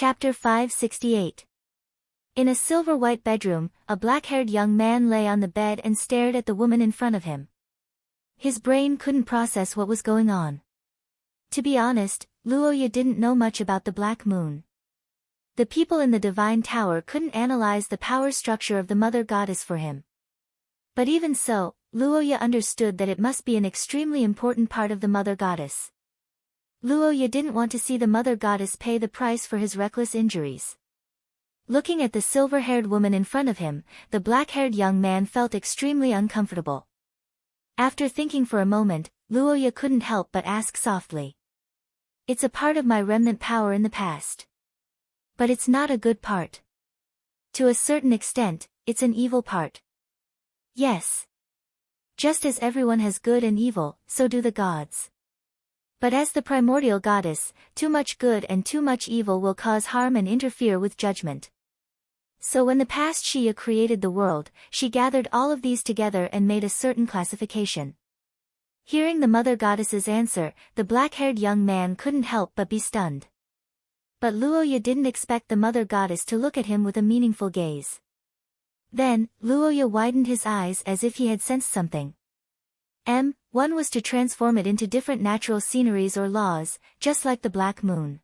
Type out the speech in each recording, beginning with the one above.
Chapter 568. In a silver-white bedroom, a black-haired young man lay on the bed and stared at the woman in front of him. His brain couldn't process what was going on. To be honest, Luoya didn't know much about the Black Moon. The people in the Divine Tower couldn't analyze the power structure of the Mother Goddess for him. But even so, Luoya understood that it must be an extremely important part of the Mother Goddess. Luoya didn't want to see the Mother Goddess pay the price for his reckless injuries. Looking at the silver-haired woman in front of him, the black-haired young man felt extremely uncomfortable. After thinking for a moment, Luoya couldn't help but ask softly. "It's a part of my remnant power in the past. But it's not a good part. To a certain extent, it's an evil part." "Yes. Just as everyone has good and evil, so do the gods. But as the primordial goddess, too much good and too much evil will cause harm and interfere with judgment. So when the past Shia created the world, she gathered all of these together and made a certain classification." Hearing the Mother Goddess's answer, the black-haired young man couldn't help but be stunned. But Luoya didn't expect the Mother Goddess to look at him with a meaningful gaze. Then, Luoya widened his eyes as if he had sensed something. One was to transform it into different natural sceneries or laws, just like the Black Moon.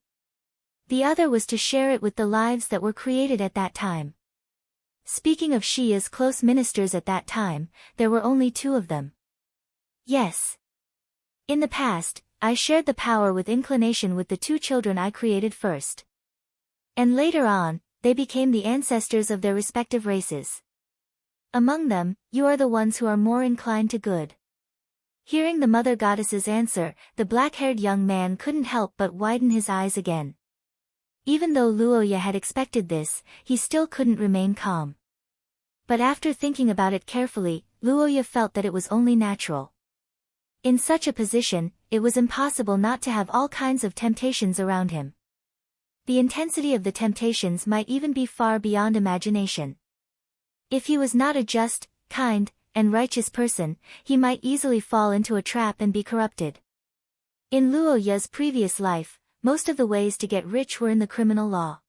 The other was to share it with the lives that were created at that time. Speaking of Shia's close ministers at that time, there were only 2 of them. "Yes. In the past, I shared the power with inclination with the 2 children I created first. And later on, they became the ancestors of their respective races. Among them, you are the ones who are more inclined to good." Hearing the Mother Goddess's answer, the black-haired young man couldn't help but widen his eyes again. Even though Luoya had expected this, he still couldn't remain calm. But after thinking about it carefully, Luoya felt that it was only natural. In such a position, it was impossible not to have all kinds of temptations around him. The intensity of the temptations might even be far beyond imagination. If he was not a just, kind, and righteous person, he might easily fall into a trap and be corrupted. In Luoya's previous life, most of the ways to get rich were in the criminal law.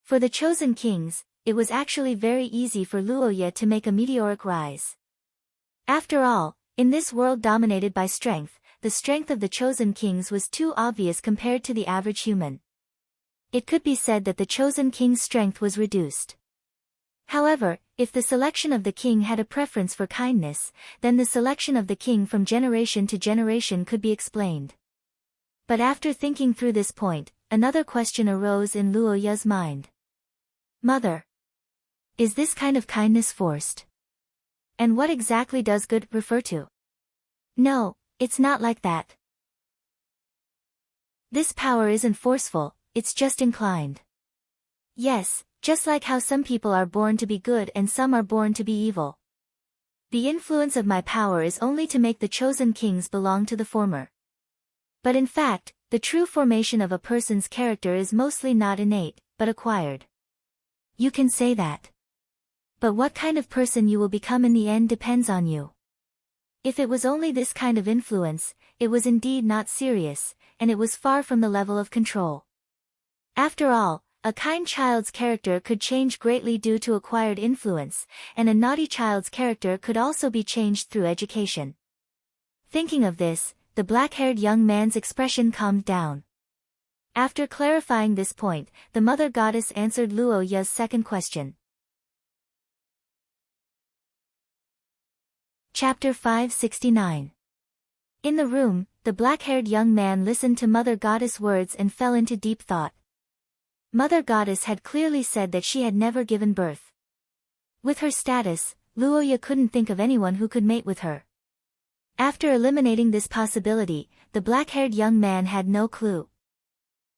For the chosen kings, it was actually very easy for Luoya to make a meteoric rise. After all, in this world dominated by strength, the strength of the chosen kings was too obvious compared to the average human. It could be said that the chosen king's strength was reduced. However, if the selection of the king had a preference for kindness, then the selection of the king from generation to generation could be explained. But after thinking through this point, another question arose in Luoya's mind. "Mother, is this kind of kindness forced? And what exactly does good refer to?" "No, it's not like that. This power isn't forceful, it's just inclined. Yes, just like how some people are born to be good and some are born to be evil. The influence of my power is only to make the chosen kings belong to the former. But in fact, the true formation of a person's character is mostly not innate, but acquired." "You can say that. But what kind of person you will become in the end depends on you. If it was only this kind of influence, it was indeed not serious, and it was far from the level of control. After all, a kind child's character could change greatly due to acquired influence, and a naughty child's character could also be changed through education." Thinking of this, the black-haired young man's expression calmed down. After clarifying this point, the Mother Goddess answered Luoya's second question. Chapter 569. In the room, the black-haired young man listened to Mother Goddess' words and fell into deep thought. Mother Goddess had clearly said that she had never given birth. With her status, Luoya couldn't think of anyone who could mate with her. After eliminating this possibility, the black-haired young man had no clue.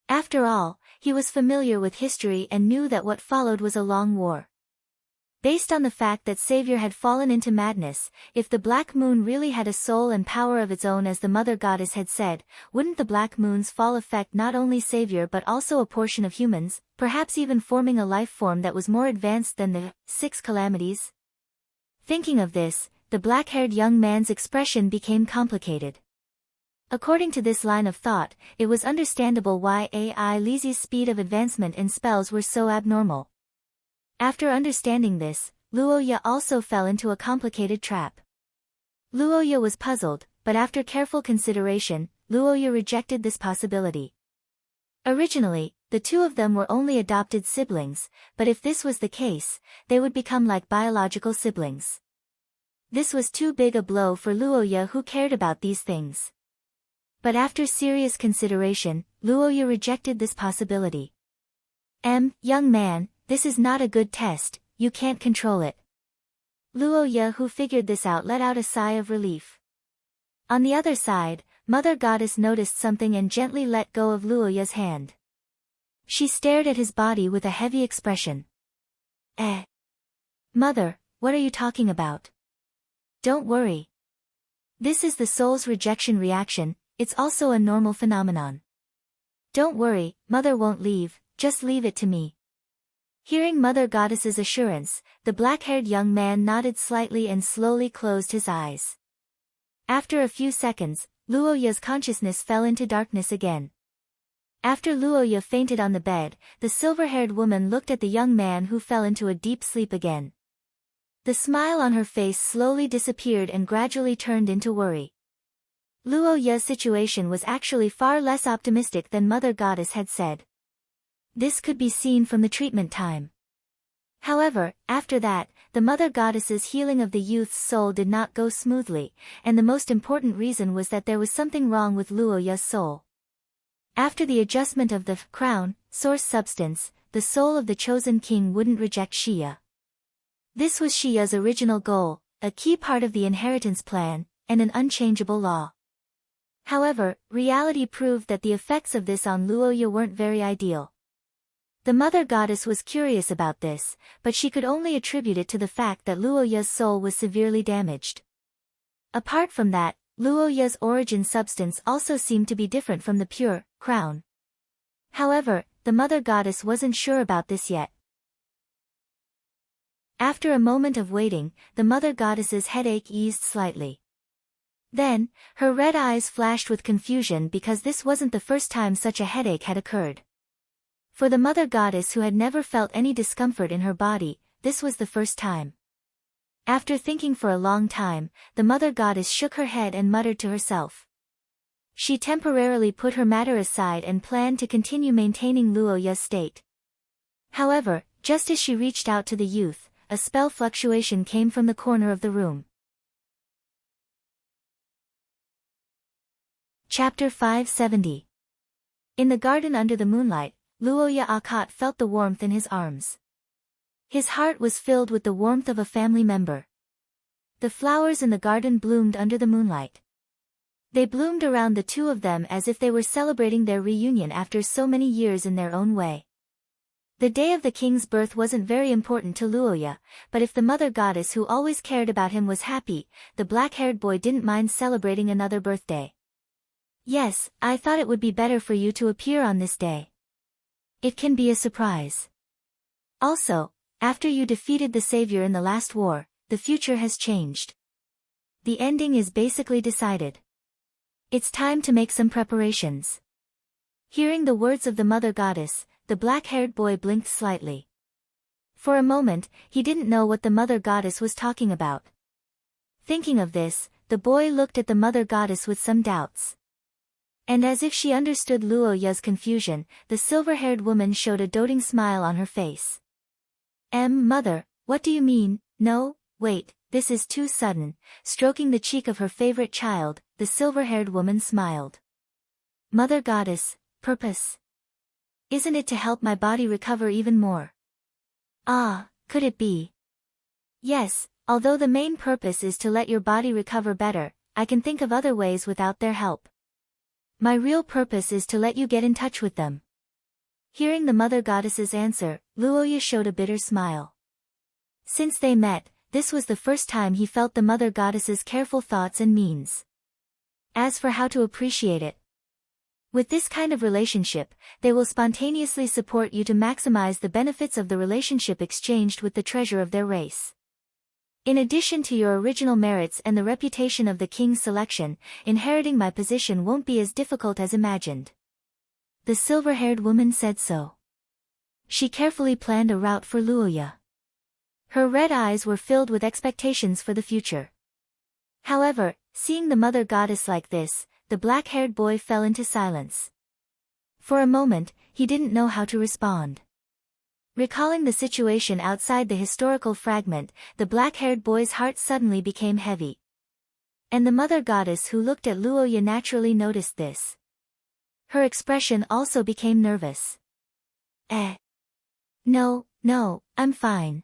After all, he was familiar with history and knew that what followed was a long war. Based on the fact that Savior had fallen into madness, if the Black Moon really had a soul and power of its own as the Mother Goddess had said, wouldn't the Black Moon's fall affect not only Savior but also a portion of humans, perhaps even forming a life form that was more advanced than the 6 calamities? Thinking of this, the black-haired young man's expression became complicated. According to this line of thought, it was understandable why Ai Lizi's speed of advancement in spells were so abnormal. After understanding this, Luoya also fell into a complicated trap. Luoya was puzzled, but after careful consideration, Luoya rejected this possibility. Originally, the two of them were only adopted siblings, but if this was the case, they would become like biological siblings. This was too big a blow for Luoya, who cared about these things. But after serious consideration, Luoya rejected this possibility. Young man, this is not a good test, you can't control it. Luoya, who figured this out, let out a sigh of relief. On the other side, Mother Goddess noticed something and gently let go of Luoya's hand. She stared at his body with a heavy expression. Mother, what are you talking about? Don't worry. This is the soul's rejection reaction, it's also a normal phenomenon. Don't worry, Mother won't leave, just leave it to me. Hearing Mother Goddess's assurance, the black-haired young man nodded slightly and slowly closed his eyes. After a few seconds, Luoya's consciousness fell into darkness again. After Luoya fainted on the bed, the silver-haired woman looked at the young man, who fell into a deep sleep again. The smile on her face slowly disappeared and gradually turned into worry. Luoya's situation was actually far less optimistic than Mother Goddess had said. This could be seen from the treatment time. However, after that, the Mother Goddess's healing of the youth's soul did not go smoothly, and the most important reason was that there was something wrong with Luoya's soul. After the adjustment of the crown, source substance, the soul of the chosen king wouldn't reject Xia. This was Xia's original goal, a key part of the inheritance plan, and an unchangeable law. However, reality proved that the effects of this on Luoya weren't very ideal. The Mother Goddess was curious about this, but she could only attribute it to the fact that Luoya's soul was severely damaged. Apart from that, Luoya's origin substance also seemed to be different from the pure crown. However, the Mother Goddess wasn't sure about this yet. After a moment of waiting, the Mother Goddess's headache eased slightly. Then, her red eyes flashed with confusion because this wasn't the first time such a headache had occurred. For the Mother Goddess, who had never felt any discomfort in her body, this was the first time. After thinking for a long time, the Mother Goddess shook her head and muttered to herself. She temporarily put her matter aside and planned to continue maintaining Luoya's state. However, just as she reached out to the youth, a spell fluctuation came from the corner of the room. Chapter 570. In the garden under the moonlight, Luoya Akat felt the warmth in his arms. His heart was filled with the warmth of a family member. The flowers in the garden bloomed under the moonlight. They bloomed around the two of them as if they were celebrating their reunion after so many years in their own way. The day of the king's birth wasn't very important to Luoya, but if the Mother Goddess, who always cared about him, was happy, the black-haired boy didn't mind celebrating another birthday. Yes, I thought it would be better for you to appear on this day. It can be a surprise. Also, after you defeated the Savior in the last war, the future has changed. The ending is basically decided. It's time to make some preparations. Hearing the words of the Mother Goddess, the black-haired boy blinked slightly. For a moment, he didn't know what the Mother Goddess was talking about. Thinking of this, the boy looked at the Mother Goddess with some doubts. And as if she understood Luoya's confusion, the silver-haired woman showed a doting smile on her face. Mother, what do you mean? No, wait, this is too sudden. Stroking the cheek of her favorite child, the silver-haired woman smiled. Mother Goddess, purpose? Isn't it to help my body recover even more? Ah, could it be? Yes, although the main purpose is to let your body recover better, I can think of other ways without their help. My real purpose is to let you get in touch with them. Hearing the Mother Goddess's answer, Luoya showed a bitter smile. Since they met, this was the first time he felt the Mother Goddess's careful thoughts and means. As for how to appreciate it, with this kind of relationship, they will spontaneously support you to maximize the benefits of the relationship exchanged with the treasure of their race. In addition to your original merits and the reputation of the king's selection, inheriting my position won't be as difficult as imagined. The silver-haired woman said so. She carefully planned a route for Luoya. Her red eyes were filled with expectations for the future. However, seeing the mother goddess like this, the black-haired boy fell into silence. For a moment, he didn't know how to respond. Recalling the situation outside the historical fragment, the black-haired boy's heart suddenly became heavy. And the mother goddess who looked at Luoya naturally noticed this. Her expression also became nervous. No, I'm fine.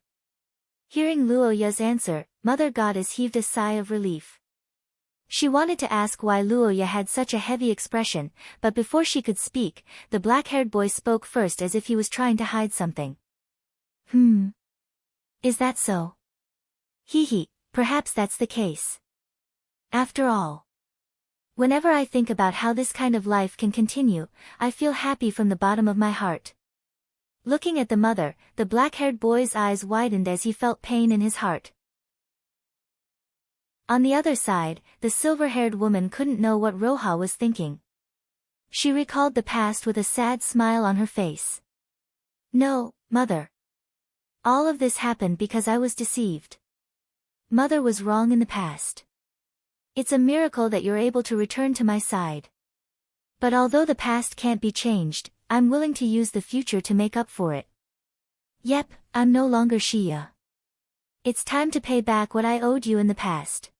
Hearing Luoya's answer, mother goddess heaved a sigh of relief. She wanted to ask why Luoya had such a heavy expression, but before she could speak, the black-haired boy spoke first as if he was trying to hide something. Is that so? Perhaps that's the case. After all, whenever I think about how this kind of life can continue, I feel happy from the bottom of my heart. Looking at the mother, the black-haired boy's eyes widened as he felt pain in his heart. On the other side, the silver-haired woman couldn't know what Roha was thinking. She recalled the past with a sad smile on her face. No, mother. All of this happened because I was deceived. Mother was wrong in the past. It's a miracle that you're able to return to my side. But although the past can't be changed, I'm willing to use the future to make up for it. Yep, I'm no longer Shia. It's time to pay back what I owed you in the past.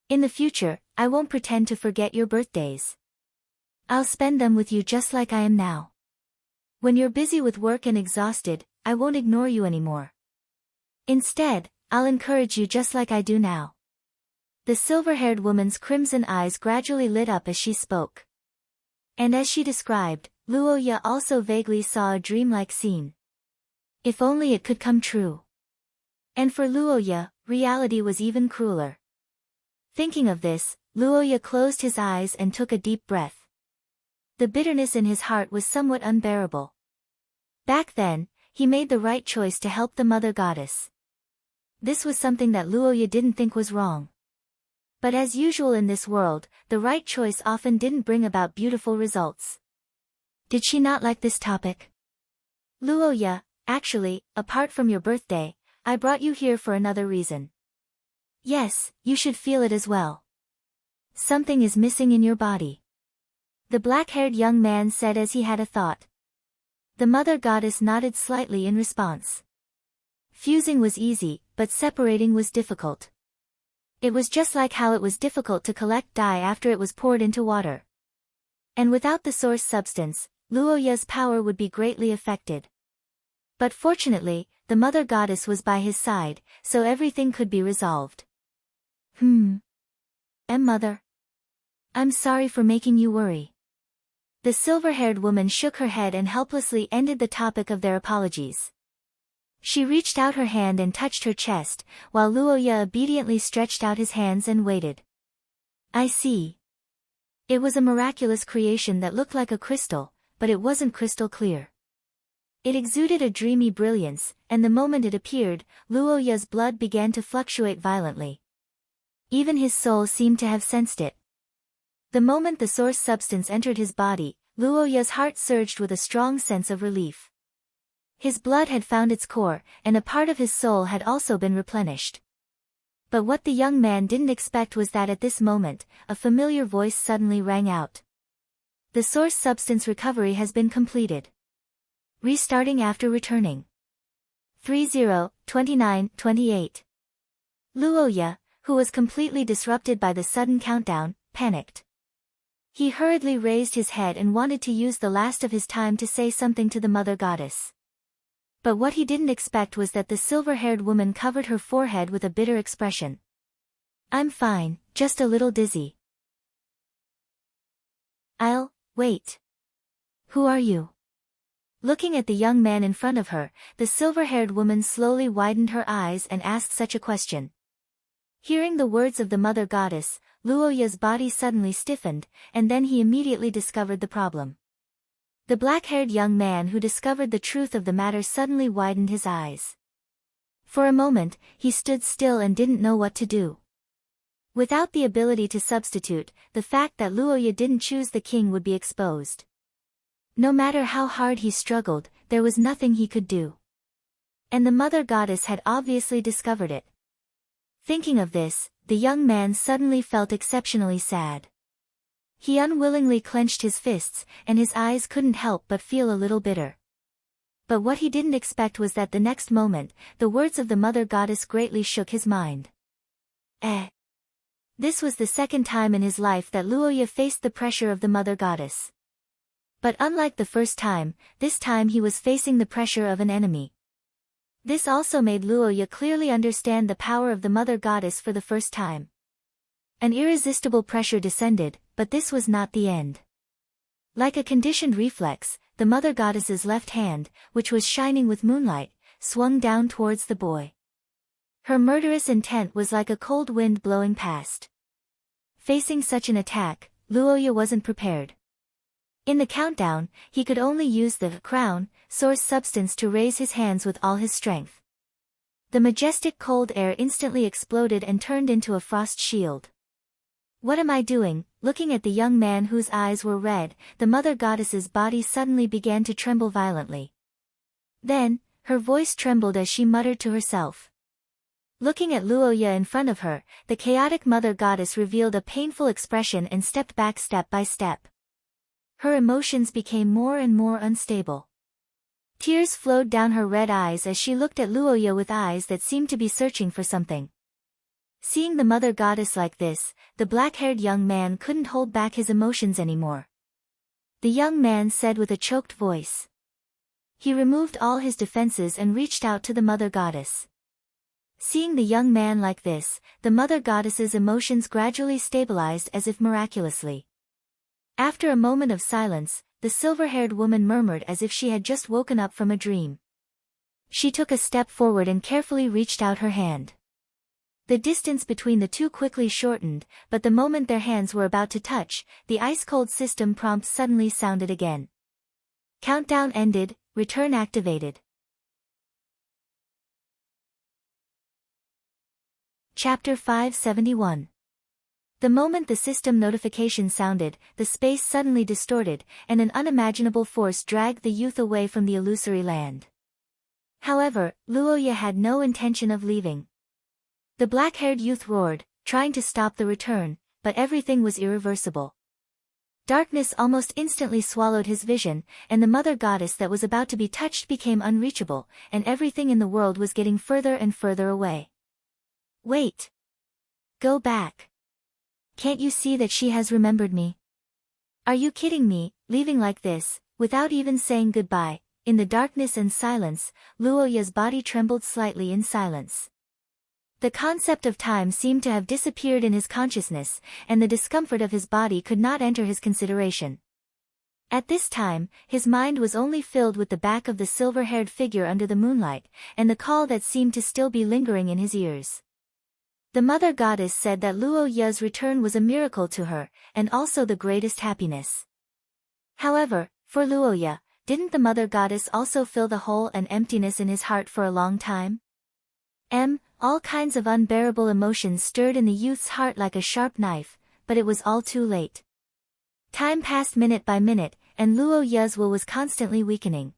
In the future, I won't pretend to forget your birthdays. I'll spend them with you just like I am now. When you're busy with work and exhausted, I won't ignore you anymore. Instead, I'll encourage you just like I do now. The silver-haired woman's crimson eyes gradually lit up as she spoke. And as she described, Luoya also vaguely saw a dreamlike scene. If only it could come true. And for Luoya, reality was even crueler. Thinking of this, Luoya closed his eyes and took a deep breath. The bitterness in his heart was somewhat unbearable. Back then, he made the right choice to help the mother goddess. This was something that Luoya didn't think was wrong. But as usual in this world, the right choice often didn't bring about beautiful results. Did she not like this topic? Luoya, actually, apart from your birthday, I brought you here for another reason. Yes, you should feel it as well. Something is missing in your body. The black-haired young man said as he had a thought. The mother goddess nodded slightly in response. Fusing was easy, but separating was difficult. It was just like how it was difficult to collect dye after it was poured into water. And without the source substance, Luoya's power would be greatly affected. But fortunately, the mother goddess was by his side, so everything could be resolved. Mother. I'm sorry for making you worry. The silver-haired woman shook her head and helplessly ended the topic of their apologies. She reached out her hand and touched her chest, while Luoya obediently stretched out his hands and waited. I see. It was a miraculous creation that looked like a crystal, but it wasn't crystal clear. It exuded a dreamy brilliance, and the moment it appeared, Luoya's blood began to fluctuate violently. Even his soul seemed to have sensed it. The moment the source substance entered his body, Luoya's heart surged with a strong sense of relief. His blood had found its core, and a part of his soul had also been replenished. But what the young man didn't expect was that at this moment, a familiar voice suddenly rang out. The source substance recovery has been completed. Restarting after returning. 30-29-28. Luoya, who was completely disrupted by the sudden countdown, panicked. He hurriedly raised his head and wanted to use the last of his time to say something to the mother goddess. But what he didn't expect was that the silver-haired woman covered her forehead with a bitter expression. I'm fine, just a little dizzy. Wait. Who are you? Looking at the young man in front of her, the silver-haired woman slowly widened her eyes and asked such a question. Hearing the words of the mother goddess, Luoya's body suddenly stiffened, and then he immediately discovered the problem. The black-haired young man who discovered the truth of the matter suddenly widened his eyes. For a moment, he stood still and didn't know what to do. Without the ability to substitute, the fact that Luoya didn't choose the king would be exposed. No matter how hard he struggled, there was nothing he could do. And the mother goddess had obviously discovered it. Thinking of this, the young man suddenly felt exceptionally sad. He unwillingly clenched his fists, and his eyes couldn't help but feel a little bitter. But what he didn't expect was that the next moment, the words of the mother goddess greatly shook his mind. This was the second time in his life that Luoya faced the pressure of the mother goddess. But unlike the first time, this time he was facing the pressure of an enemy. This also made Luoya clearly understand the power of the mother goddess for the first time. An irresistible pressure descended, but this was not the end. Like a conditioned reflex, the mother goddess's left hand, which was shining with moonlight, swung down towards the boy. Her murderous intent was like a cold wind blowing past. Facing such an attack, Luoya wasn't prepared. In the countdown, he could only use the crown, source substance to raise his hands with all his strength. The majestic cold air instantly exploded and turned into a frost shield. What am I doing? Looking at the young man whose eyes were red, the mother goddess's body suddenly began to tremble violently. Then, her voice trembled as she muttered to herself. Looking at Luoya in front of her, the chaotic mother goddess revealed a painful expression and stepped back step by step. Her emotions became more and more unstable. Tears flowed down her red eyes as she looked at Luoya with eyes that seemed to be searching for something. Seeing the mother goddess like this, the black-haired young man couldn't hold back his emotions anymore. The young man said with a choked voice. He removed all his defenses and reached out to the mother goddess. Seeing the young man like this, the mother goddess's emotions gradually stabilized as if miraculously. After a moment of silence, the silver-haired woman murmured as if she had just woken up from a dream. She took a step forward and carefully reached out her hand. The distance between the two quickly shortened, but the moment their hands were about to touch, the ice-cold system prompt suddenly sounded again. Countdown ended, return activated. Chapter 571. The moment the system notification sounded, the space suddenly distorted, and an unimaginable force dragged the youth away from the illusory land. However, Luoya had no intention of leaving. The black-haired youth roared, trying to stop the return, but everything was irreversible. Darkness almost instantly swallowed his vision, and the mother goddess that was about to be touched became unreachable, and everything in the world was getting further and further away. Wait! Go back! Can't you see that she has remembered me? Are you kidding me, leaving like this, without even saying goodbye? In the darkness and silence, Luoya's body trembled slightly in silence. The concept of time seemed to have disappeared in his consciousness, and the discomfort of his body could not enter his consideration. At this time, his mind was only filled with the back of the silver-haired figure under the moonlight, and the call that seemed to still be lingering in his ears. The mother goddess said that Luoya's return was a miracle to her, and also the greatest happiness. However, for Luoya, didn't the mother goddess also fill the hole and emptiness in his heart for a long time? All kinds of unbearable emotions stirred in the youth's heart like a sharp knife, but it was all too late. Time passed minute by minute, and Luoya's will was constantly weakening.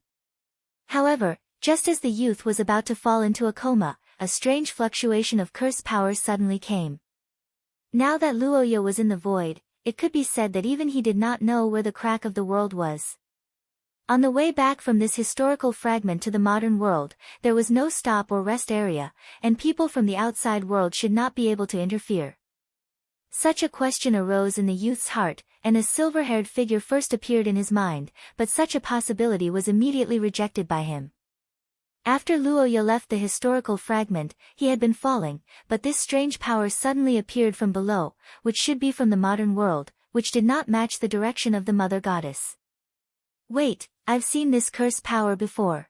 However, just as the youth was about to fall into a coma, a strange fluctuation of curse power suddenly came. Now that Luoya was in the void, it could be said that even he did not know where the crack of the world was. On the way back from this historical fragment to the modern world, there was no stop or rest area, and people from the outside world should not be able to interfere. Such a question arose in the youth's heart, and a silver-haired figure first appeared in his mind, but such a possibility was immediately rejected by him. After Luoya left the historical fragment, he had been falling, but this strange power suddenly appeared from below, which should be from the modern world, which did not match the direction of the mother goddess. Wait, I've seen this curse power before.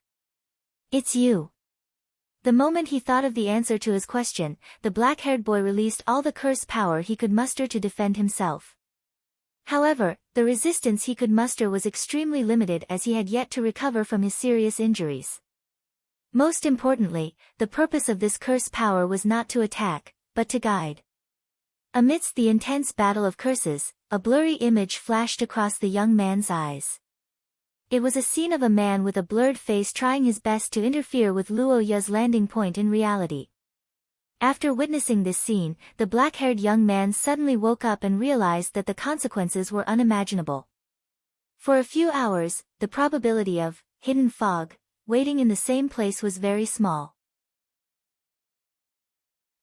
It's you. The moment he thought of the answer to his question, the black-haired boy released all the curse power he could muster to defend himself. However, the resistance he could muster was extremely limited as he had yet to recover from his serious injuries. Most importantly, the purpose of this curse power was not to attack, but to guide. Amidst the intense battle of curses, a blurry image flashed across the young man's eyes. It was a scene of a man with a blurred face trying his best to interfere with Luo Ye's landing point in reality. After witnessing this scene, the black-haired young man suddenly woke up and realized that the consequences were unimaginable. For a few hours, the probability of hidden fog waiting in the same place was very small.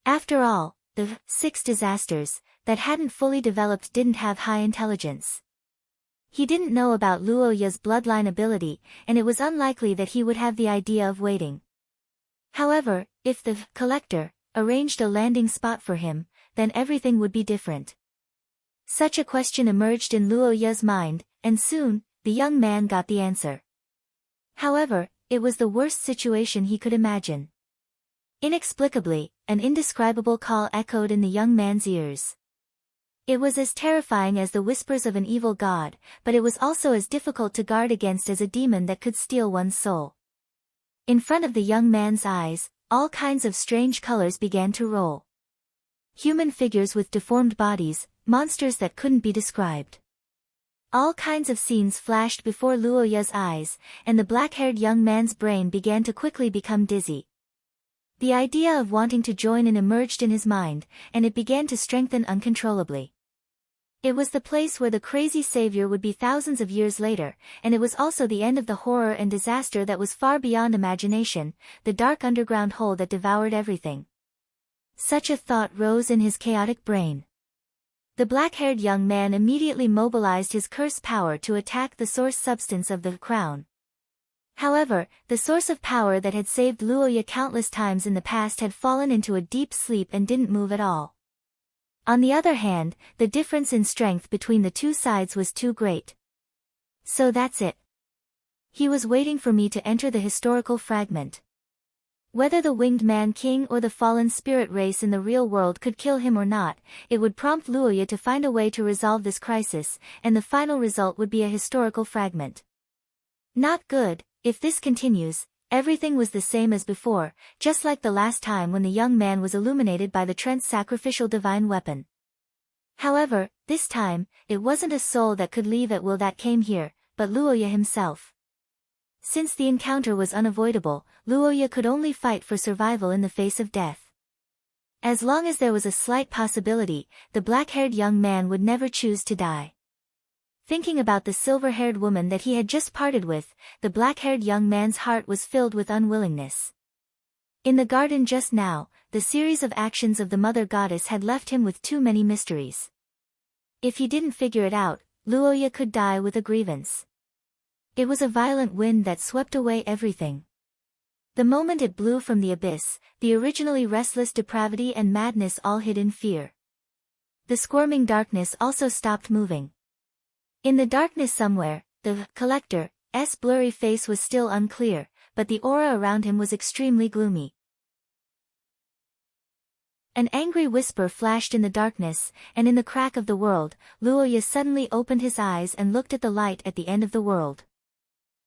After all, the 6 disasters that hadn't fully developed didn't have high intelligence. He didn't know about Luo Ye's bloodline ability, and it was unlikely that he would have the idea of waiting. However, if the collector arranged a landing spot for him, then everything would be different. Such a question emerged in Luo Ye's mind, and soon, the young man got the answer. However, it was the worst situation he could imagine. Inexplicably, an indescribable call echoed in the young man's ears. It was as terrifying as the whispers of an evil god, but it was also as difficult to guard against as a demon that could steal one's soul. In front of the young man's eyes, all kinds of strange colors began to roll. Human figures with deformed bodies, monsters that couldn't be described. All kinds of scenes flashed before Luo Ye's eyes, and the black-haired young man's brain began to quickly become dizzy. The idea of wanting to join in emerged in his mind, and it began to strengthen uncontrollably. It was the place where the crazy savior would be thousands of years later, and it was also the end of the horror and disaster that was far beyond imagination, the dark underground hole that devoured everything. Such a thought rose in his chaotic brain. The black-haired young man immediately mobilized his curse power to attack the source substance of the crown. However, the source of power that had saved Luo Ye countless times in the past had fallen into a deep sleep and didn't move at all. On the other hand, the difference in strength between the two sides was too great. So that's it. He was waiting for me to enter the historical fragment. Whether the winged man king or the fallen spirit race in the real world could kill him or not, it would prompt Luo Ye to find a way to resolve this crisis, and the final result would be a historical fragment. Not good. If this continues, everything was the same as before, just like the last time when the young man was illuminated by the Trent's sacrificial divine weapon. However, this time, it wasn't a soul that could leave at will that came here, but Luo Ye himself. Since the encounter was unavoidable, Luo Ye could only fight for survival in the face of death. As long as there was a slight possibility, the black-haired young man would never choose to die. Thinking about the silver-haired woman that he had just parted with, the black-haired young man's heart was filled with unwillingness. In the garden just now, the series of actions of the mother goddess had left him with too many mysteries. If he didn't figure it out, Luo Ye could die with a grievance. It was a violent wind that swept away everything. The moment it blew from the abyss, the originally restless depravity and madness all hid in fear. The squirming darkness also stopped moving. In the darkness somewhere, the collector's blurry face was still unclear, but the aura around him was extremely gloomy. An angry whisper flashed in the darkness, and in the crack of the world, Luo Ye suddenly opened his eyes and looked at the light at the end of the world.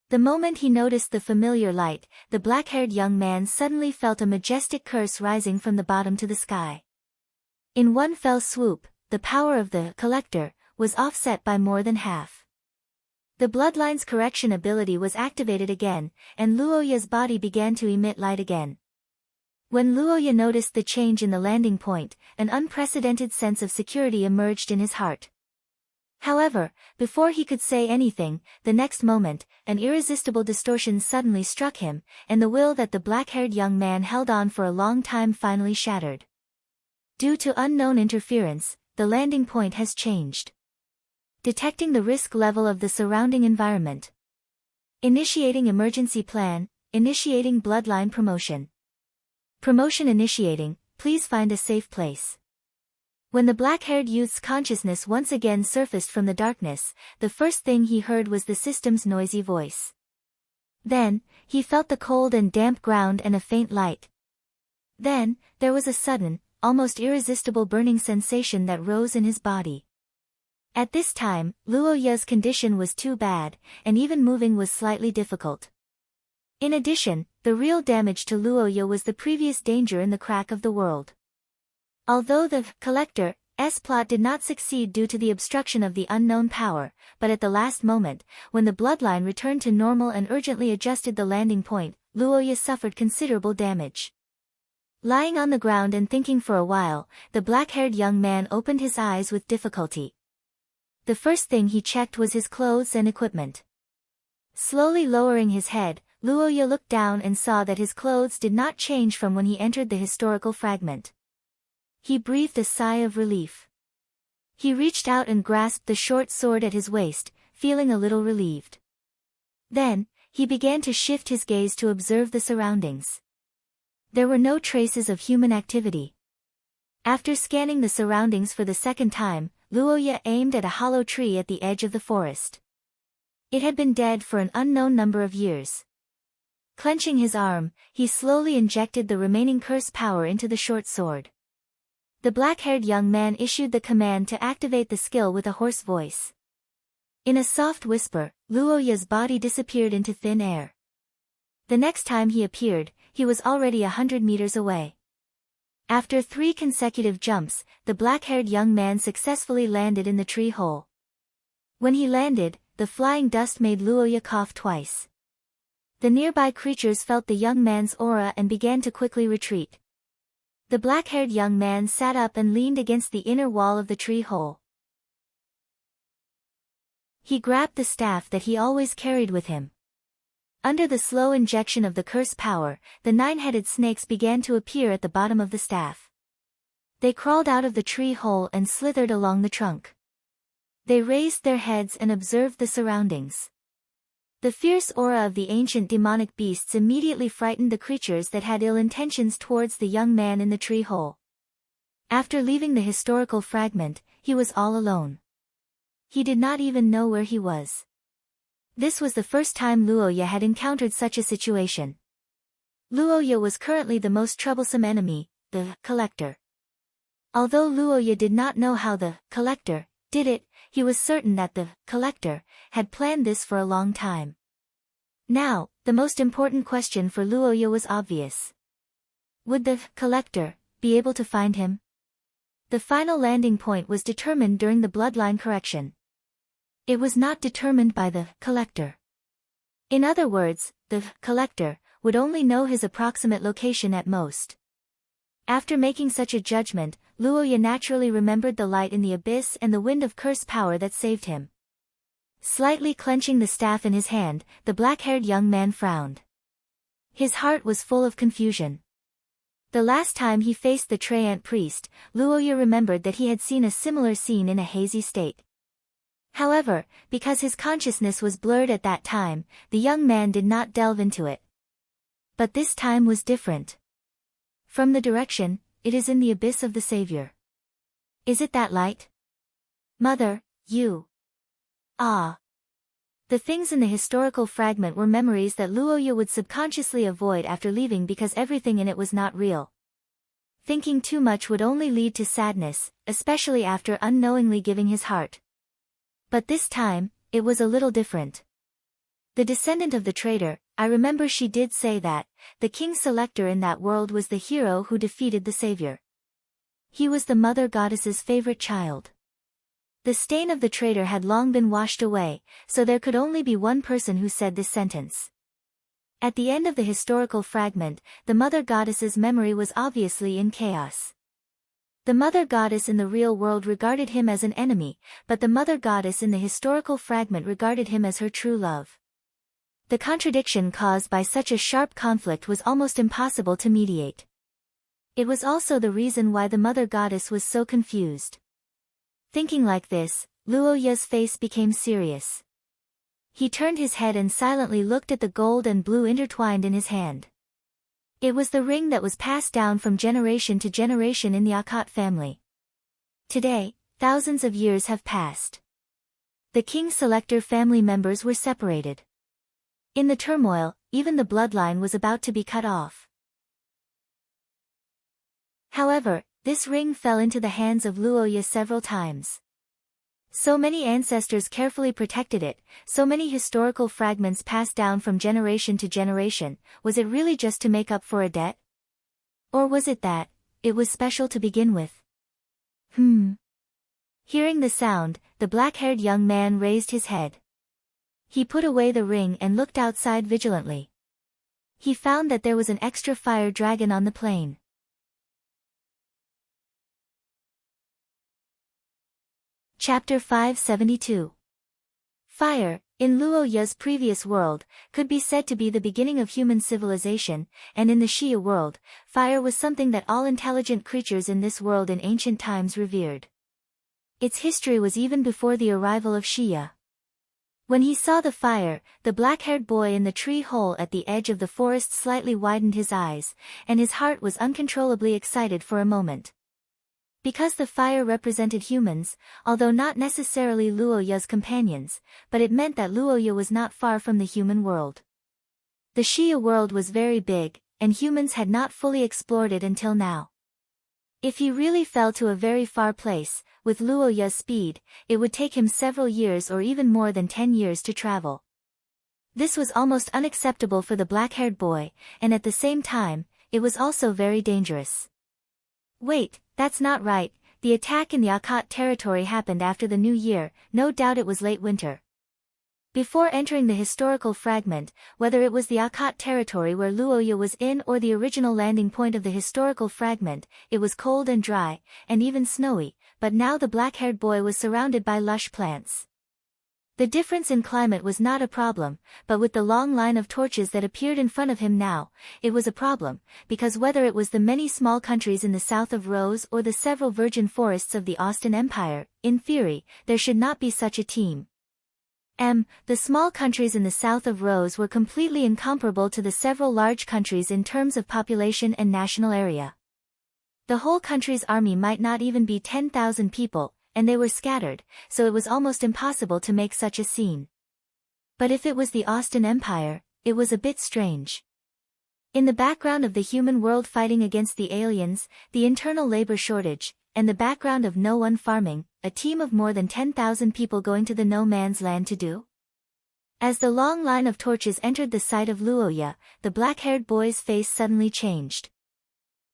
The moment he noticed the familiar light, the black-haired young man suddenly felt a majestic curse rising from the bottom to the sky. In one fell swoop, the power of the collector was offset by more than half. The bloodline's correction ability was activated again, and Luo Ye's body began to emit light again. When Luo Ye noticed the change in the landing point, an unprecedented sense of security emerged in his heart. However, before he could say anything, the next moment, an irresistible distortion suddenly struck him, and the will that the black-haired young man held on for a long time finally shattered. Due to unknown interference, the landing point has changed. Detecting the risk level of the surrounding environment. Initiating emergency plan, initiating bloodline promotion. Promotion initiating, please find a safe place. When the black-haired youth's consciousness once again surfaced from the darkness, the first thing he heard was the system's noisy voice. Then, he felt the cold and damp ground and a faint light. Then, there was a sudden, almost irresistible burning sensation that rose in his body. At this time, Luo Ye's condition was too bad, and even moving was slightly difficult. In addition, the real damage to Luoya was the previous danger in the crack of the world. Although the collector's plot did not succeed due to the obstruction of the unknown power, but at the last moment, when the bloodline returned to normal and urgently adjusted the landing point, Luoya suffered considerable damage. Lying on the ground and thinking for a while, the black-haired young man opened his eyes with difficulty. The first thing he checked was his clothes and equipment. Slowly lowering his head, Luoya looked down and saw that his clothes did not change from when he entered the historical fragment. He breathed a sigh of relief. He reached out and grasped the short sword at his waist, feeling a little relieved. Then, he began to shift his gaze to observe the surroundings. There were no traces of human activity. After scanning the surroundings for the second time, Luoya aimed at a hollow tree at the edge of the forest. It had been dead for an unknown number of years. Clenching his arm, he slowly injected the remaining curse power into the short sword. The black-haired young man issued the command to activate the skill with a hoarse voice. In a soft whisper, Luoya's body disappeared into thin air. The next time he appeared, he was already 100 meters away. After 3 consecutive jumps, the black-haired young man successfully landed in the tree hole. When he landed, the flying dust made Luoya cough twice. The nearby creatures felt the young man's aura and began to quickly retreat. The black-haired young man sat up and leaned against the inner wall of the tree hole. He grabbed the staff that he always carried with him. Under the slow injection of the curse power, the 9-headed snakes began to appear at the bottom of the staff. They crawled out of the tree hole and slithered along the trunk. They raised their heads and observed the surroundings. The fierce aura of the ancient demonic beasts immediately frightened the creatures that had ill intentions towards the young man in the tree hole. After leaving the historical fragment, he was all alone. He did not even know where he was. This was the first time Luoya had encountered such a situation. Luoya was currently the most troublesome enemy, the collector. Although Luoya did not know how the collector did it, he was certain that the collector had planned this for a long time. Now, the most important question for Luoya was obvious. Would the collector be able to find him? The final landing point was determined during the bloodline correction. It was not determined by the collector. In other words, the collector would only know his approximate location at most. After making such a judgment, Luoya naturally remembered the light in the abyss and the wind of curse power that saved him. Slightly clenching the staff in his hand, the black-haired young man frowned. His heart was full of confusion. The last time he faced the Treant priest, Luoya remembered that he had seen a similar scene in a hazy state. However, because his consciousness was blurred at that time, the young man did not delve into it. But this time was different. From the direction, it is in the abyss of the Savior. Is it that light? Mother, you. Ah. The things in the historical fragment were memories that Luoya would subconsciously avoid after leaving because everything in it was not real. Thinking too much would only lead to sadness, especially after unknowingly giving his heart. But this time, it was a little different. The descendant of the traitor, I remember she did say that, the king's selector in that world was the hero who defeated the savior. He was the mother goddess's favorite child. The stain of the traitor had long been washed away, so there could only be one person who said this sentence. At the end of the historical fragment, the mother goddess's memory was obviously in chaos. The mother goddess in the real world regarded him as an enemy, but the mother goddess in the historical fragment regarded him as her true love. The contradiction caused by such a sharp conflict was almost impossible to mediate. It was also the reason why the mother goddess was so confused. Thinking like this, Luoya's face became serious. He turned his head and silently looked at the gold and blue intertwined in his hand. It was the ring that was passed down from generation to generation in the Akot family. Today, thousands of years have passed. The king's selector family members were separated. In the turmoil, even the bloodline was about to be cut off. However, this ring fell into the hands of Luoya several times. So many ancestors carefully protected it, so many historical fragments passed down from generation to generation. Was it really just to make up for a debt? Or was it that it was special to begin with? Hearing the sound, the black-haired young man raised his head. He put away the ring and looked outside vigilantly. He found that there was an extra fire dragon on the plain. Chapter 572. Fire, in Luo Ya's previous world, could be said to be the beginning of human civilization, and in the Xia world, fire was something that all intelligent creatures in this world in ancient times revered. Its history was even before the arrival of Xia. When he saw the fire, the black-haired boy in the tree hole at the edge of the forest slightly widened his eyes, and his heart was uncontrollably excited for a moment. Because the fire represented humans, although not necessarily Luo Ya's companions, but it meant that Luo Ya was not far from the human world. The Xia world was very big, and humans had not fully explored it until now. If he really fell to a very far place, with Luo Ya's speed, it would take him several years or even more than 10 years to travel. This was almost unacceptable for the black-haired boy, and at the same time, it was also very dangerous. Wait, that's not right. The attack in the Akhat territory happened after the new year, no doubt it was late winter. Before entering the historical fragment, whether it was the Akhat territory where Luo Ya was in or the original landing point of the historical fragment, it was cold and dry, and even snowy, but now the black-haired boy was surrounded by lush plants. The difference in climate was not a problem, but with the long line of torches that appeared in front of him now, it was a problem, because whether it was the many small countries in the south of Rose or the several virgin forests of the Austin Empire, in theory, there should not be such a team. The small countries in the south of Rose were completely incomparable to the several large countries in terms of population and national area. The whole country's army might not even be 10,000 people, and they were scattered, so it was almost impossible to make such a scene. But if it was the Austin Empire, it was a bit strange. In the background of the human world fighting against the aliens, the internal labor shortage, and the background of no one farming, a team of more than 10,000 people going to the no man's land to do? As the long line of torches entered the sight of Luo Ya, the black-haired boy's face suddenly changed.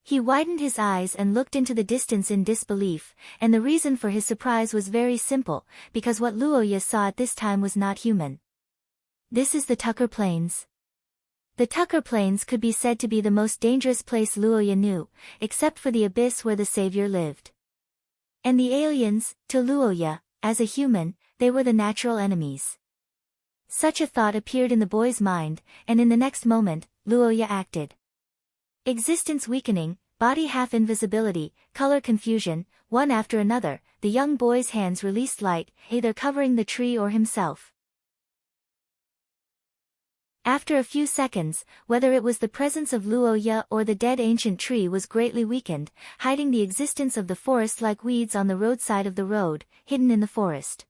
He widened his eyes and looked into the distance in disbelief, and the reason for his surprise was very simple, because what Luo Ya saw at this time was not human. This is the Tucker Plains. The Tucker Plains could be said to be the most dangerous place Luo Ya knew, except for the abyss where the Savior lived. And the aliens, to Luo Ya, as a human, they were the natural enemies. Such a thought appeared in the boy's mind, and in the next moment, Luo Ya acted. Existence weakening, body half-invisibility, color confusion, one after another, the young boy's hands released light, either covering the tree or himself. After a few seconds, whether it was the presence of Luo Ya or the dead ancient tree was greatly weakened, hiding the existence of the forest like weeds on the roadside of the road, hidden in the forest.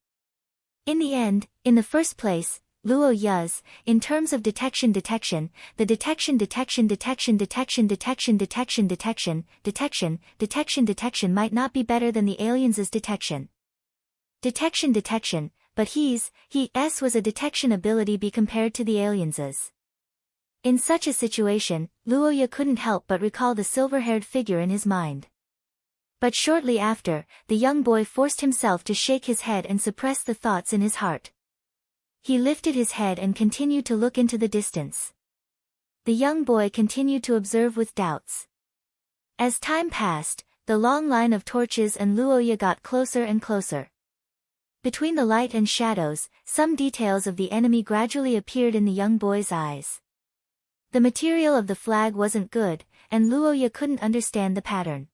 In the end, in the first place, Luo Ya's, in terms of detection, the detection might not be better than the aliens' detection. But his was a detection ability be compared to the aliens'. In such a situation, Luo Ya couldn't help but recall the silver-haired figure in his mind. But shortly after, the young boy forced himself to shake his head and suppress the thoughts in his heart. He lifted his head and continued to look into the distance. The young boy continued to observe with doubts. As time passed, the long line of torches and Luo Ya got closer and closer. Between the light and shadows, some details of the enemy gradually appeared in the young boy's eyes. The material of the flag wasn't good, and Luo Ya couldn't understand the pattern.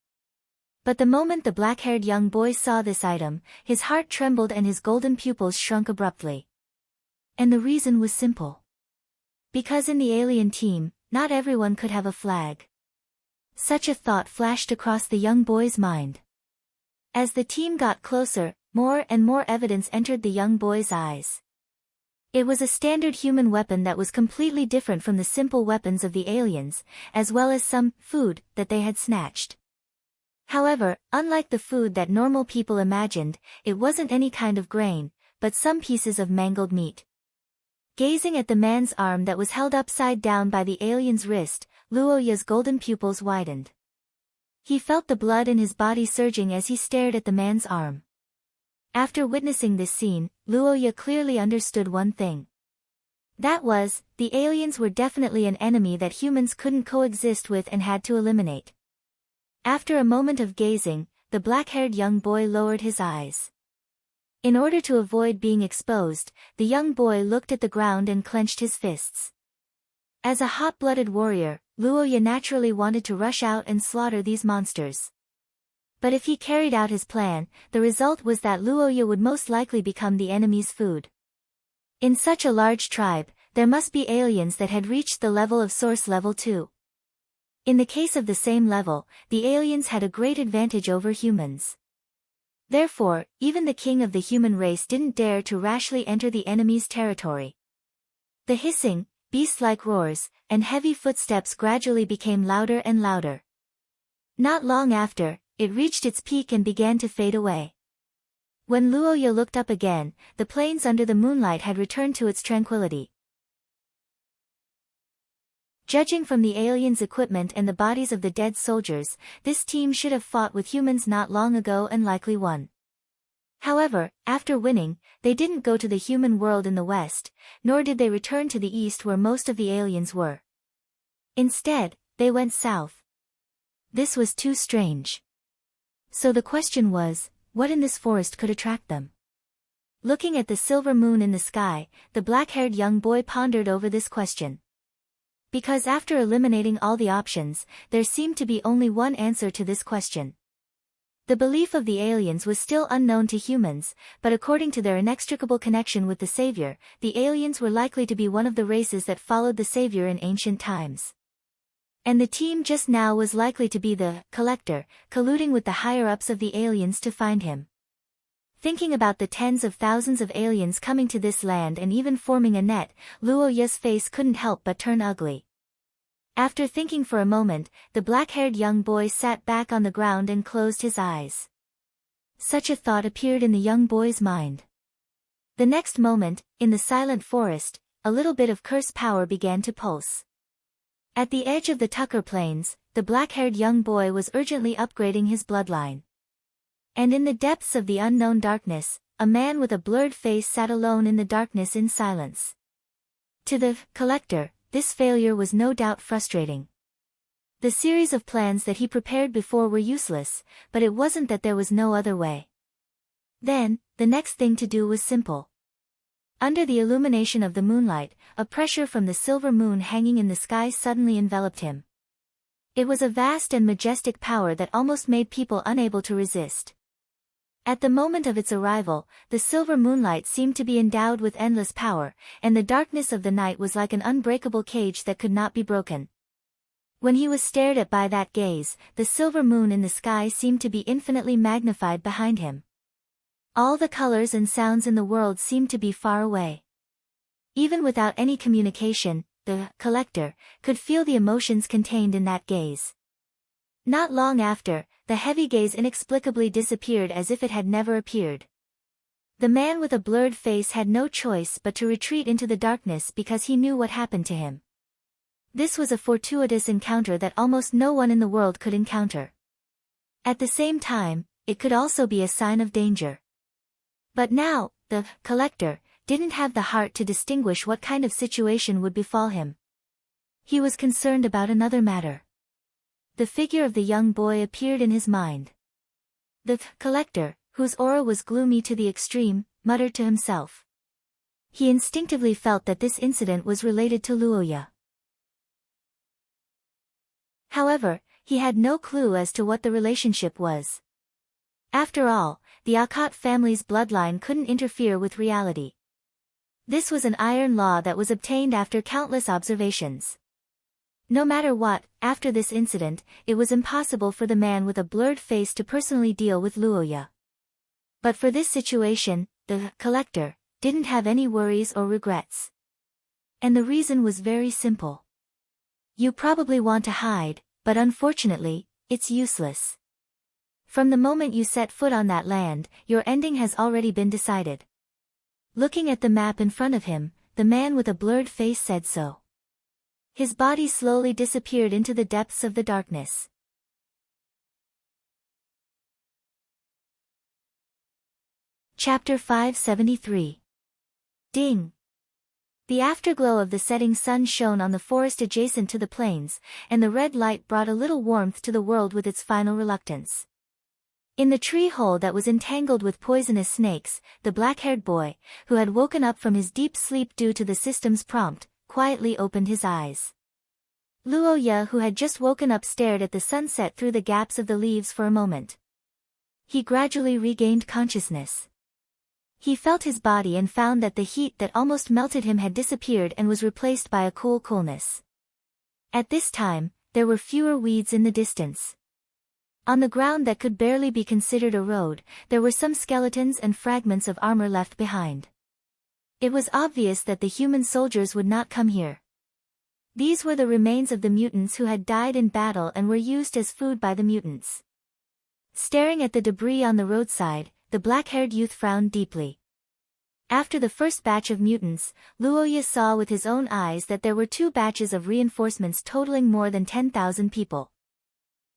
But the moment the black-haired young boy saw this item, his heart trembled and his golden pupils shrunk abruptly. And the reason was simple. Because in the alien team, not everyone could have a flag. Such a thought flashed across the young boy's mind. As the team got closer, more and more evidence entered the young boy's eyes. It was a standard human weapon that was completely different from the simple weapons of the aliens, as well as some food that they had snatched. However, unlike the food that normal people imagined, it wasn't any kind of grain, but some pieces of mangled meat. Gazing at the man's arm that was held upside down by the alien's wrist, Luoya's golden pupils widened. He felt the blood in his body surging as he stared at the man's arm. After witnessing this scene, Luoya clearly understood one thing. That was, the aliens were definitely an enemy that humans couldn't coexist with and had to eliminate. After a moment of gazing, the black-haired young boy lowered his eyes. In order to avoid being exposed, the young boy looked at the ground and clenched his fists. As a hot-blooded warrior, Luoya naturally wanted to rush out and slaughter these monsters. But if he carried out his plan, the result was that Luoya would most likely become the enemy's food. In such a large tribe, there must be aliens that had reached the level of Source Level 2. In the case of the same level, the aliens had a great advantage over humans. Therefore, even the king of the human race didn't dare to rashly enter the enemy's territory. The hissing, beast-like roars, and heavy footsteps gradually became louder and louder. Not long after, it reached its peak and began to fade away. When Luoya looked up again, the plains under the moonlight had returned to its tranquility. Judging from the aliens' equipment and the bodies of the dead soldiers, this team should have fought with humans not long ago and likely won. However, after winning, they didn't go to the human world in the west, nor did they return to the east where most of the aliens were. Instead, they went south. This was too strange. So the question was, what in this forest could attract them? Looking at the silver moon in the sky, the black-haired young boy pondered over this question. Because after eliminating all the options, there seemed to be only one answer to this question. The belief of the aliens was still unknown to humans, but according to their inextricable connection with the Savior, the aliens were likely to be one of the races that followed the Savior in ancient times. And the team just now was likely to be the Collector, colluding with the higher-ups of the aliens to find him. Thinking about the tens of thousands of aliens coming to this land and even forming a net, Luoya's face couldn't help but turn ugly. After thinking for a moment, the black-haired young boy sat back on the ground and closed his eyes. Such a thought appeared in the young boy's mind. The next moment, in the silent forest, a little bit of curse power began to pulse. At the edge of the Tucker Plains, the black-haired young boy was urgently upgrading his bloodline. And in the depths of the unknown darkness, a man with a blurred face sat alone in the darkness in silence. To the Collector, this failure was no doubt frustrating. The series of plans that he prepared before were useless, but it wasn't that there was no other way. Then, the next thing to do was simple. Under the illumination of the moonlight, a pressure from the silver moon hanging in the sky suddenly enveloped him. It was a vast and majestic power that almost made people unable to resist. At the moment of its arrival, the silver moonlight seemed to be endowed with endless power, and the darkness of the night was like an unbreakable cage that could not be broken. When he was stared at by that gaze, the silver moon in the sky seemed to be infinitely magnified behind him. All the colors and sounds in the world seemed to be far away. Even without any communication, the Collector could feel the emotions contained in that gaze. Not long after, the heavy gaze inexplicably disappeared as if it had never appeared. The man with a blurred face had no choice but to retreat into the darkness because he knew what happened to him. This was a fortuitous encounter that almost no one in the world could encounter. At the same time, it could also be a sign of danger. But now, the Collector didn't have the heart to distinguish what kind of situation would befall him. He was concerned about another matter. The figure of the young boy appeared in his mind. The Collector, whose aura was gloomy to the extreme, muttered to himself. He instinctively felt that this incident was related to Luoya. However, he had no clue as to what the relationship was. After all, the Akkad family's bloodline couldn't interfere with reality. This was an iron law that was obtained after countless observations. No matter what, after this incident, it was impossible for the man with a blurred face to personally deal with Luoya. But for this situation, the Collector didn't have any worries or regrets. And the reason was very simple. You probably want to hide, but unfortunately, it's useless. From the moment you set foot on that land, your ending has already been decided. Looking at the map in front of him, the man with a blurred face said so. His body slowly disappeared into the depths of the darkness. Chapter 573. Ding! The afterglow of the setting sun shone on the forest adjacent to the plains, and the red light brought a little warmth to the world with its final reluctance. In the tree hole that was entangled with poisonous snakes, the black-haired boy, who had woken up from his deep sleep due to the system's prompt, quietly opened his eyes. Luoya, who had just woken up, stared at the sunset through the gaps of the leaves for a moment. He gradually regained consciousness. He felt his body and found that the heat that almost melted him had disappeared and was replaced by a cool coolness. At this time, there were fewer weeds in the distance. On the ground that could barely be considered a road, there were some skeletons and fragments of armor left behind. It was obvious that the human soldiers would not come here. These were the remains of the mutants who had died in battle and were used as food by the mutants. Staring at the debris on the roadside, the black-haired youth frowned deeply. After the first batch of mutants, Luoya saw with his own eyes that there were 2 batches of reinforcements totaling more than 10,000 people.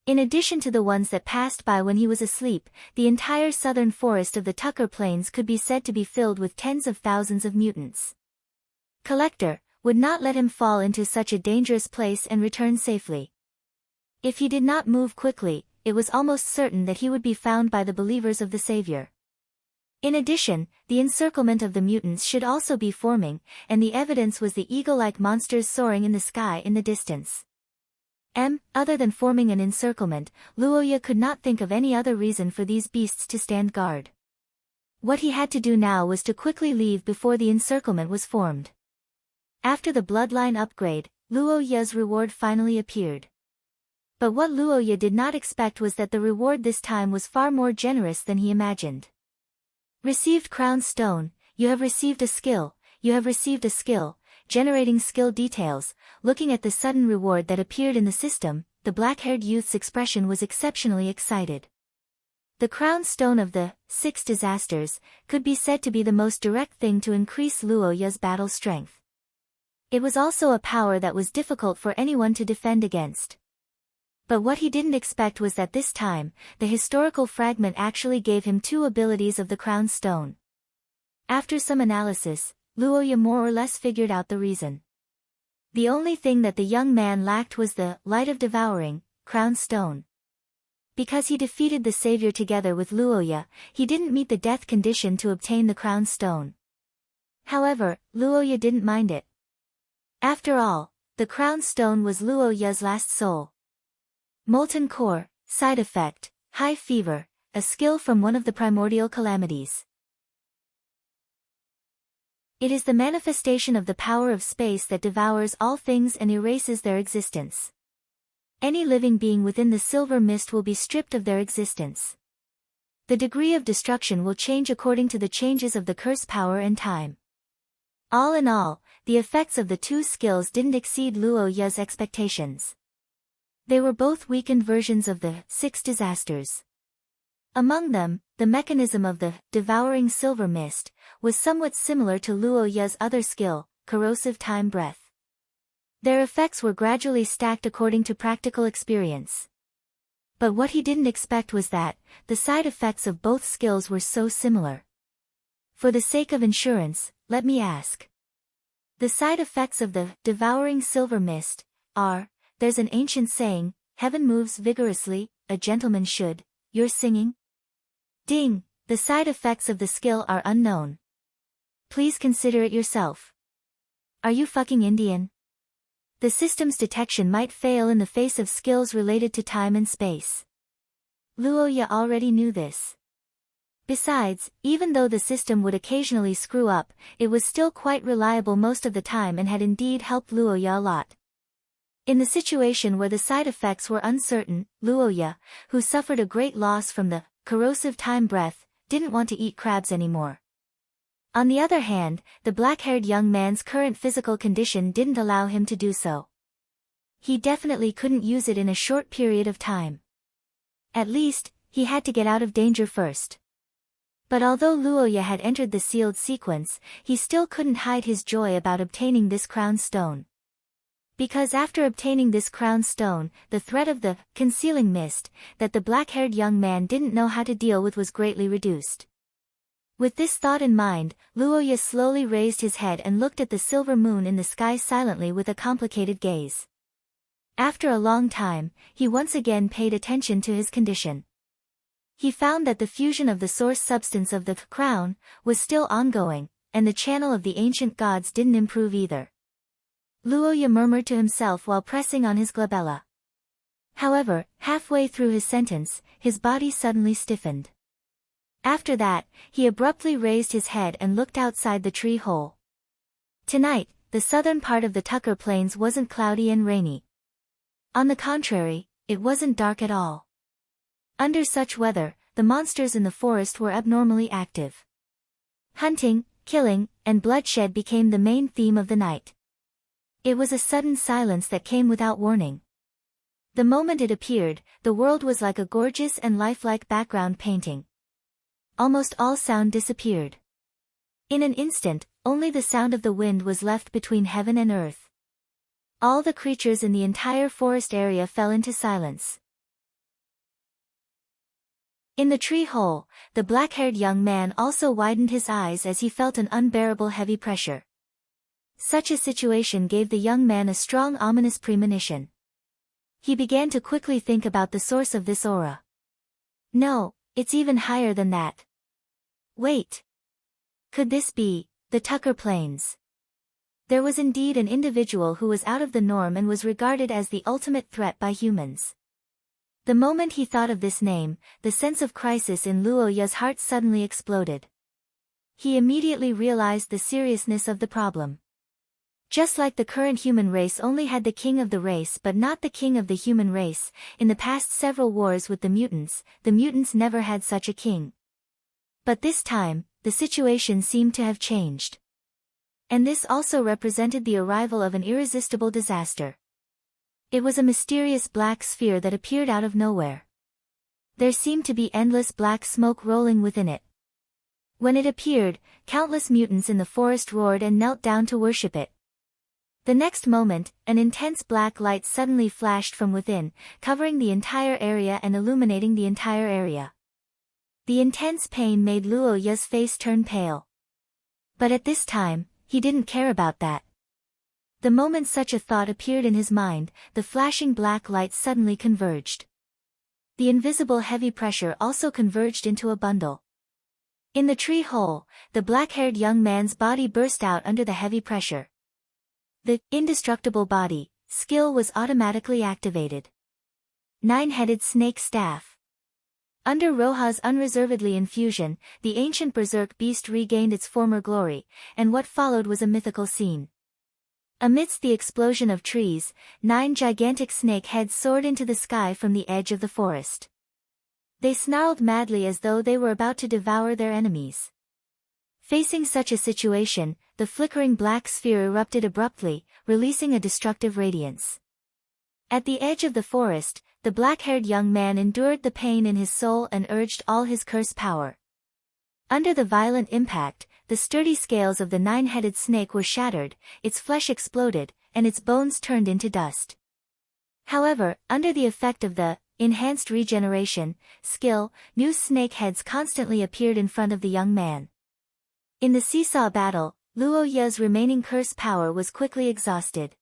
In addition to the ones that passed by when he was asleep, the entire southern forest of the Tucker Plains could be said to be filled with tens of thousands of mutants. Collector would not let him fall into such a dangerous place and return safely. If he did not move quickly, it was almost certain that he would be found by the believers of the Savior. In addition, the encirclement of the mutants should also be forming, and the evidence was the eagle-like monsters soaring in the sky in the distance. Other than forming an encirclement, Luoya could not think of any other reason for these beasts to stand guard. What he had to do now was to quickly leave before the encirclement was formed. After the bloodline upgrade, Luoya's reward finally appeared. But what Luoya did not expect was that the reward this time was far more generous than he imagined. Received Crown Stone, you have received a skill, you have received a skill. Generating skill details. Looking at the sudden reward that appeared in the system, the black-haired youth's expression was exceptionally excited. The Crown Stone of the 6 Disasters could be said to be the most direct thing to increase Luoya's battle strength. It was also a power that was difficult for anyone to defend against. But what he didn't expect was that this time, the historical fragment actually gave him 2 abilities of the Crown Stone. After some analysis, Luoya more or less figured out the reason. The only thing that the young man lacked was the Light of Devouring, Crown Stone. Because he defeated the Savior together with Luoya, he didn't meet the death condition to obtain the Crown Stone. However, Luoya didn't mind it. After all, the Crown Stone was Luoya's last soul. Molten Core, side effect, high fever, a skill from one of the primordial calamities. It is the manifestation of the power of space that devours all things and erases their existence. Any living being within the silver mist will be stripped of their existence. The degree of destruction will change according to the changes of the curse power and time. All in all, the effects of the 2 skills didn't exceed Luoya's expectations. They were both weakened versions of the 6 Disasters. Among them, the mechanism of the Devouring Silver Mist was somewhat similar to Luoya's other skill, Corrosive Time Breath. Their effects were gradually stacked according to practical experience. But what he didn't expect was that, the side effects of both skills were so similar. For the sake of insurance, let me ask. The side effects of the Devouring Silver Mist are, there's an ancient saying, heaven moves vigorously, a gentleman should, you're singing? Ding, the side effects of the skill are unknown. Please consider it yourself. Are you fucking Indian? The system's detection might fail in the face of skills related to time and space. Luoya already knew this. Besides, even though the system would occasionally screw up, it was still quite reliable most of the time and had indeed helped Luoya a lot. In the situation where the side effects were uncertain, Luoya, who suffered a great loss from the corrosive time breath, didn't want to eat crabs anymore. On the other hand, the black-haired young man's current physical condition didn't allow him to do so. He definitely couldn't use it in a short period of time. At least, he had to get out of danger first. But although Luoya had entered the sealed sequence, he still couldn't hide his joy about obtaining this crown stone. Because after obtaining this crown stone, the threat of the concealing mist that the black-haired young man didn't know how to deal with was greatly reduced. With this thought in mind, Luoya slowly raised his head and looked at the silver moon in the sky silently with a complicated gaze. After a long time, he once again paid attention to his condition. He found that the fusion of the source substance of the crown was still ongoing, and the channel of the ancient gods didn't improve either. Luoya murmured to himself while pressing on his glabella. However, halfway through his sentence, his body suddenly stiffened. After that, he abruptly raised his head and looked outside the tree hole. Tonight, the southern part of the Tucker Plains wasn't cloudy and rainy. On the contrary, it wasn't dark at all. Under such weather, the monsters in the forest were abnormally active. Hunting, killing, and bloodshed became the main theme of the night. It was a sudden silence that came without warning. The moment it appeared, the world was like a gorgeous and lifelike background painting. Almost all sound disappeared. In an instant, only the sound of the wind was left between heaven and earth. All the creatures in the entire forest area fell into silence. In the tree hole, the black-haired young man also widened his eyes as he felt an unbearable heavy pressure. Such a situation gave the young man a strong ominous premonition. He began to quickly think about the source of this aura. No, it's even higher than that. Wait. Could this be the Tucker Plains? There was indeed an individual who was out of the norm and was regarded as the ultimate threat by humans. The moment he thought of this name, the sense of crisis in Luoya's heart suddenly exploded. He immediately realized the seriousness of the problem. Just like the current human race only had the king of the race but not the king of the human race, in the past several wars with the mutants never had such a king. But this time, the situation seemed to have changed. And this also represented the arrival of an irresistible disaster. It was a mysterious black sphere that appeared out of nowhere. There seemed to be endless black smoke rolling within it. When it appeared, countless mutants in the forest roared and knelt down to worship it. The next moment, an intense black light suddenly flashed from within, covering the entire area and illuminating the entire area. The intense pain made Luoya's face turn pale. But at this time, he didn't care about that. The moment such a thought appeared in his mind, the flashing black light suddenly converged. The invisible heavy pressure also converged into a bundle. In the tree hole, the black-haired young man's body burst out under the heavy pressure. The indestructible body skill was automatically activated. Nine-headed snake staff. Under Roha's unreservedly infusion, the ancient berserk beast regained its former glory, and what followed was a mythical scene. Amidst the explosion of trees, 9 gigantic snake heads soared into the sky from the edge of the forest. They snarled madly as though they were about to devour their enemies. Facing such a situation, the flickering black sphere erupted abruptly, releasing a destructive radiance. At the edge of the forest, the black-haired young man endured the pain in his soul and urged all his curse power. Under the violent impact, the sturdy scales of the 9-headed snake were shattered, its flesh exploded, and its bones turned into dust. However, under the effect of the enhanced regeneration skill, new snake heads constantly appeared in front of the young man. In the seesaw battle, Luo Ye's remaining curse power was quickly exhausted.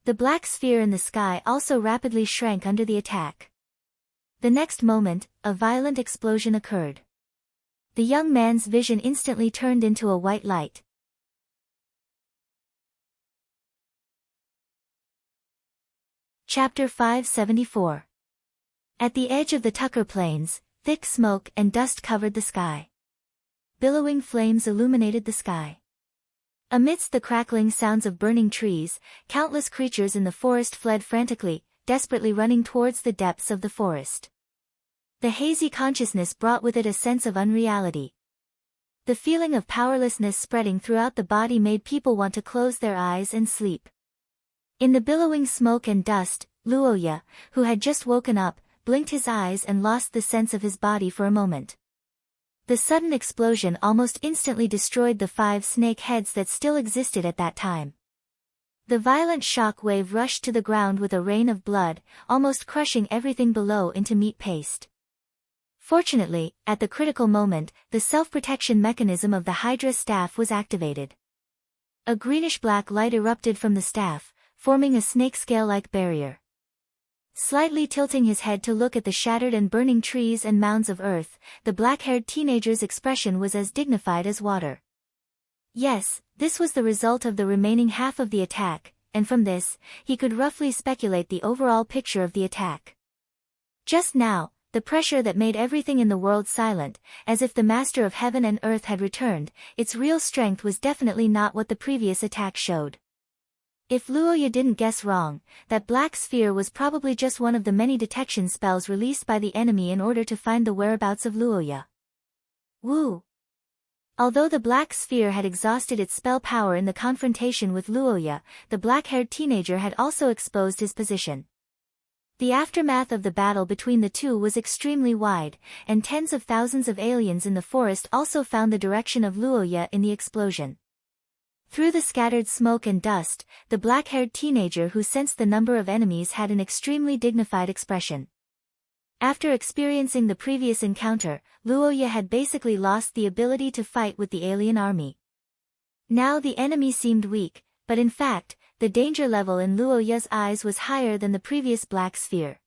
The black sphere in the sky also rapidly shrank under the attack. The next moment, a violent explosion occurred. The young man's vision instantly turned into a white light. Chapter 574. At the edge of the Tucker Plains, thick smoke and dust covered the sky. Billowing flames illuminated the sky. Amidst the crackling sounds of burning trees, countless creatures in the forest fled frantically, desperately running towards the depths of the forest. The hazy consciousness brought with it a sense of unreality. The feeling of powerlessness spreading throughout the body made people want to close their eyes and sleep. In the billowing smoke and dust, Luoya, who had just woken up, blinked his eyes and lost the sense of his body for a moment. The sudden explosion almost instantly destroyed the 5 snake heads that still existed at that time. The violent shock wave rushed to the ground with a rain of blood, almost crushing everything below into meat paste. Fortunately, at the critical moment, the self-protection mechanism of the Hydra staff was activated. A greenish-black light erupted from the staff, forming a snake-scale-like barrier. Slightly tilting his head to look at the shattered and burning trees and mounds of earth, the black-haired teenager's expression was as dignified as water. Yes, this was the result of the remaining half of the attack, and from this, he could roughly speculate the overall picture of the attack. Just now, the pressure that made everything in the world silent, as if the master of heaven and earth had returned, its real strength was definitely not what the previous attack showed. If Luoya didn't guess wrong, that black sphere was probably just one of the many detection spells released by the enemy in order to find the whereabouts of Luoya. Woo! Although the black sphere had exhausted its spell power in the confrontation with Luoya, the black-haired teenager had also exposed his position. The aftermath of the battle between the two was extremely wide, and tens of thousands of aliens in the forest also found the direction of Luoya in the explosion. Through the scattered smoke and dust, the black-haired teenager who sensed the number of enemies had an extremely dignified expression. After experiencing the previous encounter, Luoya had basically lost the ability to fight with the alien army. Now the enemy seemed weak, but in fact, the danger level in Luoya's eyes was higher than the previous black sphere.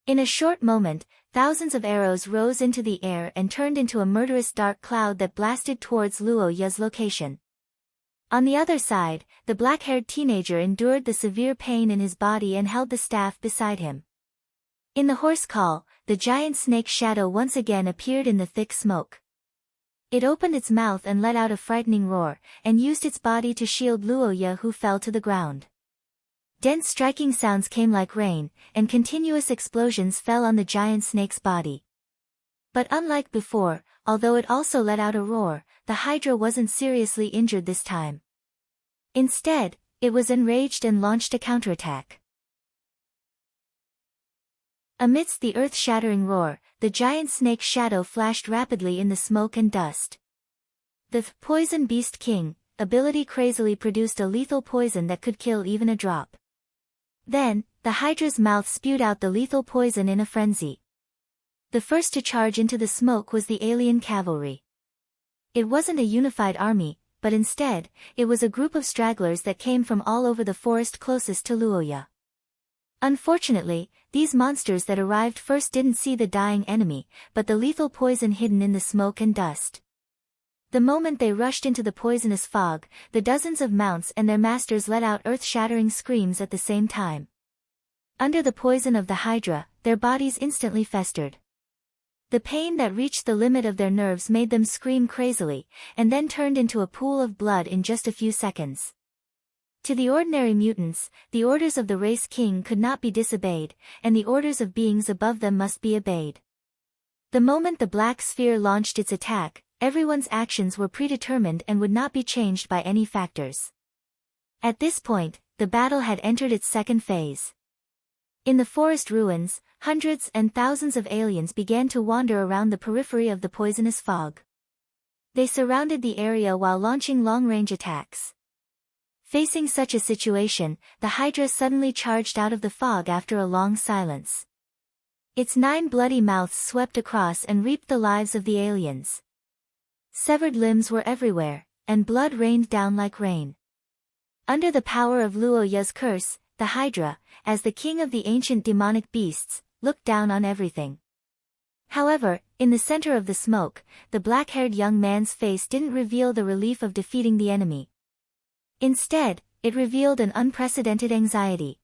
In a short moment, thousands of arrows rose into the air and turned into a murderous dark cloud that blasted towards Luoya's location. On the other side, the black-haired teenager endured the severe pain in his body and held the staff beside him. In the hoarse call, the giant snake shadow once again appeared in the thick smoke. It opened its mouth and let out a frightening roar, and used its body to shield Luoya, who fell to the ground. Dense striking sounds came like rain, and continuous explosions fell on the giant snake's body. But unlike before, although it also let out a roar, the Hydra wasn't seriously injured this time. Instead, it was enraged and launched a counterattack. Amidst the earth-shattering roar, the giant snake's shadow flashed rapidly in the smoke and dust. The Poison Beast King ability crazily produced a lethal poison that could kill even a drop. Then, the Hydra's mouth spewed out the lethal poison in a frenzy. The first to charge into the smoke was the alien cavalry. It wasn't a unified army, but instead, it was a group of stragglers that came from all over the forest closest to Luoya. Unfortunately, these monsters that arrived first didn't see the dying enemy, but the lethal poison hidden in the smoke and dust. The moment they rushed into the poisonous fog, the dozens of mounts and their masters let out earth-shattering screams at the same time. Under the poison of the Hydra, their bodies instantly festered. The pain that reached the limit of their nerves made them scream crazily, and then turned into a pool of blood in just a few seconds. To the ordinary mutants, the orders of the race king could not be disobeyed, and the orders of beings above them must be obeyed. The moment the black sphere launched its attack, everyone's actions were predetermined and would not be changed by any factors. At this point, the battle had entered its second phase. In the forest ruins, hundreds and thousands of aliens began to wander around the periphery of the poisonous fog. They surrounded the area while launching long-range attacks. Facing such a situation, the Hydra suddenly charged out of the fog after a long silence. Its 9 bloody mouths swept across and reaped the lives of the aliens. Severed limbs were everywhere, and blood rained down like rain. Under the power of Luoya's curse, the Hydra, as the king of the ancient demonic beasts, looked down on everything. However, in the center of the smoke, the black-haired young man's face didn't reveal the relief of defeating the enemy. Instead, it revealed an unprecedented anxiety.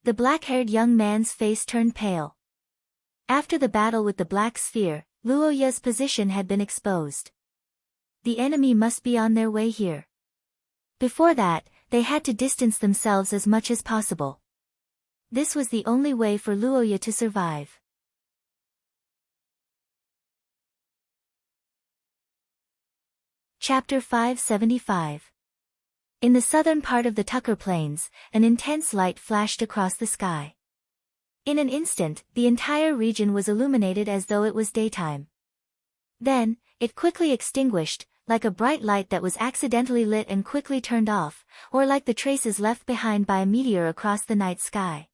The black-haired young man's face turned pale. After the battle with the black sphere, Luoya's position had been exposed. The enemy must be on their way here. Before that, they had to distance themselves as much as possible. This was the only way for Luoya to survive. Chapter 575. In the southern part of the Tucker Plains, an intense light flashed across the sky. In an instant, the entire region was illuminated as though it was daytime. Then, it quickly extinguished, like a bright light that was accidentally lit and quickly turned off, or like the traces left behind by a meteor across the night sky.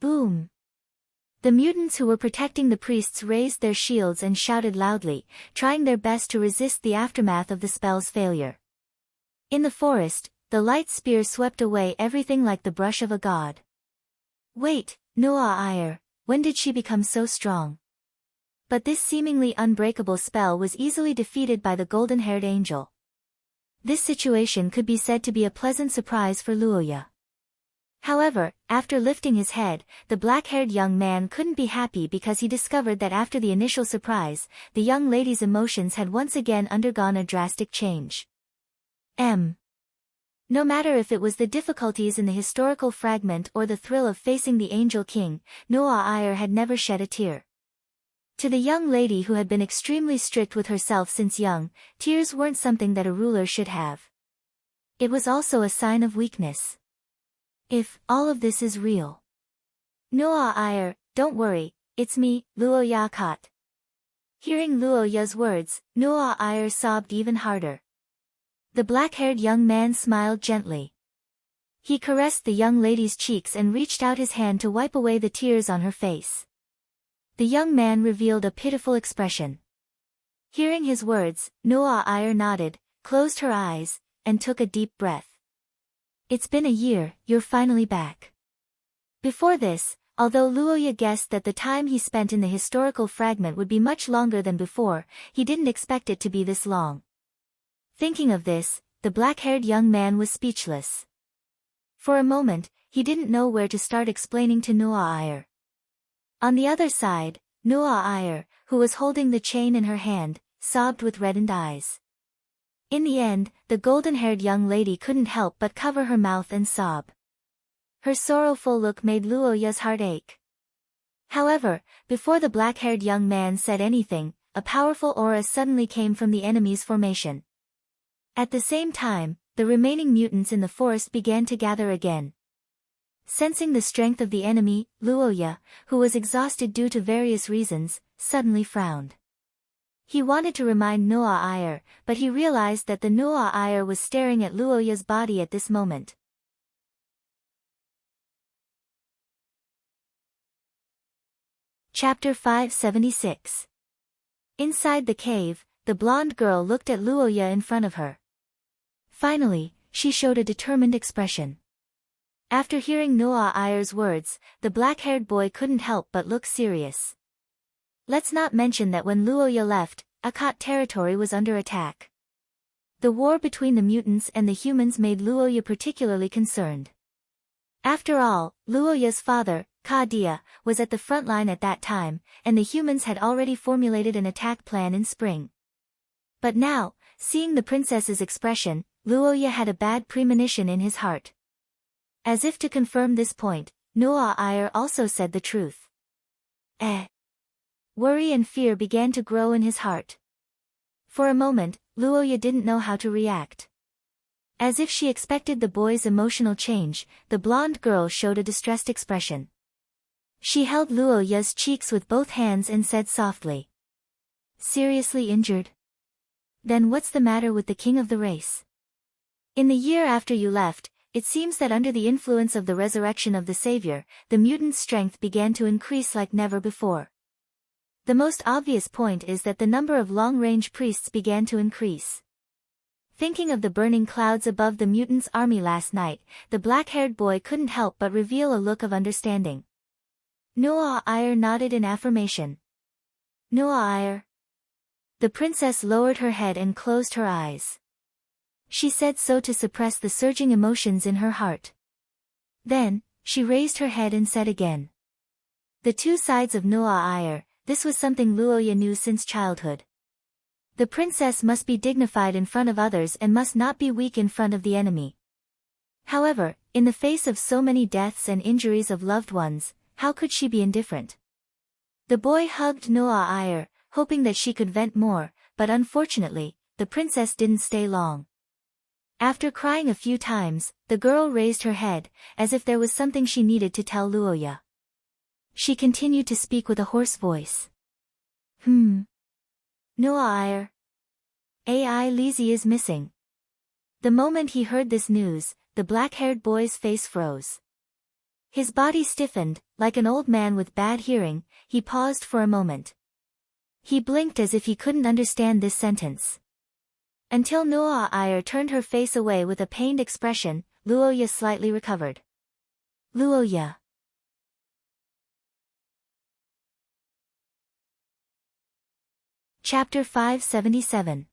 Boom! The mutants who were protecting the priests raised their shields and shouted loudly, trying their best to resist the aftermath of the spell's failure. In the forest, the light spear swept away everything like the brush of a god. Wait, Noah, when did she become so strong? But this seemingly unbreakable spell was easily defeated by the golden-haired angel. This situation could be said to be a pleasant surprise for Luoya. However, after lifting his head, the black-haired young man couldn't be happy because he discovered that after the initial surprise, the young lady's emotions had once again undergone a drastic change. No matter if it was the difficulties in the historical fragment or the thrill of facing the Angel King, Noah had never shed a tear. To the young lady who had been extremely strict with herself since young, tears weren't something that a ruler should have. It was also a sign of weakness. If all of this is real. Noah, don't worry, it's me, Luoya Kot. Hearing Luoya's words, Noah sobbed even harder. The black-haired young man smiled gently. He caressed the young lady's cheeks and reached out his hand to wipe away the tears on her face. The young man revealed a pitiful expression. Hearing his words, Noah nodded, closed her eyes, and took a deep breath. It's been a year, you're finally back. Before this, although Luoya guessed that the time he spent in the historical fragment would be much longer than before, he didn't expect it to be this long. Thinking of this, the black-haired young man was speechless. For a moment, he didn't know where to start explaining to Noah. On the other side, Noah, who was holding the chain in her hand, sobbed with reddened eyes. In the end, the golden-haired young lady couldn't help but cover her mouth and sob. Her sorrowful look made Luoya's heart ache. However, before the black-haired young man said anything, a powerful aura suddenly came from the enemy's formation. At the same time, the remaining mutants in the forest began to gather again. Sensing the strength of the enemy, Luoya, who was exhausted due to various reasons, suddenly frowned. He wanted to remind Noah, but he realized that the Noah was staring at Luoya's body at this moment. Chapter 576. Inside the cave, the blonde girl looked at Luoya in front of her. Finally, she showed a determined expression. After hearing Noah's words, the black-haired boy couldn't help but look serious. Let's not mention that when Luoya left, Akot territory was under attack. The war between the mutants and the humans made Luoya particularly concerned. After all, Luoya's father, Ka Dia, was at the front line at that time, and the humans had already formulated an attack plan in spring. But now, seeing the princess's expression, Luoya had a bad premonition in his heart. As if to confirm this point, Noah also said the truth. Worry and fear began to grow in his heart. For a moment, Luoya didn't know how to react. As if she expected the boy's emotional change, the blonde girl showed a distressed expression. She held Luoya's cheeks with both hands and said softly. Seriously injured? Then what's the matter with the king of the race? In the year after you left, it seems that under the influence of the resurrection of the Savior, the mutant's strength began to increase like never before. The most obvious point is that the number of long-range priests began to increase. Thinking of the burning clouds above the mutants' army last night, the black-haired boy couldn't help but reveal a look of understanding. Noah nodded in affirmation. Noah. The princess lowered her head and closed her eyes. She said so to suppress the surging emotions in her heart. Then, she raised her head and said again. The two sides of Noah. This was something Luoya knew since childhood. The princess must be dignified in front of others and must not be weak in front of the enemy. However, in the face of so many deaths and injuries of loved ones, how could she be indifferent? The boy hugged Noah, hoping that she could vent more, but unfortunately, the princess didn't stay long. After crying a few times, the girl raised her head, as if there was something she needed to tell Luoya. She continued to speak with a hoarse voice. Noah Iyer. AI Lizzie is missing. The moment he heard this news, the black-haired boy's face froze. His body stiffened, like an old man with bad hearing. He paused for a moment. He blinked as if he couldn't understand this sentence. Until Noah Iyer turned her face away with a pained expression. Luoya slightly recovered. Luoya. Chapter 577.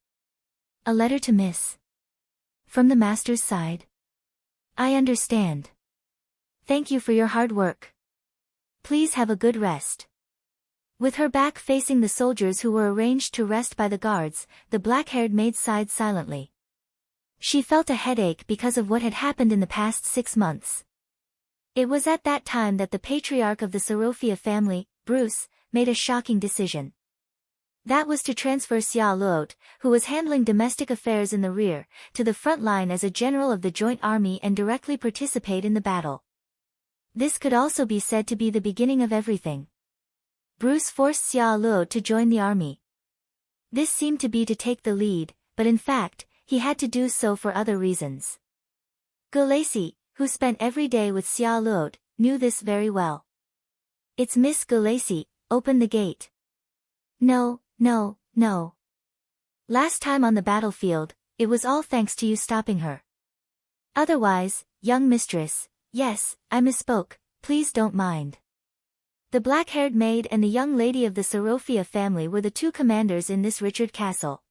A letter to Miss. From the master's side. I understand. Thank you for your hard work. Please have a good rest. With her back facing the soldiers who were arranged to rest by the guards, the black-haired maid sighed silently. She felt a headache because of what had happened in the past 6 months. It was at that time that the patriarch of the Sorofia family, Bruce, made a shocking decision. That was to transfer Xia Luot, who was handling domestic affairs in the rear, to the front line as a general of the joint army and directly participate in the battle. This could also be said to be the beginning of everything. Bruce forced Xia Luot to join the army. This seemed to be to take the lead, but in fact, he had to do so for other reasons. Gulacy, who spent every day with Xia Luot, knew this very well. It's Miss Gulacy, open the gate. No. Last time on the battlefield, it was all thanks to you stopping her. Otherwise, young mistress, yes, I misspoke, please don't mind. The black-haired maid and the young lady of the Sorofia family were the 2 commanders in this Richard Castle.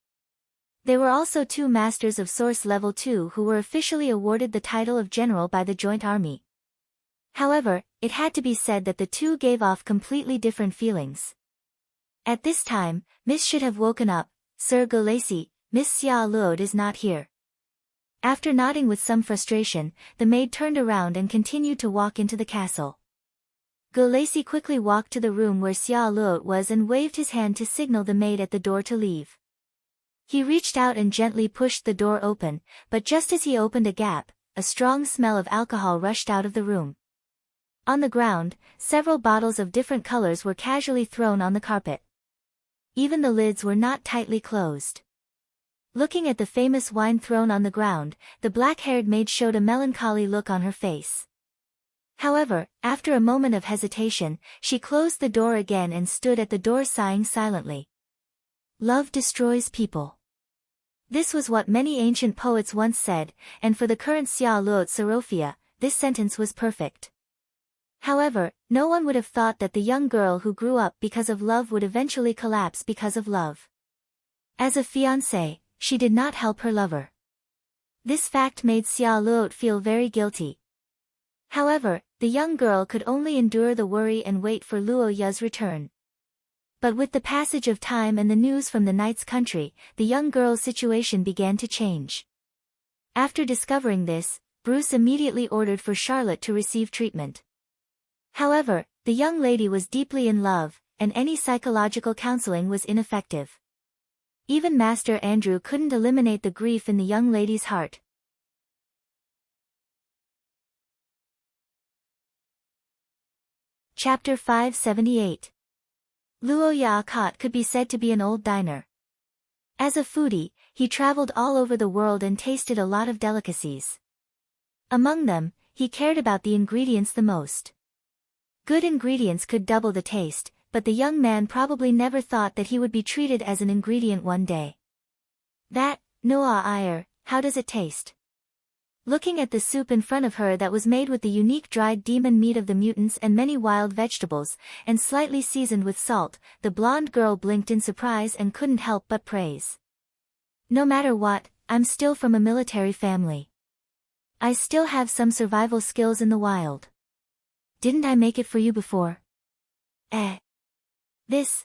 They were also 2 masters of Source Level 2 who were officially awarded the title of general by the joint army. However, it had to be said that the 2 gave off completely different feelings. At this time, Miss should have woken up. Sir Gulacy, Miss Xia Luot is not here. After nodding with some frustration, the maid turned around and continued to walk into the castle. Gulacy quickly walked to the room where Xia Luot was and waved his hand to signal the maid at the door to leave. He reached out and gently pushed the door open, but just as he opened a gap, a strong smell of alcohol rushed out of the room. On the ground, several bottles of different colors were casually thrown on the carpet. Even the lids were not tightly closed. Looking at the famous wine thrown on the ground, the black-haired maid showed a melancholy look on her face. However, after a moment of hesitation, she closed the door again and stood at the door sighing silently. Love destroys people. This was what many ancient poets once said, and for the current Xia Luot Sorofia, this sentence was perfect. However, no one would have thought that the young girl who grew up because of love would eventually collapse because of love. As a fiancée, she did not help her lover. This fact made Xia Luot feel very guilty. However, the young girl could only endure the worry and wait for Luoya's return. But with the passage of time and the news from the knight's country, the young girl's situation began to change. After discovering this, Bruce immediately ordered for Charlotte to receive treatment. However, the young lady was deeply in love, and any psychological counseling was ineffective. Even Master Andrew couldn't eliminate the grief in the young lady's heart. Chapter 578. Luoya Akot could be said to be an old diner. As a foodie, he traveled all over the world and tasted a lot of delicacies. Among them, he cared about the ingredients the most. Good ingredients could double the taste, but the young man probably never thought that he would be treated as an ingredient one day. That, Noah Iyer, how does it taste? Looking at the soup in front of her that was made with the unique dried demon meat of the mutants and many wild vegetables, and slightly seasoned with salt, the blonde girl blinked in surprise and couldn't help but praise. No matter what, I'm still from a military family. I still have some survival skills in the wild. Didn't I make it for you before? This.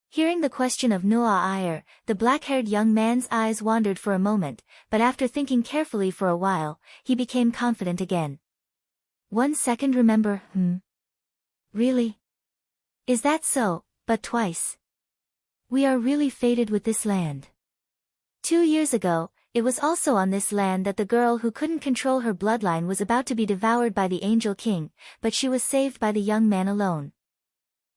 Hearing the question of Noah Iyer, the black-haired young man's eyes wandered for a moment, but after thinking carefully for a while, he became confident again. 1 second remember, Really? Is that so, but twice? We are really fated with this land. 2 years ago, It was also on this land that the girl who couldn't control her bloodline was about to be devoured by the Angel King, but she was saved by the young man alone.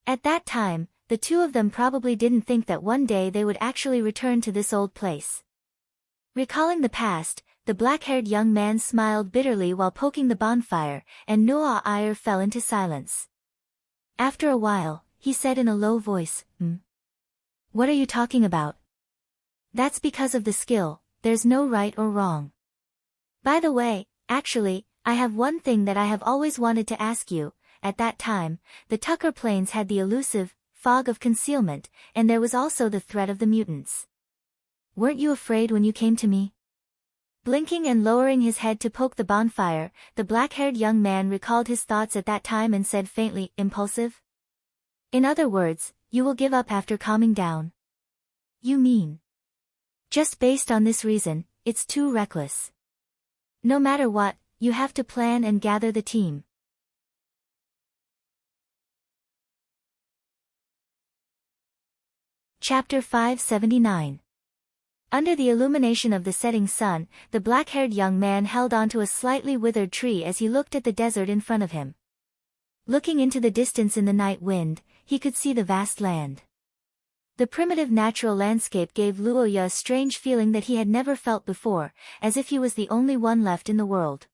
At that time, the two of them probably didn't think that one day they would actually return to this old place. Recalling the past, the black-haired young man smiled bitterly while poking the bonfire, and Noah Iyer fell into silence. After a while, he said in a low voice, What are you talking about? That's because of the skill, there's no right or wrong. By the way, actually, I have one thing that I have always wanted to ask you. At that time, the Tucker Plains had the elusive fog of concealment, and there was also the threat of the mutants. Weren't you afraid when you came to me? Blinking and lowering his head to poke the bonfire, the black-haired young man recalled his thoughts at that time and said faintly, impulsive? In other words, you will give up after calming down. You mean? Just based on this reason, it's too reckless. No matter what, you have to plan and gather the team. Chapter 579. Under the illumination of the setting sun, the black-haired young man held onto a slightly withered tree as he looked at the desert in front of him. Looking into the distance in the night wind, he could see the vast land. The primitive natural landscape gave Luoya a strange feeling that he had never felt before, as if he was the only one left in the world.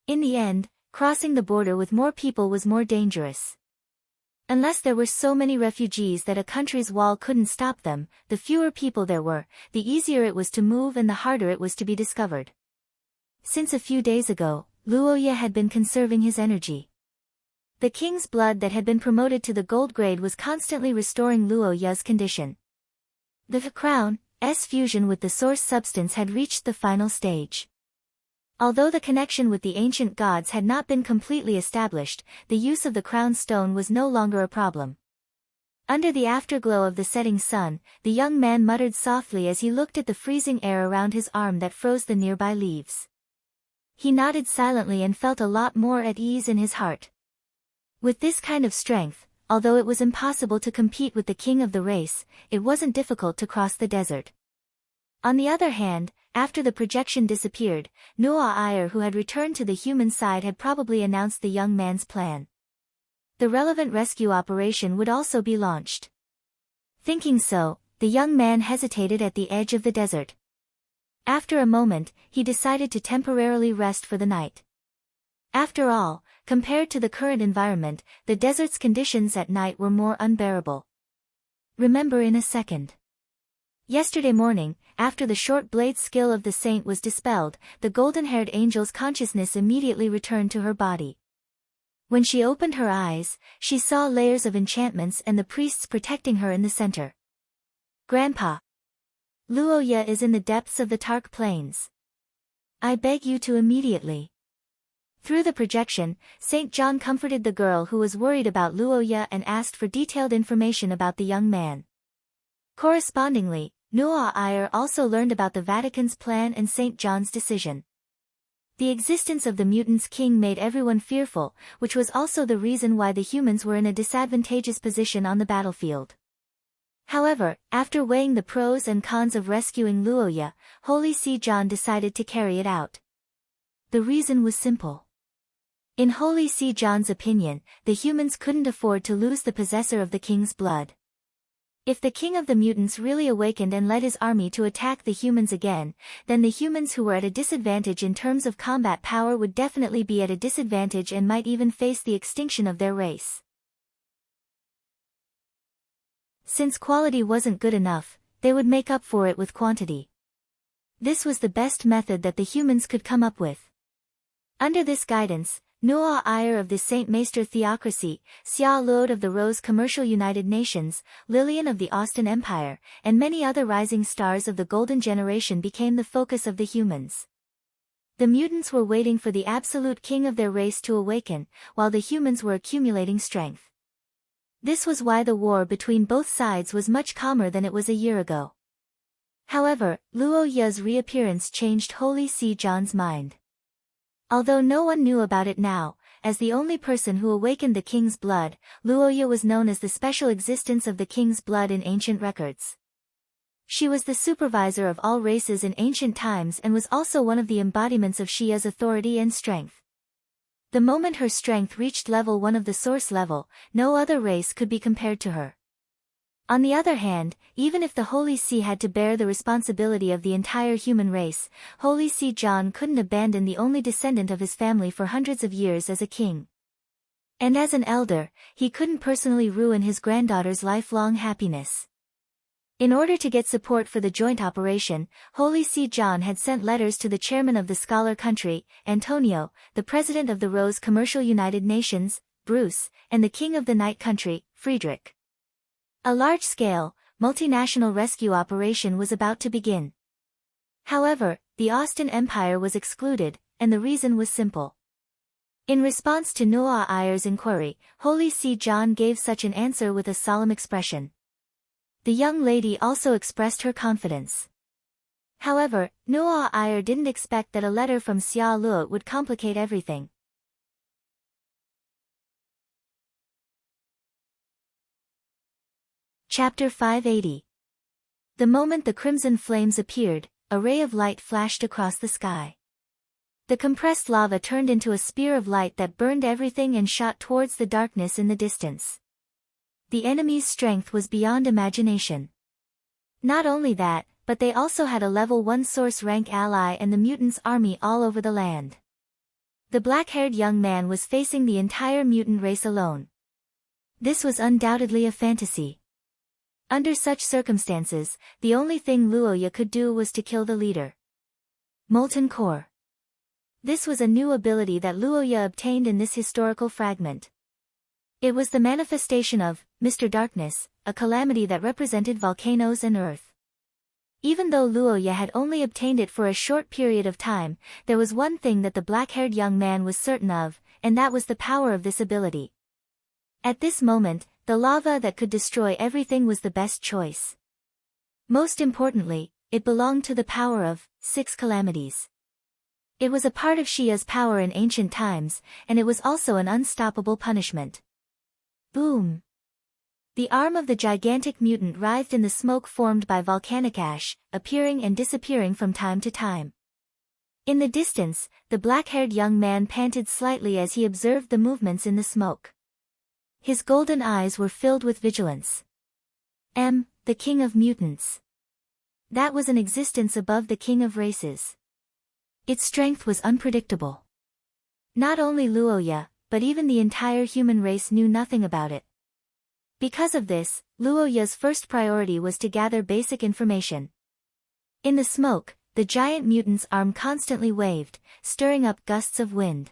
In the end, crossing the border with more people was more dangerous. Unless there were so many refugees that a country's wall couldn't stop them, the fewer people there were, the easier it was to move and the harder it was to be discovered. Since a few days ago, Luoya had been conserving his energy. The king's blood that had been promoted to the gold grade was constantly restoring Luoya's condition. The crown's fusion with the source substance had reached the final stage. Although the connection with the ancient gods had not been completely established, the use of the crown stone was no longer a problem. Under the afterglow of the setting sun, the young man muttered softly as he looked at the freezing air around his arm that froze the nearby leaves. He nodded silently and felt a lot more at ease in his heart. With this kind of strength, although it was impossible to compete with the king of the race, it wasn't difficult to cross the desert. On the other hand, after the projection disappeared, Noah Iyer, who had returned to the human side, had probably announced the young man's plan. The relevant rescue operation would also be launched. Thinking so, the young man hesitated at the edge of the desert. After a moment, he decided to temporarily rest for the night. After all, compared to the current environment, the desert's conditions at night were more unbearable. Remember in a second. Yesterday morning, after the short blade skill of the saint was dispelled, the golden-haired angel's consciousness immediately returned to her body. When she opened her eyes, she saw layers of enchantments and the priests protecting her in the center. Grandpa. Luoya is in the depths of the Tark Plains. I beg you to immediately. Through the projection, St. John comforted the girl who was worried about Luoya and asked for detailed information about the young man. Correspondingly, Noah Iyer also learned about the Vatican's plan and St. John's decision. The existence of the mutants' king made everyone fearful, which was also the reason why the humans were in a disadvantageous position on the battlefield. However, after weighing the pros and cons of rescuing Luoya, Holy See John decided to carry it out. The reason was simple. In Holy See John's opinion, the humans couldn't afford to lose the possessor of the king's blood. If the king of the mutants really awakened and led his army to attack the humans again, then the humans who were at a disadvantage in terms of combat power would definitely be at a disadvantage and might even face the extinction of their race. Since quality wasn't good enough, they would make up for it with quantity. This was the best method that the humans could come up with. Under this guidance, Noah Iyer of the Saint Maester Theocracy, Xia Lode of the Rose Commercial United Nations, Lillian of the Austin Empire, and many other rising stars of the Golden Generation became the focus of the humans. The mutants were waiting for the absolute king of their race to awaken, while the humans were accumulating strength. This was why the war between both sides was much calmer than it was a year ago. However, Luoya's reappearance changed Holy See John's mind. Although no one knew about it now, as the only person who awakened the king's blood, Luoya was known as the special existence of the king's blood in ancient records. She was the supervisor of all races in ancient times and was also one of the embodiments of Shia's authority and strength. The moment her strength reached level 1 of the source level, no other race could be compared to her. On the other hand, even if the Holy See had to bear the responsibility of the entire human race, Holy See John couldn't abandon the only descendant of his family for hundreds of years as a king. And as an elder, he couldn't personally ruin his granddaughter's lifelong happiness. In order to get support for the joint operation, Holy See John had sent letters to the chairman of the scholar country, Antonio, the president of the Rose Commercial United Nations, Bruce, and the king of the night country, Friedrich. A large-scale, multinational rescue operation was about to begin. However, the Austin Empire was excluded, and the reason was simple. In response to Noah Ayer's inquiry, Holy See John gave such an answer with a solemn expression. The young lady also expressed her confidence. However, Noah Ayer didn't expect that a letter from Xia Luo would complicate everything. Chapter 580. The moment the crimson flames appeared, a ray of light flashed across the sky. The compressed lava turned into a spear of light that burned everything and shot towards the darkness in the distance. The enemy's strength was beyond imagination. Not only that, but they also had a level 1 source rank ally and the mutants' army all over the land. The black-haired young man was facing the entire mutant race alone. This was undoubtedly a fantasy. Under such circumstances, the only thing Luoya could do was to kill the leader. Molten Core. This was a new ability that Luoya obtained in this historical fragment. It was the manifestation of Mr. Darkness, a calamity that represented volcanoes and earth. Even though Luoya had only obtained it for a short period of time, there was one thing that the black-haired young man was certain of, and that was the power of this ability. At this moment, the lava that could destroy everything was the best choice. Most importantly, it belonged to the power of 6 calamities. It was a part of Shia's power in ancient times, and it was also an unstoppable punishment. Boom! The arm of the gigantic mutant writhed in the smoke formed by volcanic ash, appearing and disappearing from time to time. In the distance, the black-haired young man panted slightly as he observed the movements in the smoke. His golden eyes were filled with vigilance. The king of mutants. That was an existence above the king of races. Its strength was unpredictable. Not only Luoya, but even the entire human race knew nothing about it. Because of this, Luoya's first priority was to gather basic information. In the smoke, the giant mutant's arm constantly waved, stirring up gusts of wind.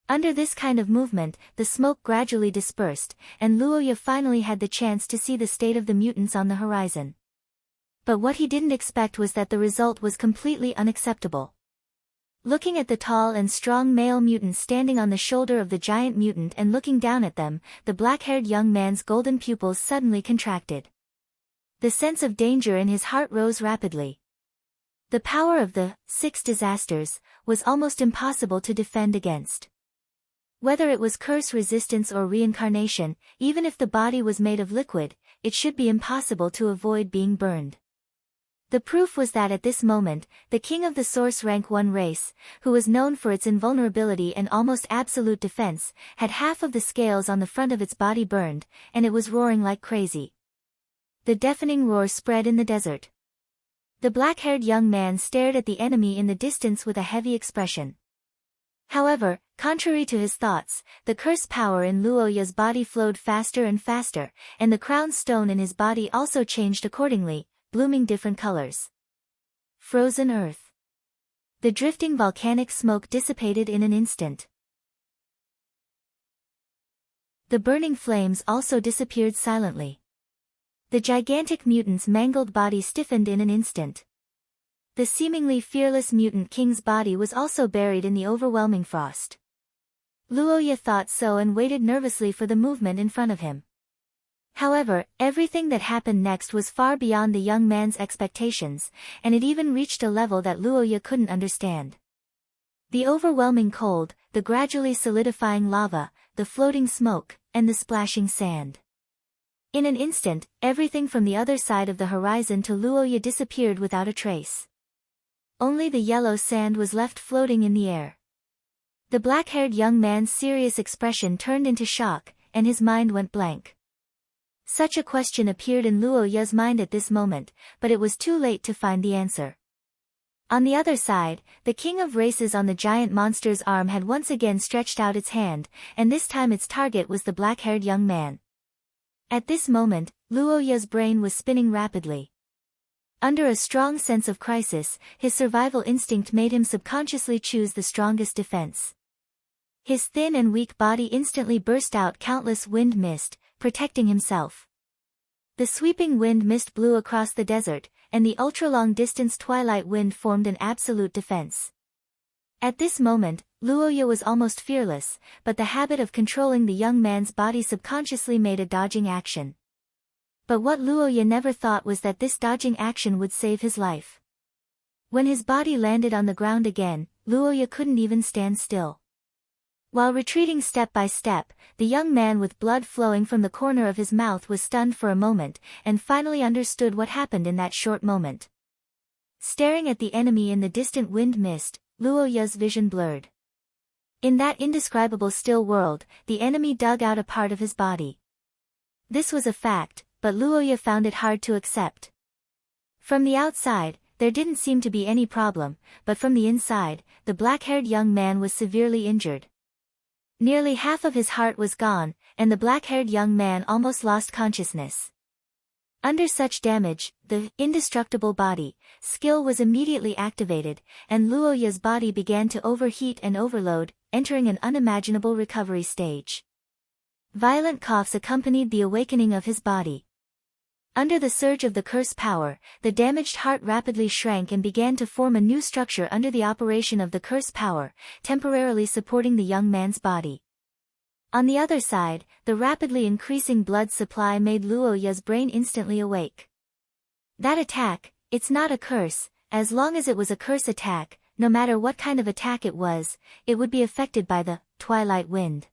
Under this kind of movement, the smoke gradually dispersed, and Luoya finally had the chance to see the state of the mutants on the horizon. But what he didn't expect was that the result was completely unacceptable. Looking at the tall and strong male mutant standing on the shoulder of the giant mutant and looking down at them, the black-haired young man's golden pupils suddenly contracted. The sense of danger in his heart rose rapidly. The power of the 6 disasters was almost impossible to defend against. Whether it was curse resistance or reincarnation, even if the body was made of liquid, it should be impossible to avoid being burned. The proof was that at this moment, the king of the Source Rank 1 race, who was known for its invulnerability and almost absolute defense, had half of the scales on the front of its body burned, and it was roaring like crazy. The deafening roar spread in the desert. The black-haired young man stared at the enemy in the distance with a heavy expression. However, contrary to his thoughts, the curse power in Luoya's body flowed faster and faster, and the crown stone in his body also changed accordingly, blooming different colors. Frozen earth. The drifting volcanic smoke dissipated in an instant. The burning flames also disappeared silently. The gigantic mutant's mangled body stiffened in an instant. The seemingly fearless mutant king's body was also buried in the overwhelming frost. Luoya thought so and waited nervously for the movement in front of him. However, everything that happened next was far beyond the young man's expectations, and it even reached a level that Luoya couldn't understand. The overwhelming cold, the gradually solidifying lava, the floating smoke, and the splashing sand. In an instant, everything from the other side of the horizon to Luoya disappeared without a trace. Only the yellow sand was left floating in the air. The black-haired young man's serious expression turned into shock, and his mind went blank. Such a question appeared in Luoya's mind at this moment, but it was too late to find the answer. On the other side, the king of races on the giant monster's arm had once again stretched out its hand, and this time its target was the black-haired young man. At this moment, Luoya's brain was spinning rapidly. Under a strong sense of crisis, his survival instinct made him subconsciously choose the strongest defense. His thin and weak body instantly burst out countless wind mist, protecting himself. The sweeping wind mist blew across the desert, and the ultra-long distance twilight wind formed an absolute defense. At this moment, Luoya was almost fearless, but the habit of controlling the young man's body subconsciously made a dodging action. But what Luoya never thought was that this dodging action would save his life. When his body landed on the ground again, Luoya couldn't even stand still. While retreating step by step, the young man with blood flowing from the corner of his mouth was stunned for a moment, and finally understood what happened in that short moment. Staring at the enemy in the distant wind mist, Luoya's vision blurred. In that indescribable still world, the enemy dug out a part of his body. This was a fact, but Luoya found it hard to accept. From the outside, there didn't seem to be any problem, but from the inside, the black-haired young man was severely injured. Nearly half of his heart was gone, and the black-haired young man almost lost consciousness. Under such damage, the indestructible body skill was immediately activated, and Luoya's body began to overheat and overload, entering an unimaginable recovery stage. Violent coughs accompanied the awakening of his body. Under the surge of the curse power, the damaged heart rapidly shrank and began to form a new structure under the operation of the curse power, temporarily supporting the young man's body. On the other side, the rapidly increasing blood supply made Luoya's brain instantly awake. That attack, it's not a curse. As long as it was a curse attack, no matter what kind of attack it was, it would be affected by the twilight wind.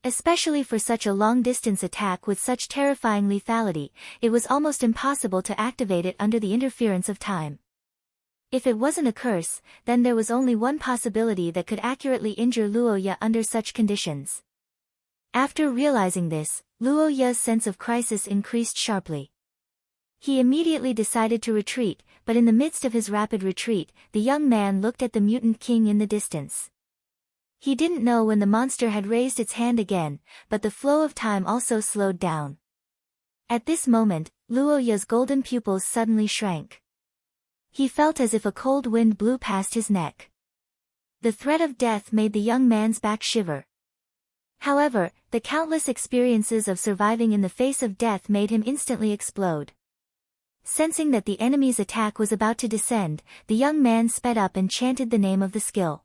Especially for such a long-distance attack with such terrifying lethality, it was almost impossible to activate it under the interference of time. If it wasn't a curse, then there was only one possibility that could accurately injure Luoya under such conditions. After realizing this, Luoya's sense of crisis increased sharply. He immediately decided to retreat, but in the midst of his rapid retreat, the young man looked at the mutant king in the distance. He didn't know when the monster had raised its hand again, but the flow of time also slowed down. At this moment, Luoya's golden pupils suddenly shrank. He felt as if a cold wind blew past his neck. The threat of death made the young man's back shiver. However, the countless experiences of surviving in the face of death made him instantly explode. Sensing that the enemy's attack was about to descend, the young man sped up and chanted the name of the skill.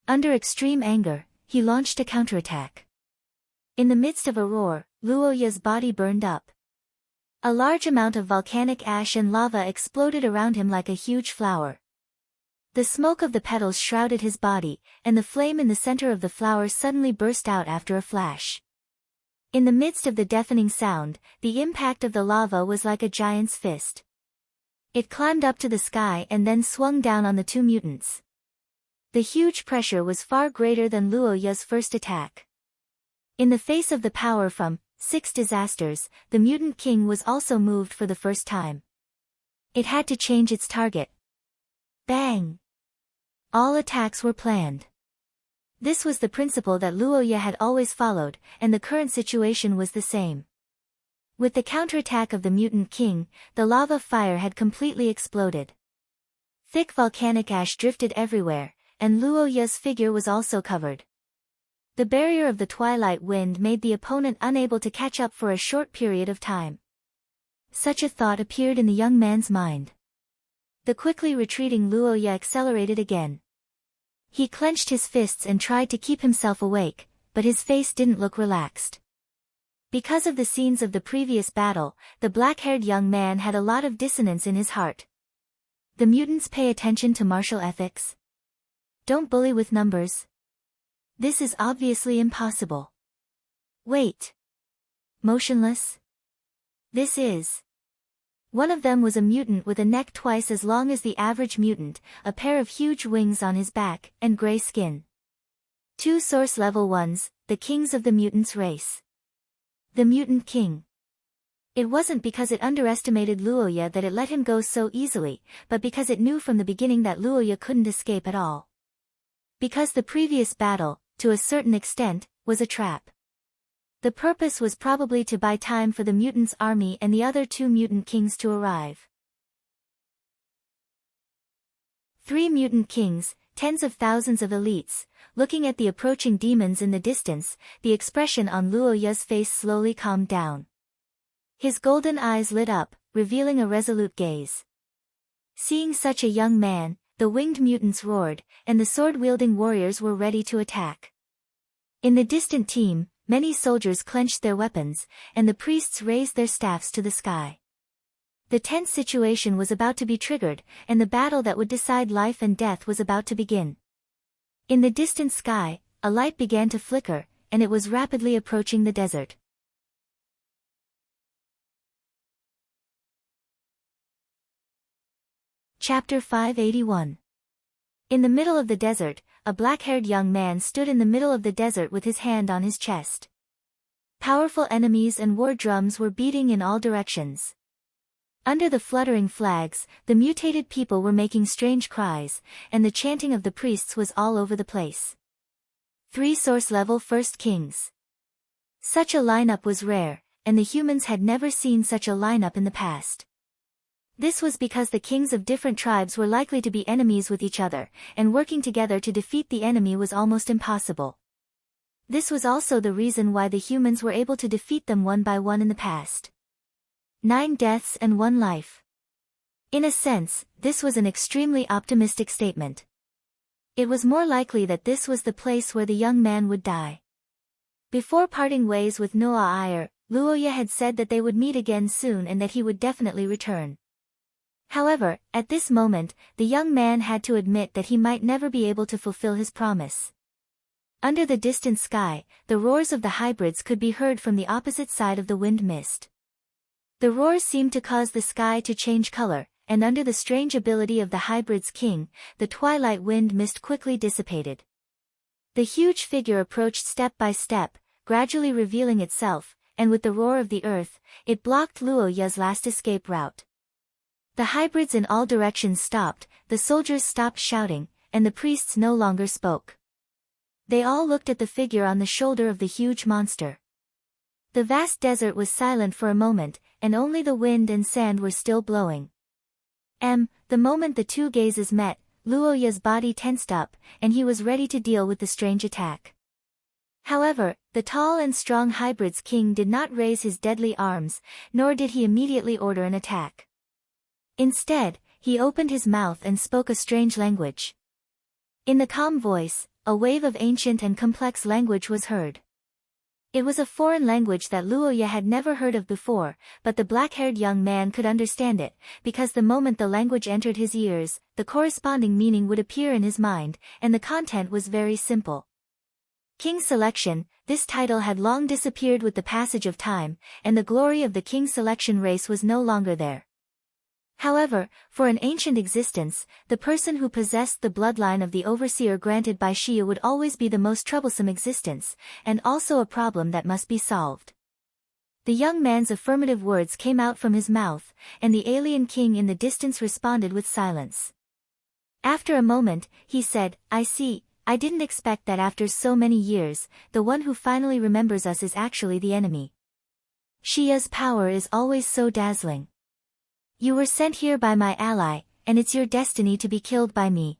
Under extreme anger, he launched a counterattack. In the midst of a roar, Luoya's body burned up. A large amount of volcanic ash and lava exploded around him like a huge flower. The smoke of the petals shrouded his body, and the flame in the center of the flower suddenly burst out after a flash. In the midst of the deafening sound, the impact of the lava was like a giant's fist. It climbed up to the sky and then swung down on the two mutants. The huge pressure was far greater than Luoya's first attack. In the face of the power from 6 disasters, the mutant king was also moved for the first time. It had to change its target. Bang! All attacks were planned. This was the principle that Luoya had always followed, and the current situation was the same. With the counterattack of the mutant king, the lava fire had completely exploded. Thick volcanic ash drifted everywhere, and Luoya's figure was also covered. The barrier of the twilight wind made the opponent unable to catch up for a short period of time. Such a thought appeared in the young man's mind. The quickly retreating Luoya accelerated again. He clenched his fists and tried to keep himself awake, but his face didn't look relaxed. Because of the scenes of the previous battle, the black-haired young man had a lot of dissonance in his heart. The mutants pay attention to martial ethics. Don't bully with numbers. This is obviously impossible. Wait. Motionless? This is. One of them was a mutant with a neck twice as long as the average mutant, a pair of huge wings on his back, and gray skin. 2 source level 1s, the kings of the mutants race. The Mutant King. It wasn't because it underestimated Luoya that it let him go so easily, but because it knew from the beginning that Luoya couldn't escape at all. Because the previous battle, to a certain extent, was a trap. The purpose was probably to buy time for the mutants' army and the other 2 mutant kings to arrive. 3 mutant kings, tens of thousands of elites, looking at the approaching demons in the distance, the expression on Luoya's face slowly calmed down. His golden eyes lit up, revealing a resolute gaze. Seeing such a young man, the winged mutants roared, and the sword-wielding warriors were ready to attack. In the distant team, many soldiers clenched their weapons, and the priests raised their staffs to the sky. The tense situation was about to be triggered, and the battle that would decide life and death was about to begin. In the distant sky, a light began to flicker, and it was rapidly approaching the desert. Chapter 581. In the middle of the desert, a black-haired young man stood in the middle of the desert with his hand on his chest. Powerful enemies and war drums were beating in all directions. Under the fluttering flags, the mutated people were making strange cries, and the chanting of the priests was all over the place. 3 source level first kings. Such a lineup was rare, and the humans had never seen such a lineup in the past. This was because the kings of different tribes were likely to be enemies with each other, and working together to defeat the enemy was almost impossible. This was also the reason why the humans were able to defeat them one by one in the past. 9 deaths and 1 life. In a sense, this was an extremely optimistic statement. It was more likely that this was the place where the young man would die. Before parting ways with Noah Iyer, Luoya had said that they would meet again soon and that he would definitely return. However, at this moment, the young man had to admit that he might never be able to fulfill his promise. Under the distant sky, the roars of the hybrids could be heard from the opposite side of the wind mist. The roars seemed to cause the sky to change color, and under the strange ability of the hybrid's king, the twilight wind mist quickly dissipated. The huge figure approached step by step, gradually revealing itself, and with the roar of the earth, it blocked Luoya's last escape route. The hybrids in all directions stopped, the soldiers stopped shouting, and the priests no longer spoke. They all looked at the figure on the shoulder of the huge monster. The vast desert was silent for a moment, and only the wind and sand were still blowing. The moment the 2 gazes met, Luoya's body tensed up, and he was ready to deal with the strange attack. However, the tall and strong hybrid's king did not raise his deadly arms, nor did he immediately order an attack. Instead, he opened his mouth and spoke a strange language. In the calm voice, a wave of ancient and complex language was heard. It was a foreign language that Luoya had never heard of before, but the black-haired young man could understand it, because the moment the language entered his ears, the corresponding meaning would appear in his mind, and the content was very simple. King Selection, this title had long disappeared with the passage of time, and the glory of the King Selection race was no longer there. However, for an ancient existence, the person who possessed the bloodline of the overseer granted by Shia would always be the most troublesome existence, and also a problem that must be solved. The young man's affirmative words came out from his mouth, and the alien king in the distance responded with silence. After a moment, he said, "I see, I didn't expect that after so many years, the one who finally remembers us is actually the enemy. Shia's power is always so dazzling. You were sent here by my ally, and it's your destiny to be killed by me."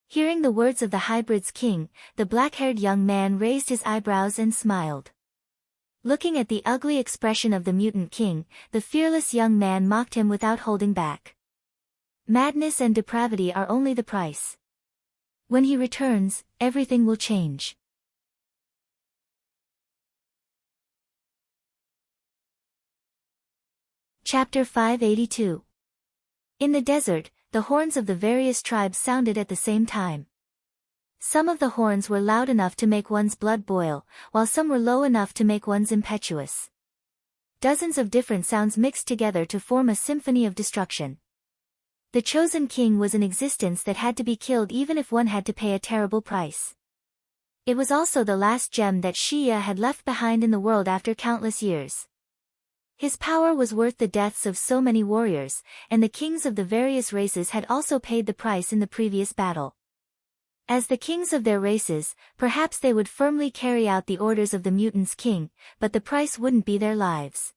Hearing the words of the hybrid's king, the black-haired young man raised his eyebrows and smiled. Looking at the ugly expression of the mutant king, the fearless young man mocked him without holding back. Madness and depravity are only the price. When he returns, everything will change. Chapter 582. In the desert, the horns of the various tribes sounded at the same time. Some of the horns were loud enough to make one's blood boil, while some were low enough to make one's impetuous. Dozens of different sounds mixed together to form a symphony of destruction. The chosen king was an existence that had to be killed even if one had to pay a terrible price. It was also the last gem that Shia had left behind in the world after countless years. His power was worth the deaths of so many warriors, and the kings of the various races had also paid the price in the previous battle. As the kings of their races, perhaps they would firmly carry out the orders of the mutants' king, but the price wouldn't be their lives.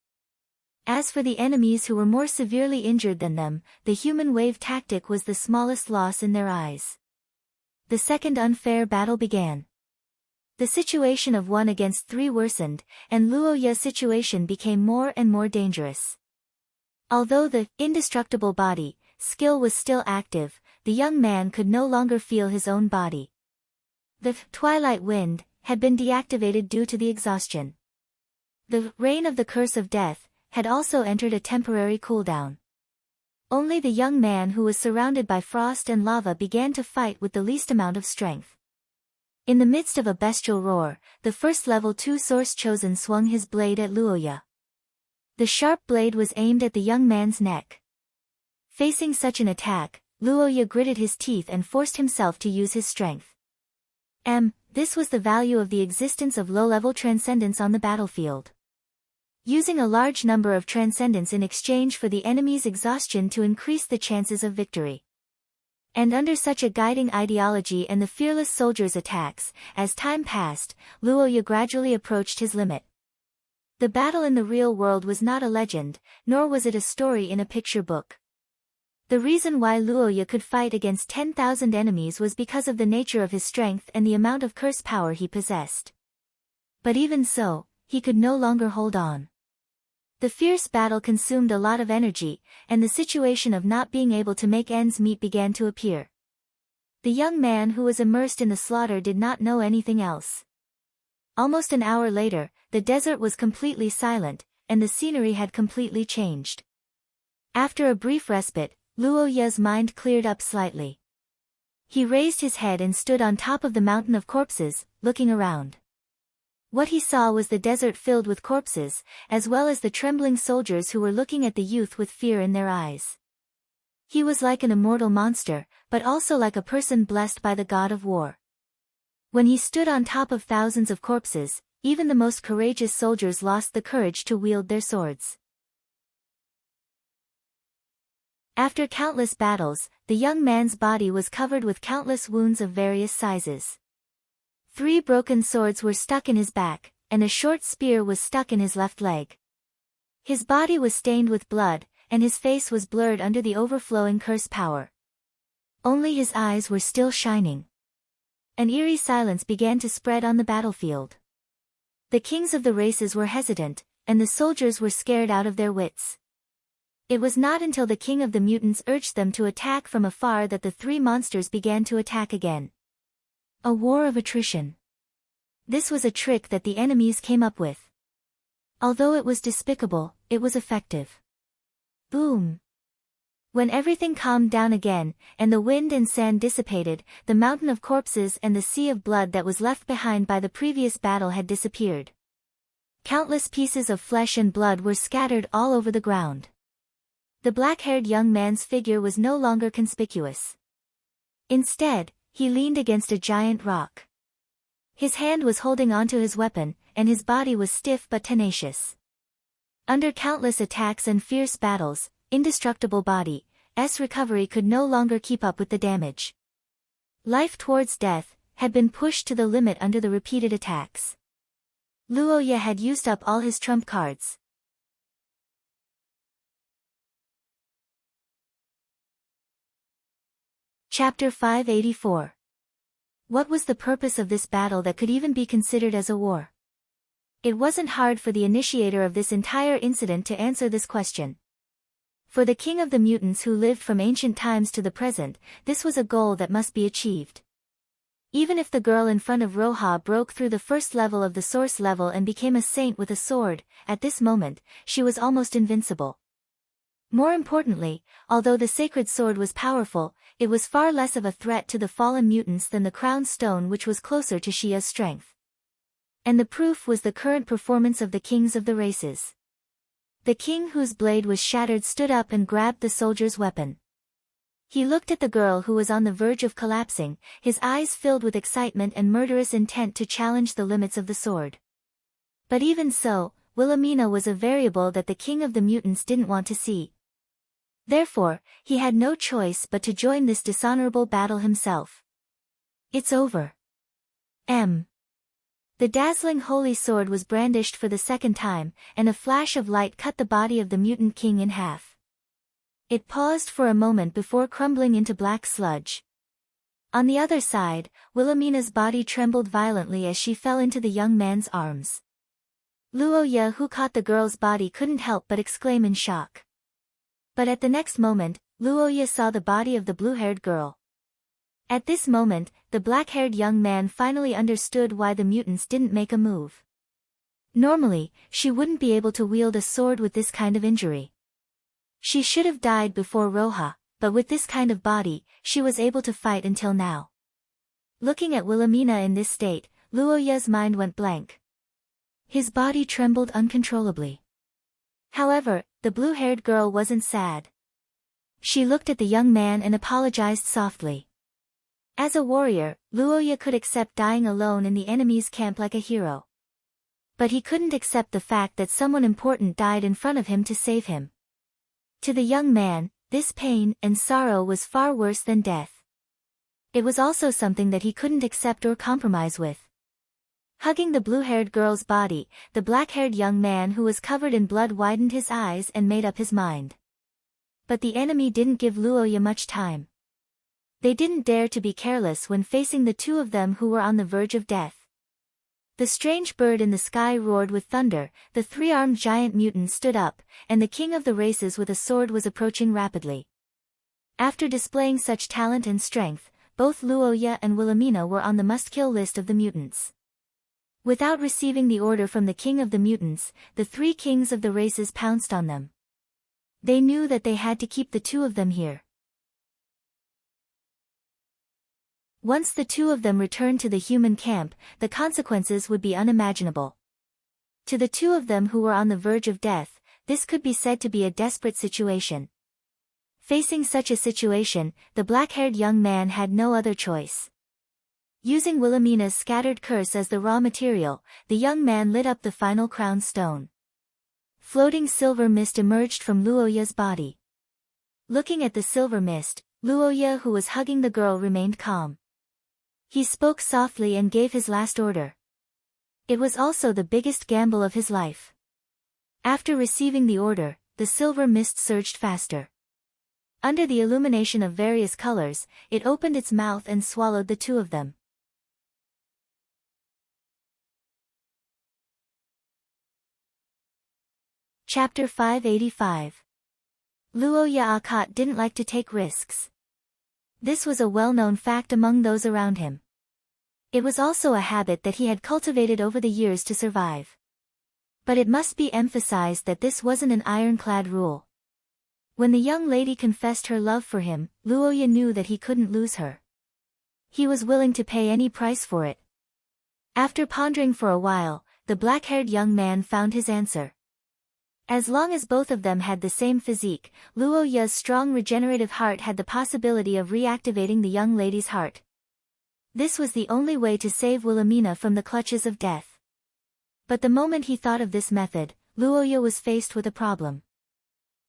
As for the enemies who were more severely injured than them, the human wave tactic was the smallest loss in their eyes. The second unfair battle began. The situation of 1 against 3 worsened, and Luoya's situation became more and more dangerous. Although the indestructible body skill was still active, the young man could no longer feel his own body. The twilight wind had been deactivated due to the exhaustion. The reign of the curse of death had also entered a temporary cooldown. Only the young man who was surrounded by frost and lava began to fight with the least amount of strength. In the midst of a bestial roar, the first level 2 source chosen swung his blade at Luoya. The sharp blade was aimed at the young man's neck. Facing such an attack, Luoya gritted his teeth and forced himself to use his strength. This was the value of the existence of low-level transcendence on the battlefield. Using a large number of transcendence in exchange for the enemy's exhaustion to increase the chances of victory. And under such a guiding ideology and the fearless soldier's attacks, as time passed, Luoya gradually approached his limit. The battle in the real world was not a legend, nor was it a story in a picture book. The reason why Luoya could fight against 10,000 enemies was because of the nature of his strength and the amount of curse power he possessed. But even so, he could no longer hold on. The fierce battle consumed a lot of energy, and the situation of not being able to make ends meet began to appear. The young man who was immersed in the slaughter did not know anything else. Almost an hour later, the desert was completely silent, and the scenery had completely changed. After a brief respite, Luoya's mind cleared up slightly. He raised his head and stood on top of the mountain of corpses, looking around. What he saw was the desert filled with corpses, as well as the trembling soldiers who were looking at the youth with fear in their eyes. He was like an immortal monster, but also like a person blessed by the god of war. When he stood on top of thousands of corpses, even the most courageous soldiers lost the courage to wield their swords. After countless battles, the young man's body was covered with countless wounds of various sizes. 3 broken swords were stuck in his back, and a short spear was stuck in his left leg. His body was stained with blood, and his face was blurred under the overflowing curse power. Only his eyes were still shining. An eerie silence began to spread on the battlefield. The kings of the races were hesitant, and the soldiers were scared out of their wits. It was not until the king of the mutants urged them to attack from afar that the 3 monsters began to attack again. A war of attrition. This was a trick that the enemies came up with. Although it was despicable, it was effective. Boom! When everything calmed down again, and the wind and sand dissipated, the mountain of corpses and the sea of blood that was left behind by the previous battle had disappeared. Countless pieces of flesh and blood were scattered all over the ground. The black-haired young man's figure was no longer conspicuous. Instead, he leaned against a giant rock. His hand was holding onto his weapon, and his body was stiff but tenacious. Under countless attacks and fierce battles, indestructible body's recovery could no longer keep up with the damage. Life towards death had been pushed to the limit under the repeated attacks. Luoya had used up all his trump cards. Chapter 584. What was the purpose of this battle that could even be considered as a war? It wasn't hard for the initiator of this entire incident to answer this question. For the king of the mutants who lived from ancient times to the present, this was a goal that must be achieved. Even if the girl in front of Roha broke through the first level of the source level and became a saint with a sword, at this moment, she was almost invincible. More importantly, although the sacred sword was powerful, it was far less of a threat to the fallen mutants than the crown stone, which was closer to Shia's strength. And the proof was the current performance of the kings of the races. The king whose blade was shattered stood up and grabbed the soldier's weapon. He looked at the girl who was on the verge of collapsing, his eyes filled with excitement and murderous intent to challenge the limits of the sword. But even so, Wilhelmina was a variable that the king of the mutants didn't want to see. Therefore, he had no choice but to join this dishonorable battle himself. It's over. The dazzling holy sword was brandished for the second time, and a flash of light cut the body of the mutant king in half. It paused for a moment before crumbling into black sludge. On the other side, Wilhelmina's body trembled violently as she fell into the young man's arms. Luoya, who caught the girl's body, couldn't help but exclaim in shock. But at the next moment, Luoya saw the body of the blue-haired girl. At this moment, the black-haired young man finally understood why the mutants didn't make a move. Normally, she wouldn't be able to wield a sword with this kind of injury. She should have died before Roja, but with this kind of body, she was able to fight until now. Looking at Wilhelmina in this state, Luoya's mind went blank. His body trembled uncontrollably. However, the blue-haired girl wasn't sad. She looked at the young man and apologized softly. As a warrior, Luoya could accept dying alone in the enemy's camp like a hero. But he couldn't accept the fact that someone important died in front of him to save him. To the young man, this pain and sorrow was far worse than death. It was also something that he couldn't accept or compromise with. Hugging the blue-haired girl's body, the black-haired young man who was covered in blood widened his eyes and made up his mind. But the enemy didn't give Luoya much time. They didn't dare to be careless when facing the two of them who were on the verge of death. The strange bird in the sky roared with thunder, the three-armed giant mutant stood up, and the king of the races with a sword was approaching rapidly. After displaying such talent and strength, both Luoya and Wilhelmina were on the must-kill list of the mutants. Without receiving the order from the king of the mutants, the three kings of the races pounced on them. They knew that they had to keep the two of them here. Once the two of them returned to the human camp, the consequences would be unimaginable. To the two of them who were on the verge of death, this could be said to be a desperate situation. Facing such a situation, the black-haired young man had no other choice. Using Wilhelmina's scattered curse as the raw material, the young man lit up the final crown stone. Floating silver mist emerged from Luoya's body. Looking at the silver mist, Luoya, who was hugging the girl, remained calm. He spoke softly and gave his last order. It was also the biggest gamble of his life. After receiving the order, the silver mist surged faster. Under the illumination of various colors, it opened its mouth and swallowed the two of them. Chapter 585. Luoya Akat didn't like to take risks. This was a well-known fact among those around him. It was also a habit that he had cultivated over the years to survive. But it must be emphasized that this wasn't an ironclad rule. When the young lady confessed her love for him, Luoya knew that he couldn't lose her. He was willing to pay any price for it. After pondering for a while, the black-haired young man found his answer. As long as both of them had the same physique, Luoya's strong regenerative heart had the possibility of reactivating the young lady's heart. This was the only way to save Wilhelmina from the clutches of death. But the moment he thought of this method, Luoya was faced with a problem.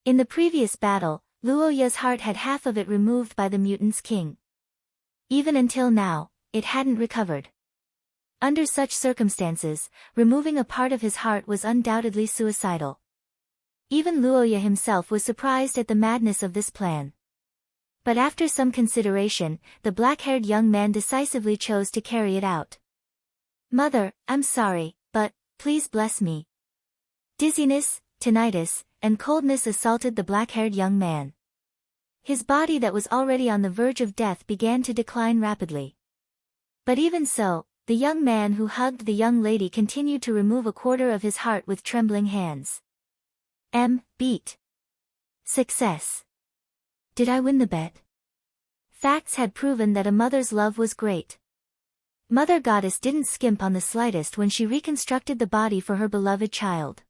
In the previous battle, Luoya's heart had half of it removed by the mutant's king. Even until now, it hadn't recovered. Under such circumstances, removing a part of his heart was undoubtedly suicidal. Even Luoya himself was surprised at the madness of this plan. But after some consideration, the black-haired young man decisively chose to carry it out. "Mother, I'm sorry, but, please bless me." Dizziness, tinnitus, and coldness assaulted the black-haired young man. His body that was already on the verge of death began to decline rapidly. But even so, the young man who hugged the young lady continued to remove a quarter of his heart with trembling hands. Beat. Success. Did I win the bet? Facts had proven that a mother's love was great. Mother Goddess didn't skimp on the slightest when she reconstructed the body for her beloved child.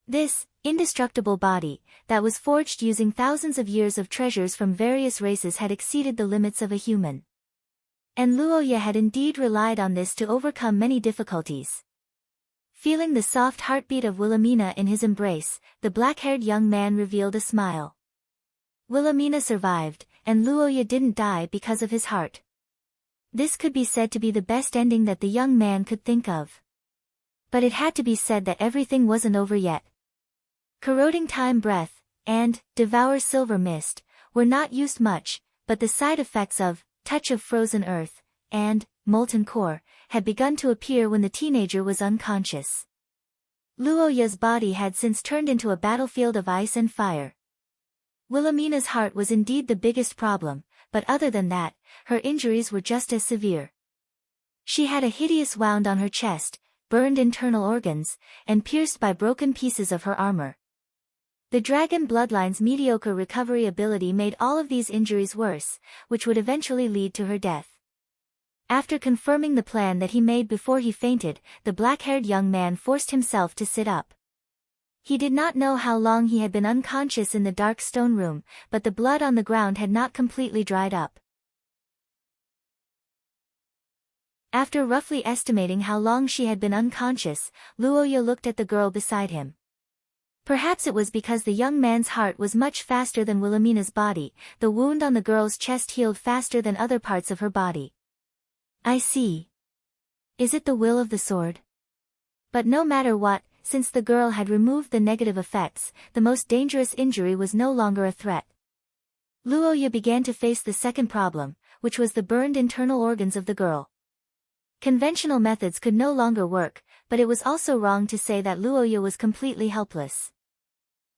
This indestructible body, that was forged using thousands of years of treasures from various races, had exceeded the limits of a human. And Luoya had indeed relied on this to overcome many difficulties. Feeling the soft heartbeat of Wilhelmina in his embrace, the black-haired young man revealed a smile. Wilhelmina survived, and Luoya didn't die because of his heart. This could be said to be the best ending that the young man could think of. But it had to be said that everything wasn't over yet. Corroding time breath, and devour silver mist, were not used much, but the side effects of touch of frozen earth, and molten core, had begun to appear when the teenager was unconscious. Luoya's body had since turned into a battlefield of ice and fire. Wilhelmina's heart was indeed the biggest problem, but other than that, her injuries were just as severe. She had a hideous wound on her chest, burned internal organs, and pierced by broken pieces of her armor. The dragon bloodline's mediocre recovery ability made all of these injuries worse, which would eventually lead to her death. After confirming the plan that he made before he fainted, the black-haired young man forced himself to sit up. He did not know how long he had been unconscious in the dark stone room, but the blood on the ground had not completely dried up. After roughly estimating how long she had been unconscious, Luoya looked at the girl beside him. Perhaps it was because the young man's heart was much faster than Wilhelmina's body, the wound on the girl's chest healed faster than other parts of her body. I see. Is it the will of the sword? But no matter what, since the girl had removed the negative effects, the most dangerous injury was no longer a threat. Luoya began to face the second problem, which was the burned internal organs of the girl. Conventional methods could no longer work, but it was also wrong to say that Luoya was completely helpless.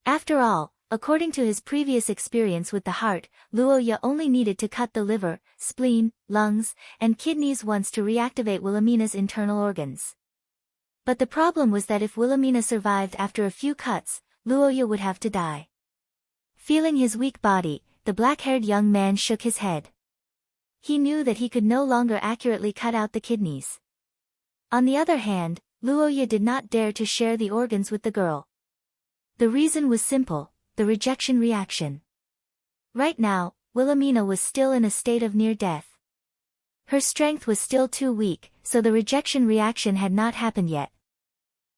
After all, according to his previous experience with the heart, Luoya only needed to cut the liver, spleen, lungs, and kidneys once to reactivate Wilhelmina's internal organs. But the problem was that if Wilhelmina survived after a few cuts, Luoya would have to die. Feeling his weak body, the black-haired young man shook his head. He knew that he could no longer accurately cut out the kidneys. On the other hand, Luoya did not dare to share the organs with the girl. The reason was simple: the rejection reaction. Right now, Wilhelmina was still in a state of near death. Her strength was still too weak, so the rejection reaction had not happened yet.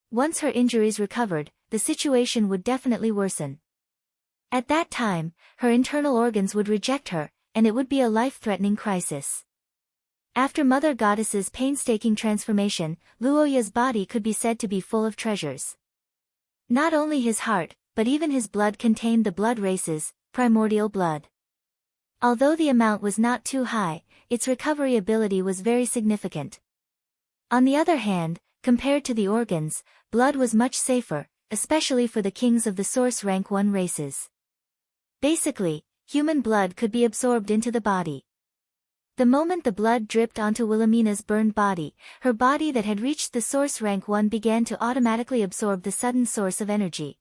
Once her injuries recovered, the situation would definitely worsen. At that time, her internal organs would reject her, and it would be a life-threatening crisis. After Mother Goddess's painstaking transformation, Luoya's body could be said to be full of treasures. Not only his heart, but even his blood contained the blood races, primordial blood. Although the amount was not too high, its recovery ability was very significant. On the other hand, compared to the organs, blood was much safer, especially for the kings of the source rank 1 races. Basically, human blood could be absorbed into the body. The moment the blood dripped onto Wilhelmina's burned body, her body that had reached the source rank 1 began to automatically absorb the sudden source of energy.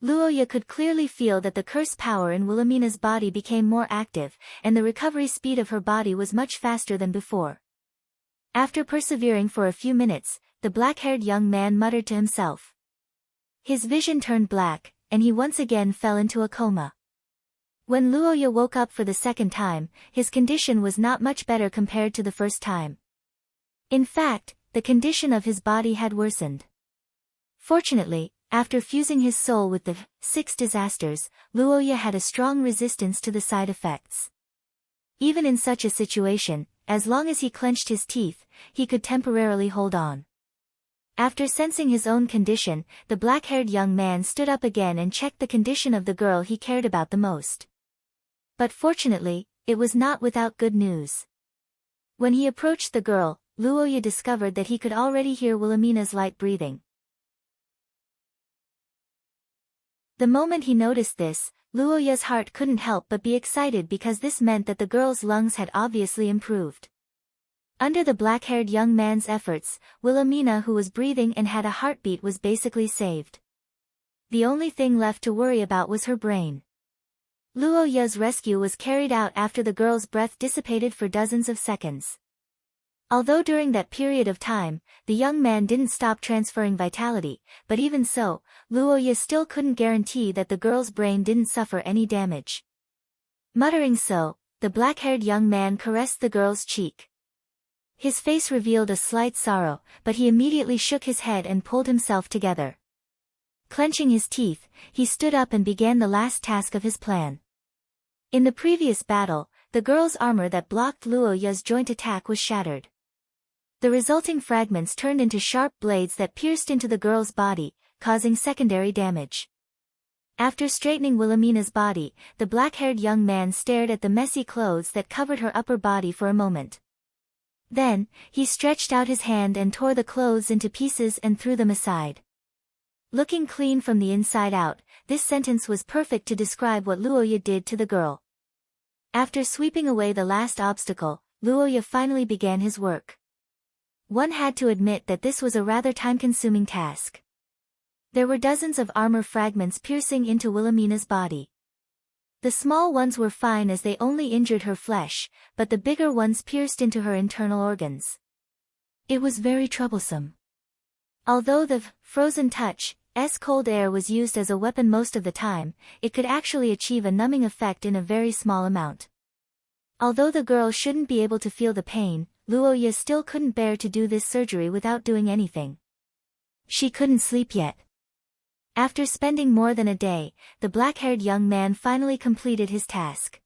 Luoya could clearly feel that the curse power in Wilhelmina's body became more active, and the recovery speed of her body was much faster than before. After persevering for a few minutes, the black-haired young man muttered to himself. His vision turned black, and he once again fell into a coma. When Luoya woke up for the second time, his condition was not much better compared to the first time. In fact, the condition of his body had worsened. Fortunately, after fusing his soul with the 6 disasters, Luoya had a strong resistance to the side effects. Even in such a situation, as long as he clenched his teeth, he could temporarily hold on. After sensing his own condition, the black-haired young man stood up again and checked the condition of the girl he cared about the most. But fortunately, it was not without good news. When he approached the girl, Luoya discovered that he could already hear Wilhelmina's light breathing. The moment he noticed this, Luoya's heart couldn't help but be excited because this meant that the girl's lungs had obviously improved. Under the black-haired young man's efforts, Wilhelmina, who was breathing and had a heartbeat, was basically saved. The only thing left to worry about was her brain. Luo Ye's rescue was carried out after the girl's breath dissipated for dozens of seconds. Although during that period of time, the young man didn't stop transferring vitality, but even so, Luo Ye still couldn't guarantee that the girl's brain didn't suffer any damage. Muttering so, the black-haired young man caressed the girl's cheek. His face revealed a slight sorrow, but he immediately shook his head and pulled himself together. Clenching his teeth, he stood up and began the last task of his plan. In the previous battle, the girl's armor that blocked Luo Ye's joint attack was shattered. The resulting fragments turned into sharp blades that pierced into the girl's body, causing secondary damage. After straightening Wilhelmina's body, the black-haired young man stared at the messy clothes that covered her upper body for a moment. Then, he stretched out his hand and tore the clothes into pieces and threw them aside. Looking clean from the inside out, this sentence was perfect to describe what Luo Ye did to the girl. After sweeping away the last obstacle, Luo Ye finally began his work. One had to admit that this was a rather time-consuming task. There were dozens of armor fragments piercing into Wilhelmina's body. The small ones were fine as they only injured her flesh, but the bigger ones pierced into her internal organs. It was very troublesome. Although the frozen touch's cold air was used as a weapon most of the time, it could actually achieve a numbing effect in a very small amount. Although the girl shouldn't be able to feel the pain, Luo Ye still couldn't bear to do this surgery without doing anything. She couldn't sleep yet. After spending more than a day, the black-haired young man finally completed his task.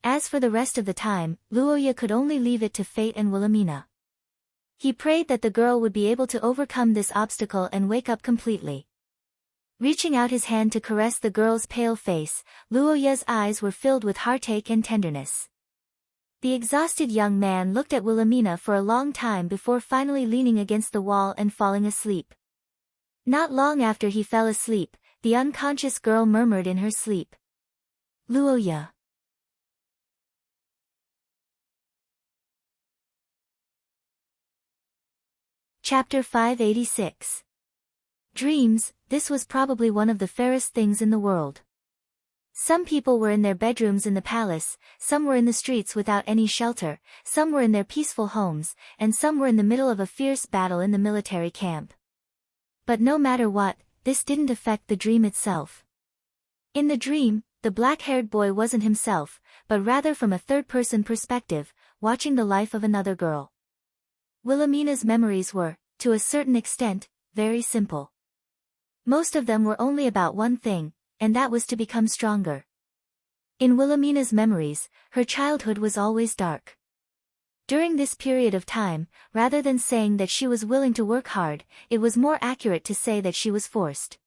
As for the rest of the time, Luo Ye could only leave it to fate and Wilhelmina. He prayed that the girl would be able to overcome this obstacle and wake up completely. Reaching out his hand to caress the girl's pale face, Luo Ye's eyes were filled with heartache and tenderness. The exhausted young man looked at Wilhelmina for a long time before finally leaning against the wall and falling asleep. Not long after he fell asleep, the unconscious girl murmured in her sleep, "Luo Ye." Chapter 586. Dreams. This was probably one of the fairest things in the world. Some people were in their bedrooms in the palace, some were in the streets without any shelter, some were in their peaceful homes, and some were in the middle of a fierce battle in the military camp. But no matter what, this didn't affect the dream itself. In the dream, the black-haired boy wasn't himself, but rather from a third-person perspective, watching the life of another girl. Wilhelmina's memories were, to a certain extent, very simple. Most of them were only about one thing, and that was to become stronger. In Wilhelmina's memories, her childhood was always dark. During this period of time, rather than saying that she was willing to work hard, it was more accurate to say that she was forced.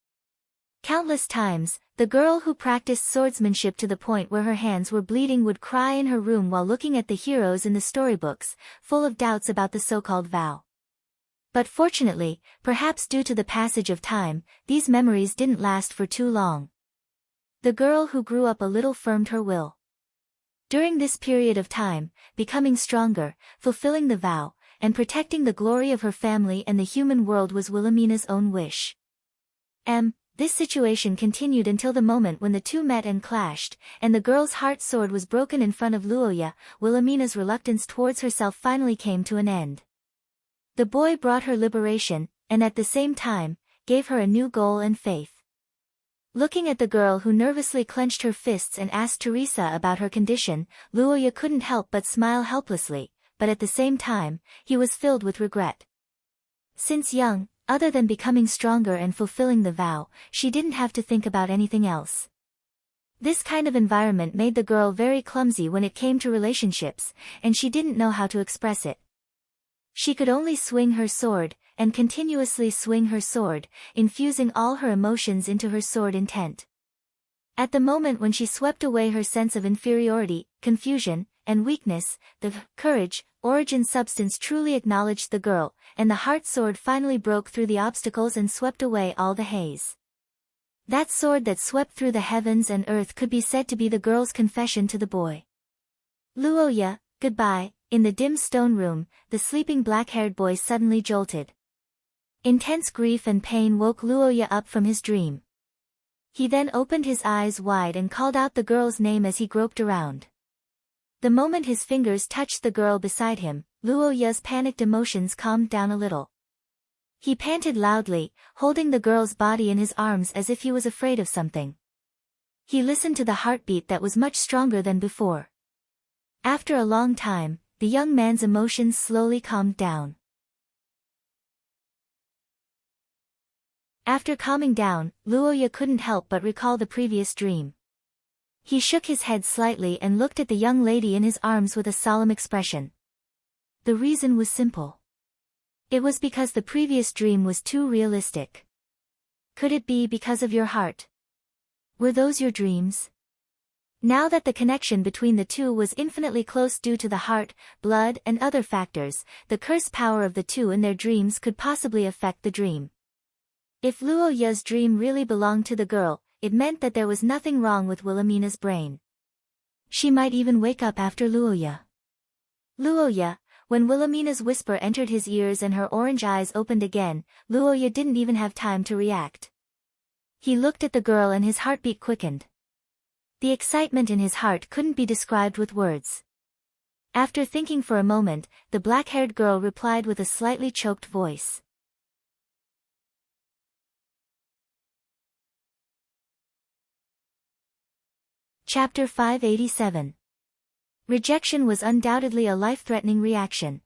Countless times, the girl who practiced swordsmanship to the point where her hands were bleeding would cry in her room while looking at the heroes in the storybooks, full of doubts about the so-called vow. But fortunately, perhaps due to the passage of time, these memories didn't last for too long. The girl who grew up a little firmed her will. During this period of time, becoming stronger, fulfilling the vow, and protecting the glory of her family and the human world was Wilhelmina's own wish. This situation continued until the moment when the two met and clashed, and the girl's heart sword was broken in front of Luo Ye. Wilhelmina's reluctance towards herself finally came to an end. The boy brought her liberation, and at the same time, gave her a new goal and faith. Looking at the girl who nervously clenched her fists and asked Teresa about her condition, Luo Ye couldn't help but smile helplessly, but at the same time, he was filled with regret. Since young, other than becoming stronger and fulfilling the vow, she didn't have to think about anything else. This kind of environment made the girl very clumsy when it came to relationships, and she didn't know how to express it. She could only swing her sword, and continuously swing her sword, infusing all her emotions into her sword intent. At the moment when she swept away her sense of inferiority, confusion, and weakness, the courage, origin substance truly acknowledged the girl, and the heart sword finally broke through the obstacles and swept away all the haze. That sword that swept through the heavens and earth could be said to be the girl's confession to the boy. Luo Ye, goodbye. In the dim stone room, the sleeping black-haired boy suddenly jolted. Intense grief and pain woke Luo Ye up from his dream. He then opened his eyes wide and called out the girl's name as he groped around. The moment his fingers touched the girl beside him, Luo Ye's panicked emotions calmed down a little. He panted loudly, holding the girl's body in his arms as if he was afraid of something. He listened to the heartbeat that was much stronger than before. After a long time, the young man's emotions slowly calmed down. After calming down, Luo Ye couldn't help but recall the previous dream. He shook his head slightly and looked at the young lady in his arms with a solemn expression. The reason was simple. It was because the previous dream was too realistic. Could it be because of your heart? Were those your dreams? Now that the connection between the two was infinitely close due to the heart, blood and other factors, the curse power of the two in their dreams could possibly affect the dream. If Luo Ye's dream really belonged to the girl, it meant that there was nothing wrong with Wilhelmina's brain. She might even wake up after Luo Ye. Luo Ye, when Wilhelmina's whisper entered his ears and her orange eyes opened again, Luo Ye didn't even have time to react. He looked at the girl and his heartbeat quickened. The excitement in his heart couldn't be described with words. After thinking for a moment, the black-haired girl replied with a slightly choked voice. Chapter 587. Rejection was undoubtedly a life-threatening reaction.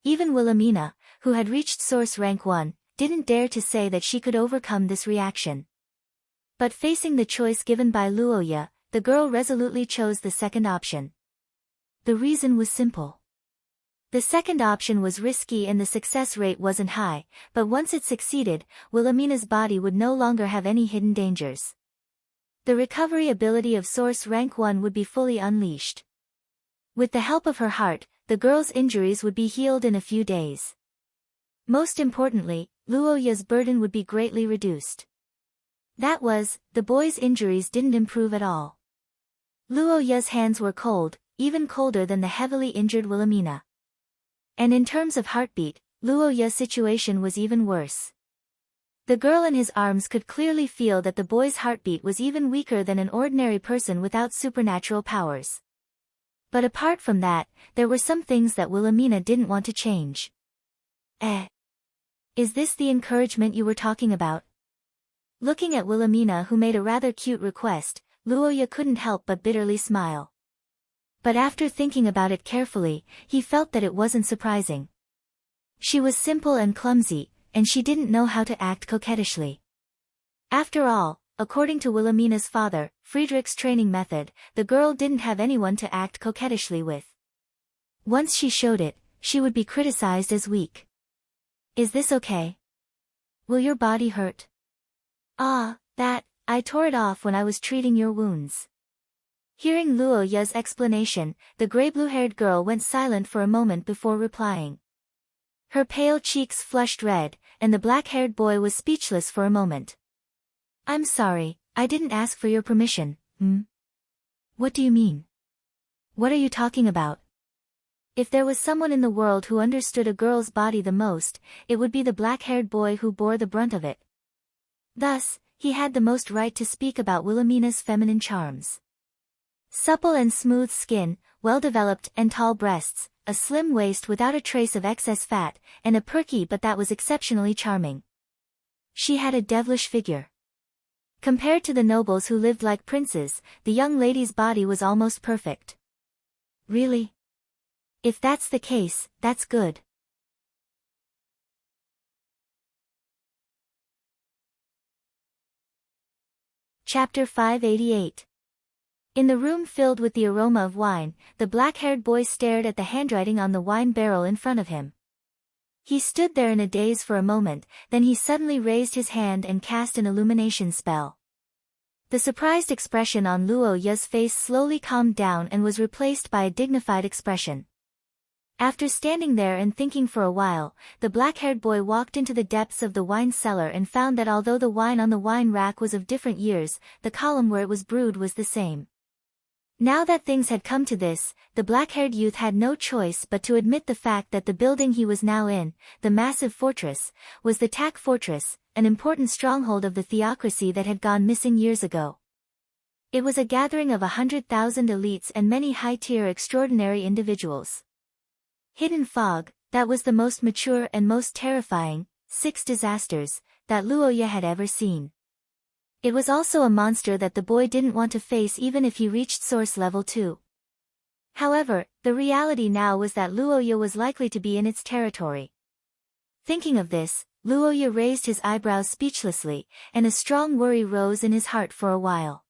Even Wilhelmina, who had reached source rank 1, didn't dare to say that she could overcome this reaction. But facing the choice given by Luo Ye, the girl resolutely chose the second option. The reason was simple. The second option was risky and the success rate wasn't high, but once it succeeded, Wilhelmina's body would no longer have any hidden dangers. The recovery ability of Source Rank 1 would be fully unleashed. With the help of her heart, the girl's injuries would be healed in a few days. Most importantly, Luo Ye's burden would be greatly reduced. That was, the boy's injuries didn't improve at all. Luo Ye's hands were cold, even colder than the heavily injured Wilhelmina. And in terms of heartbeat, Luo Ye's situation was even worse. The girl in his arms could clearly feel that the boy's heartbeat was even weaker than an ordinary person without supernatural powers. But apart from that, there were some things that Wilhelmina didn't want to change. Is this the encouragement you were talking about? Looking at Wilhelmina, who made a rather cute request, Luo Ye couldn't help but bitterly smile. But after thinking about it carefully, he felt that it wasn't surprising. She was simple and clumsy, and she didn't know how to act coquettishly. After all, according to Wilhelmina's father, Friedrich's training method, the girl didn't have anyone to act coquettishly with. Once she showed it, she would be criticized as weak. Is this okay? Will your body hurt? I tore it off when I was treating your wounds. Hearing Luo Ye's explanation, the gray-blue-haired girl went silent for a moment before replying. Her pale cheeks flushed red, and the black-haired boy was speechless for a moment. I'm sorry, I didn't ask for your permission, What do you mean? What are you talking about? If there was someone in the world who understood a girl's body the most, it would be the black-haired boy who bore the brunt of it. Thus, he had the most right to speak about Wilhelmina's feminine charms. Supple and smooth skin, well-developed and tall breasts, a slim waist without a trace of excess fat, and a perky but that was exceptionally charming. She had a devilish figure. Compared to the nobles who lived like princes, the young lady's body was almost perfect. Really? If that's the case, that's good. Chapter 588. In the room filled with the aroma of wine, the black-haired boy stared at the handwriting on the wine barrel in front of him. He stood there in a daze for a moment, then he suddenly raised his hand and cast an illumination spell. The surprised expression on Luo Ye's face slowly calmed down and was replaced by a dignified expression. After standing there and thinking for a while, the black-haired boy walked into the depths of the wine cellar and found that although the wine on the wine rack was of different years, the column where it was brewed was the same. Now that things had come to this, the black-haired youth had no choice but to admit the fact that the building he was now in, the massive fortress, was the Tak Fortress, an important stronghold of the theocracy that had gone missing years ago. It was a gathering of 100,000 elites and many high-tier extraordinary individuals. Hidden fog, that was the most mature and most terrifying, 6 disasters, that Luoya had ever seen. It was also a monster that the boy didn't want to face even if he reached source level 2. However, the reality now was that Luoya was likely to be in its territory. Thinking of this, Luoya raised his eyebrows speechlessly, and a strong worry rose in his heart for a while.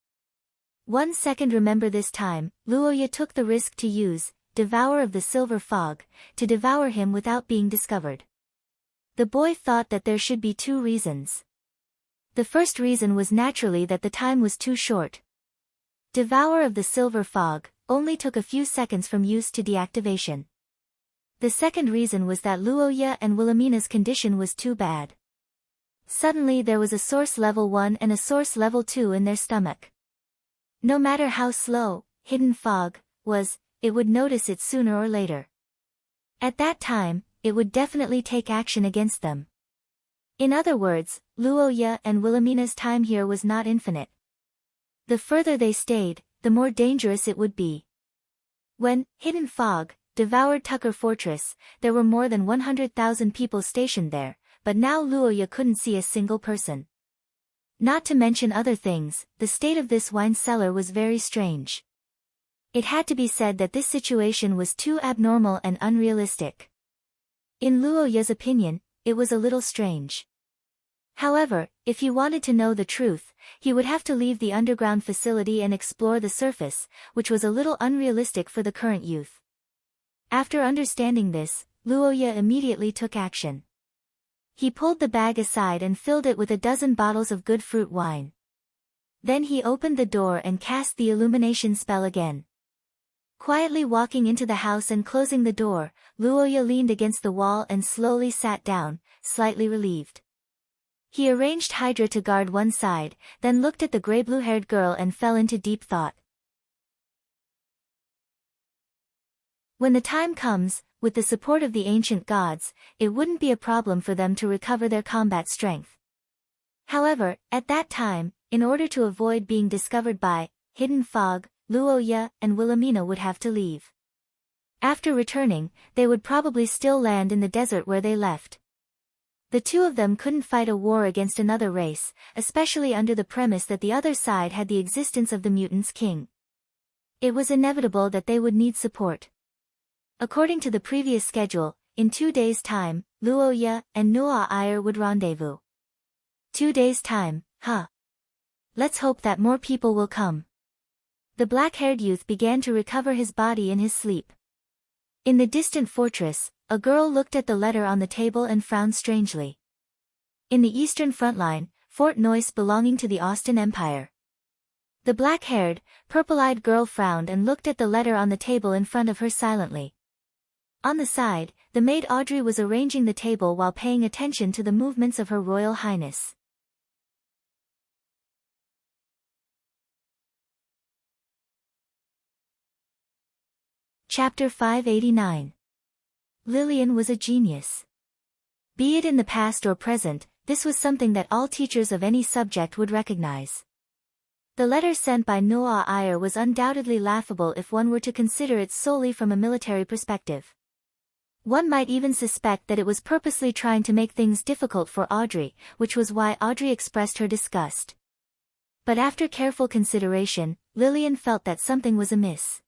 1 second. Remember this time, Luoya took the risk to use Devourer of the Silver Fog, to devour him without being discovered. The boy thought that there should be 2 reasons. The first reason was naturally that the time was too short. Devourer of the Silver Fog only took a few seconds from use to deactivation. The second reason was that Luoya and Wilhelmina's condition was too bad. Suddenly there was a source level 1 and a source level 2 in their stomach. No matter how slow hidden fog was, it would notice it sooner or later. At that time, it would definitely take action against them. In other words, Luoya and Wilhelmina's time here was not infinite. The further they stayed, the more dangerous it would be. When hidden fog devoured Tucker Fortress, there were more than 100,000 people stationed there, but now Luoya couldn't see a single person. Not to mention other things, the state of this wine cellar was very strange. It had to be said that this situation was too abnormal and unrealistic. In Luoya's opinion, it was a little strange. However, if he wanted to know the truth, he would have to leave the underground facility and explore the surface, which was a little unrealistic for the current youth. After understanding this, Luoya immediately took action. He pulled the bag aside and filled it with a dozen bottles of good fruit wine. Then he opened the door and cast the illumination spell again. Quietly walking into the house and closing the door, Luoya leaned against the wall and slowly sat down, slightly relieved. He arranged Hydra to guard one side, then looked at the gray-blue-haired girl and fell into deep thought. When the time comes, with the support of the ancient gods, it wouldn't be a problem for them to recover their combat strength. However, at that time, in order to avoid being discovered by hidden fog, Luoya and Wilhelmina would have to leave. After returning, they would probably still land in the desert where they left. The two of them couldn't fight a war against another race, especially under the premise that the other side had the existence of the mutants' king. It was inevitable that they would need support. According to the previous schedule, in 2 days' time, Luoya and Noah Iyer would rendezvous. 2 days' time, huh? Let's hope that more people will come. The black-haired youth began to recover his body in his sleep. In the distant fortress, a girl looked at the letter on the table and frowned strangely. In the eastern front line, Fort Noyce belonging to the Austin Empire. The black-haired, purple-eyed girl frowned and looked at the letter on the table in front of her silently. On the side, the maid Audrey was arranging the table while paying attention to the movements of Her Royal Highness. Chapter 589. Lillian was a genius. Be it in the past or present, this was something that all teachers of any subject would recognize. The letter sent by Noah Iyer was undoubtedly laughable if one were to consider it solely from a military perspective. One might even suspect that it was purposely trying to make things difficult for Audrey, which was why Audrey expressed her disgust. But after careful consideration, Lillian felt that something was amiss.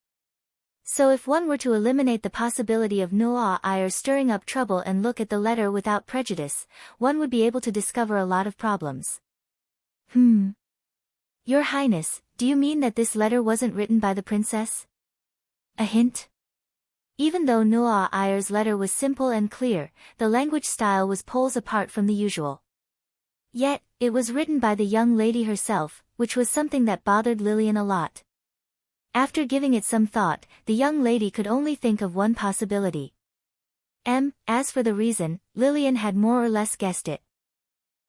So if one were to eliminate the possibility of Noah Iyer stirring up trouble and look at the letter without prejudice, one would be able to discover a lot of problems. Your Highness, do you mean that this letter wasn't written by the princess? A hint? Even though Noah Iyer's letter was simple and clear, the language style was poles apart from the usual. Yet, it was written by the young lady herself, which was something that bothered Lillian a lot. After giving it some thought, the young lady could only think of one possibility. As for the reason, Lillian had more or less guessed it.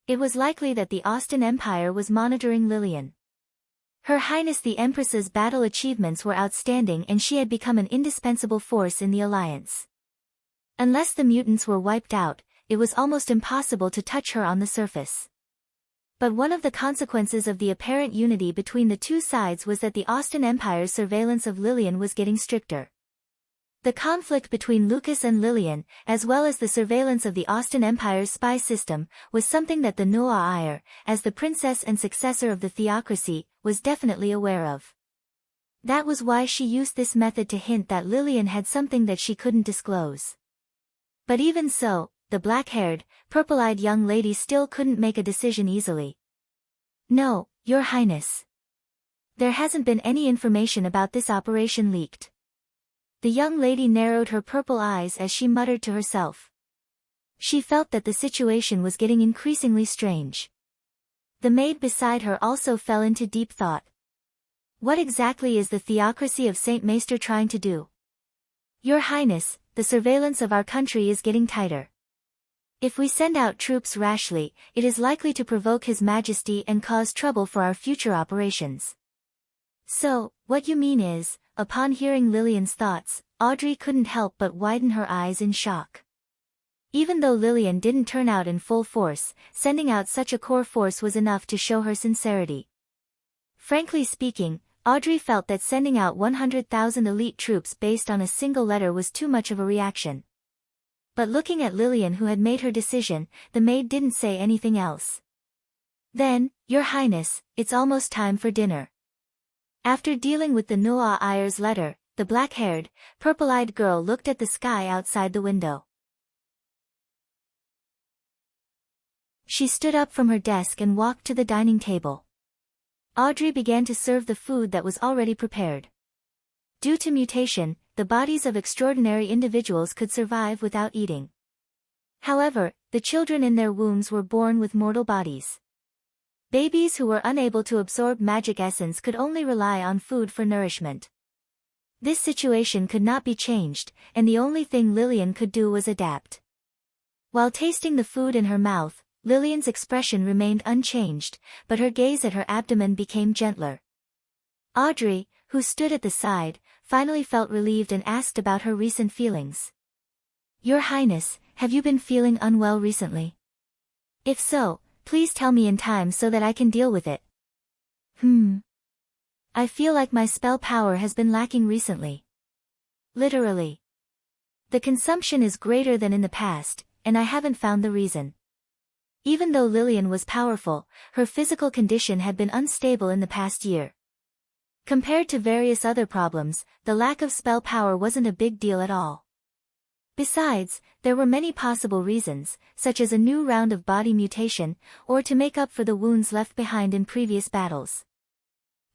It was likely that the Austin Empire was monitoring Lillian. Her Highness the Empress's battle achievements were outstanding and she had become an indispensable force in the alliance. Unless the mutants were wiped out, it was almost impossible to touch her on the surface. But one of the consequences of the apparent unity between the two sides was that the Austen Empire's surveillance of Lillian was getting stricter. The conflict between Lucas and Lillian, as well as the surveillance of the Austen Empire's spy system, was something that the Noailles, as the princess and successor of the theocracy, was definitely aware of. That was why she used this method to hint that Lillian had something that she couldn't disclose. But even so, the black-haired, purple-eyed young lady still couldn't make a decision easily. "No, Your Highness. There hasn't been any information about this operation leaked." The young lady narrowed her purple eyes as she muttered to herself. She felt that the situation was getting increasingly strange. The maid beside her also fell into deep thought. What exactly is the theocracy of Saint Maester trying to do? "Your Highness, the surveillance of our country is getting tighter. If we send out troops rashly, it is likely to provoke His Majesty and cause trouble for our future operations." "So, what you mean is," upon hearing Lillian's thoughts, Audrey couldn't help but widen her eyes in shock. Even though Lillian didn't turn out in full force, sending out such a core force was enough to show her sincerity. Frankly speaking, Audrey felt that sending out 100,000 elite troops based on a single letter was too much of a reaction. But looking at Lillian, who had made her decision, the maid didn't say anything else. "Then, Your Highness, it's almost time for dinner." After dealing with the Noailles' letter, the black-haired, purple-eyed girl looked at the sky outside the window. She stood up from her desk and walked to the dining table. Audrey began to serve the food that was already prepared. Due to mutation, the bodies of extraordinary individuals could survive without eating. However, the children in their wombs were born with mortal bodies. Babies who were unable to absorb magic essence could only rely on food for nourishment. This situation could not be changed, and the only thing Lillian could do was adapt. While tasting the food in her mouth, Lillian's expression remained unchanged, but her gaze at her abdomen became gentler. Audrey, who stood at the side, finally felt relieved and asked about her recent feelings. "Your Highness, have you been feeling unwell recently? If so, please tell me in time so that I can deal with it." I feel like my spell power has been lacking recently. Literally. The consumption is greater than in the past, and I haven't found the reason." Even though Lillian was powerful, her physical condition had been unstable in the past year. Compared to various other problems, the lack of spell power wasn't a big deal at all. Besides, there were many possible reasons, such as a new round of body mutation, or to make up for the wounds left behind in previous battles.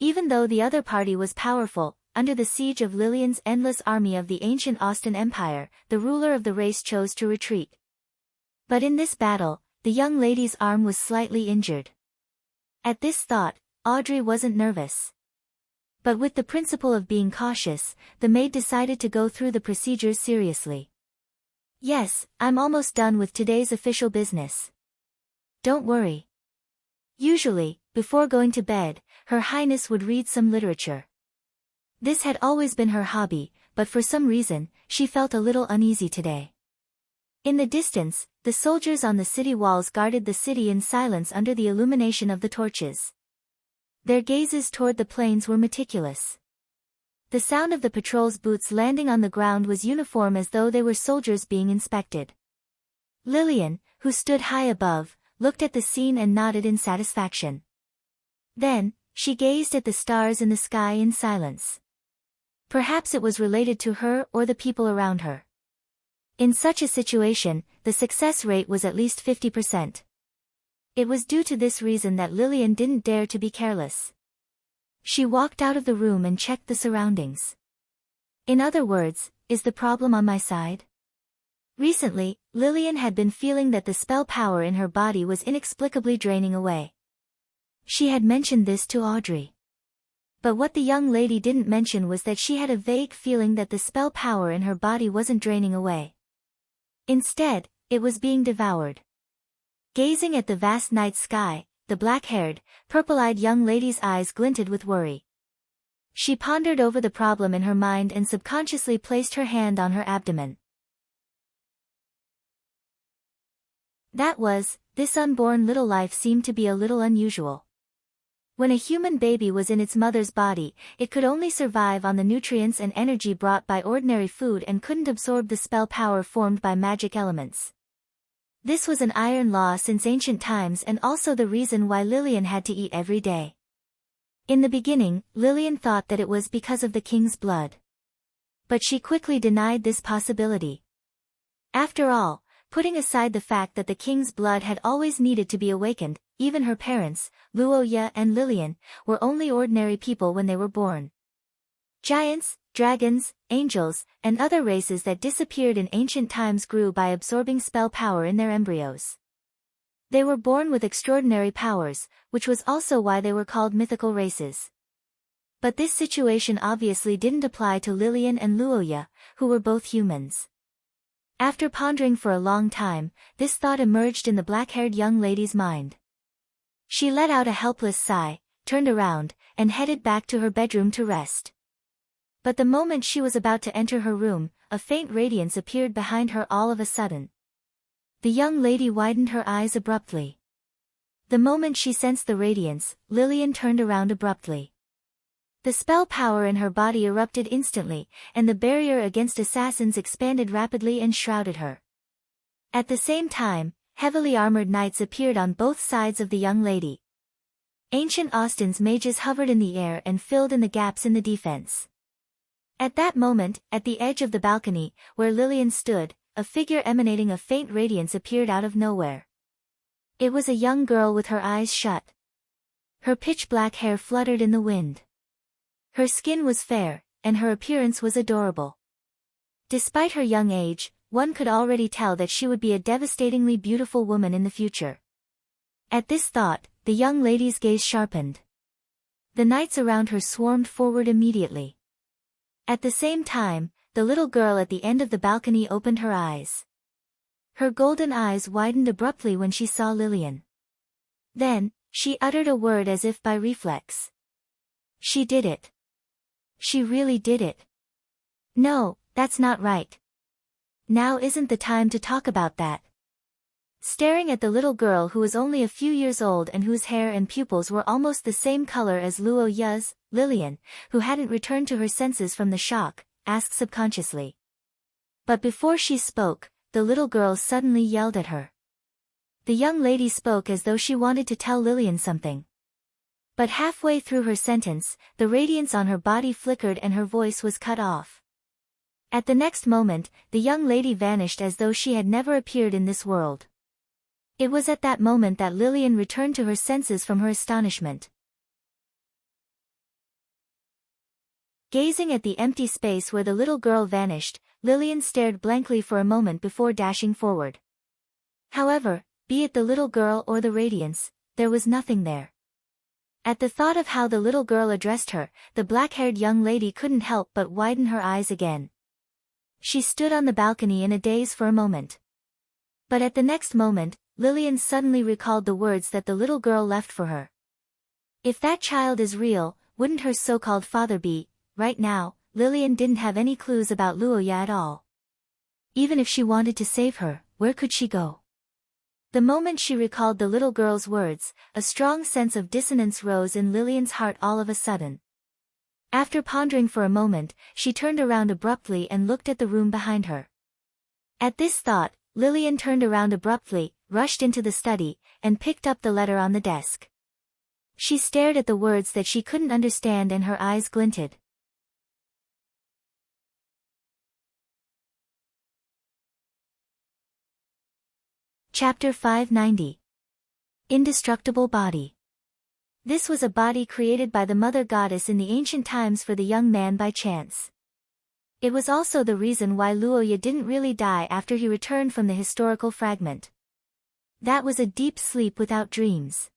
Even though the other party was powerful, under the siege of Lillian's endless army of the ancient Austen Empire, the ruler of the race chose to retreat. But in this battle, the young lady's arm was slightly injured. At this thought, Audrey wasn't nervous. But with the principle of being cautious, the maid decided to go through the procedures seriously. "Yes, I'm almost done with today's official business. Don't worry." Usually, before going to bed, Her Highness would read some literature. This had always been her hobby, but for some reason, she felt a little uneasy today. In the distance, the soldiers on the city walls guarded the city in silence under the illumination of the torches. Their gazes toward the plains were meticulous. The sound of the patrol's boots landing on the ground was uniform, as though they were soldiers being inspected. Lillian, who stood high above, looked at the scene and nodded in satisfaction. Then, she gazed at the stars in the sky in silence. Perhaps it was related to her or the people around her. In such a situation, the success rate was at least 50%. It was due to this reason that Lillian didn't dare to be careless. She walked out of the room and checked the surroundings. In other words, is the problem on my side? Recently, Lillian had been feeling that the spell power in her body was inexplicably draining away. She had mentioned this to Audrey. But what the young lady didn't mention was that she had a vague feeling that the spell power in her body wasn't draining away. Instead, it was being devoured. Gazing at the vast night sky, the black-haired, purple-eyed young lady's eyes glinted with worry. She pondered over the problem in her mind and subconsciously placed her hand on her abdomen. That was, this unborn little life seemed to be a little unusual. When a human baby was in its mother's body, it could only survive on the nutrients and energy brought by ordinary food and couldn't absorb the spell power formed by magic elements. This was an iron law since ancient times and also the reason why Lillian had to eat every day. In the beginning, Lillian thought that it was because of the king's blood. But she quickly denied this possibility. After all, putting aside the fact that the king's blood had always needed to be awakened, even her parents, Luoya and Lillian, were only ordinary people when they were born. Giants, dragons, angels, and other races that disappeared in ancient times grew by absorbing spell power in their embryos. They were born with extraordinary powers, which was also why they were called mythical races. But this situation obviously didn't apply to Lillian and Luoya, who were both humans. After pondering for a long time, this thought emerged in the black-haired young lady's mind. She let out a helpless sigh, turned around, and headed back to her bedroom to rest. But the moment she was about to enter her room, a faint radiance appeared behind her all of a sudden. The young lady widened her eyes abruptly. The moment she sensed the radiance, Lillian turned around abruptly. The spell power in her body erupted instantly, and the barrier against assassins expanded rapidly and shrouded her. At the same time, heavily armored knights appeared on both sides of the young lady. Ancient Austin's mages hovered in the air and filled in the gaps in the defense. At that moment, at the edge of the balcony, where Lillian stood, a figure emanating a faint radiance appeared out of nowhere. It was a young girl with her eyes shut. Her pitch-black hair fluttered in the wind. Her skin was fair, and her appearance was adorable. Despite her young age, one could already tell that she would be a devastatingly beautiful woman in the future. At this thought, the young lady's gaze sharpened. The knights around her swarmed forward immediately. At the same time, the little girl at the end of the balcony opened her eyes. Her golden eyes widened abruptly when she saw Lillian. Then, she uttered a word as if by reflex. She did it. She really did it. No, that's not right. Now isn't the time to talk about that. Staring at the little girl who was only a few years old and whose hair and pupils were almost the same color as Luoya's, Lillian, who hadn't returned to her senses from the shock, asked subconsciously. But before she spoke, the little girl suddenly yelled at her. The young lady spoke as though she wanted to tell Lillian something. But halfway through her sentence, the radiance on her body flickered and her voice was cut off. At the next moment, the young lady vanished as though she had never appeared in this world. It was at that moment that Lillian returned to her senses from her astonishment. Gazing at the empty space where the little girl vanished, Lillian stared blankly for a moment before dashing forward. However, be it the little girl or the radiance, there was nothing there. At the thought of how the little girl addressed her, the black-haired young lady couldn't help but widen her eyes again. She stood on the balcony in a daze for a moment. But at the next moment, Lillian suddenly recalled the words that the little girl left for her. If that child is real, wouldn't her so-called father be? Right now, Lillian didn't have any clues about Luoya at all. Even if she wanted to save her, where could she go? The moment she recalled the little girl's words, a strong sense of dissonance rose in Lillian's heart all of a sudden. After pondering for a moment, she turned around abruptly and looked at the room behind her. At this thought, Lillian turned around abruptly, rushed into the study, and picked up the letter on the desk. She stared at the words that she couldn't understand and her eyes glinted. Chapter 590. Indestructible Body. This was a body created by the Mother Goddess in the ancient times for the young man by chance. It was also the reason why Luoya didn't really die after he returned from the historical fragment. That was a deep sleep without dreams.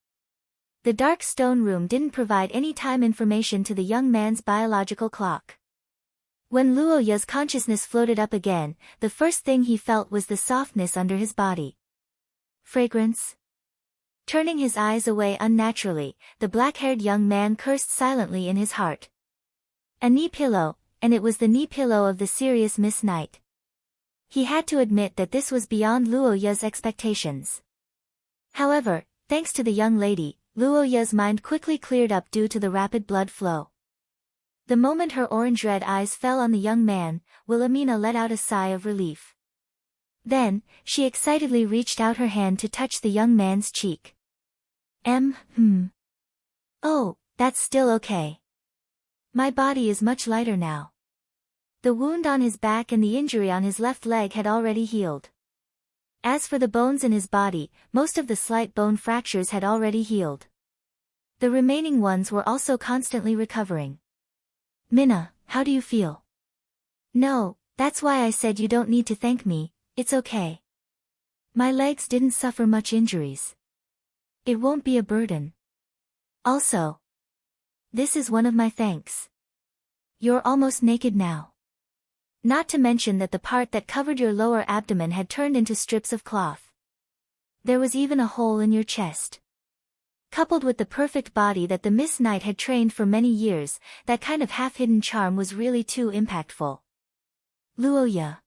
The dark stone room didn't provide any time information to the young man's biological clock. When Luoya's consciousness floated up again, the first thing he felt was the softness under his body. Fragrance? Turning his eyes away unnaturally, the black-haired young man cursed silently in his heart. A knee pillow, and it was the knee pillow of the serious Miss Knight. He had to admit that this was beyond Luoya's expectations. However, thanks to the young lady, Luoya's mind quickly cleared up due to the rapid blood flow. The moment her orange-red eyes fell on the young man, Wilhelmina let out a sigh of relief. Then, she excitedly reached out her hand to touch the young man's cheek. Oh, that's still okay. My body is much lighter now. The wound on his back and the injury on his left leg had already healed. As for the bones in his body, most of the slight bone fractures had already healed. The remaining ones were also constantly recovering. Minna, how do you feel? No, that's why I said you don't need to thank me, it's okay. My legs didn't suffer much injuries. It won't be a burden. Also, this is one of my thanks. You're almost naked now. Not to mention that the part that covered your lower abdomen had turned into strips of cloth. There was even a hole in your chest. Coupled with the perfect body that the Miss Knight had trained for many years, that kind of half-hidden charm was really too impactful. Luoya.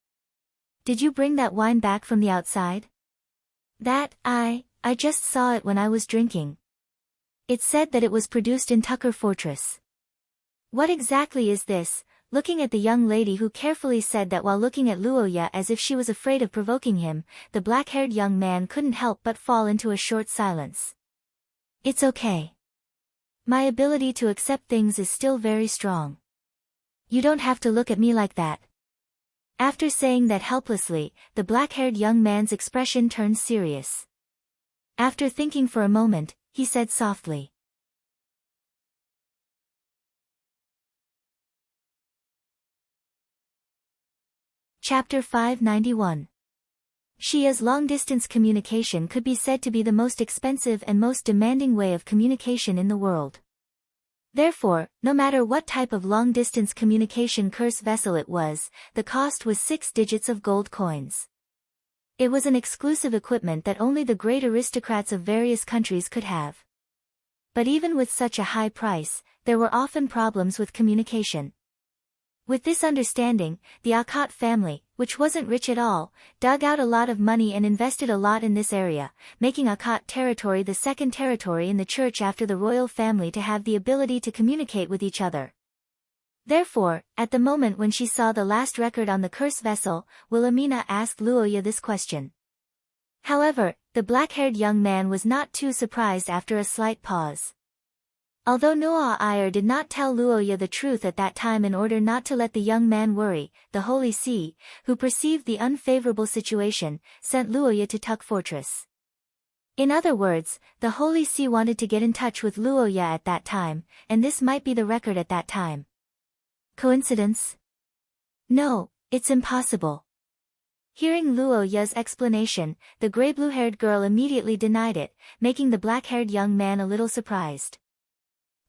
Did you bring that wine back from the outside? That, I just saw it when I was drinking. It said that it was produced in Tucker Fortress. What exactly is this? Looking at the young lady who carefully said that while looking at Luoya as if she was afraid of provoking him, the black-haired young man couldn't help but fall into a short silence. It's okay. My ability to accept things is still very strong. You don't have to look at me like that. After saying that helplessly, the black-haired young man's expression turned serious. After thinking for a moment, he said softly. Chapter 591. Shia's long-distance communication could be said to be the most expensive and most demanding way of communication in the world. Therefore, no matter what type of long-distance communication curse vessel it was, the cost was 6 digits of gold coins. It was an exclusive equipment that only the great aristocrats of various countries could have. But even with such a high price, there were often problems with communication. With this understanding, the Akkad family, which wasn't rich at all, dug out a lot of money and invested a lot in this area, making Akkad territory the second territory in the church after the royal family to have the ability to communicate with each other. Therefore, at the moment when she saw the last record on the curse vessel, Wilhelmina asked Luoya this question. However, the black-haired young man was not too surprised after a slight pause. Although Noah Iyer did not tell Luoya the truth at that time in order not to let the young man worry, the Holy See, who perceived the unfavorable situation, sent Luoya to Tuck Fortress. In other words, the Holy See wanted to get in touch with Luoya at that time, and this might be the record at that time. Coincidence? No, it's impossible. Hearing Luoya's explanation, the gray-blue-haired girl immediately denied it, making the black-haired young man a little surprised.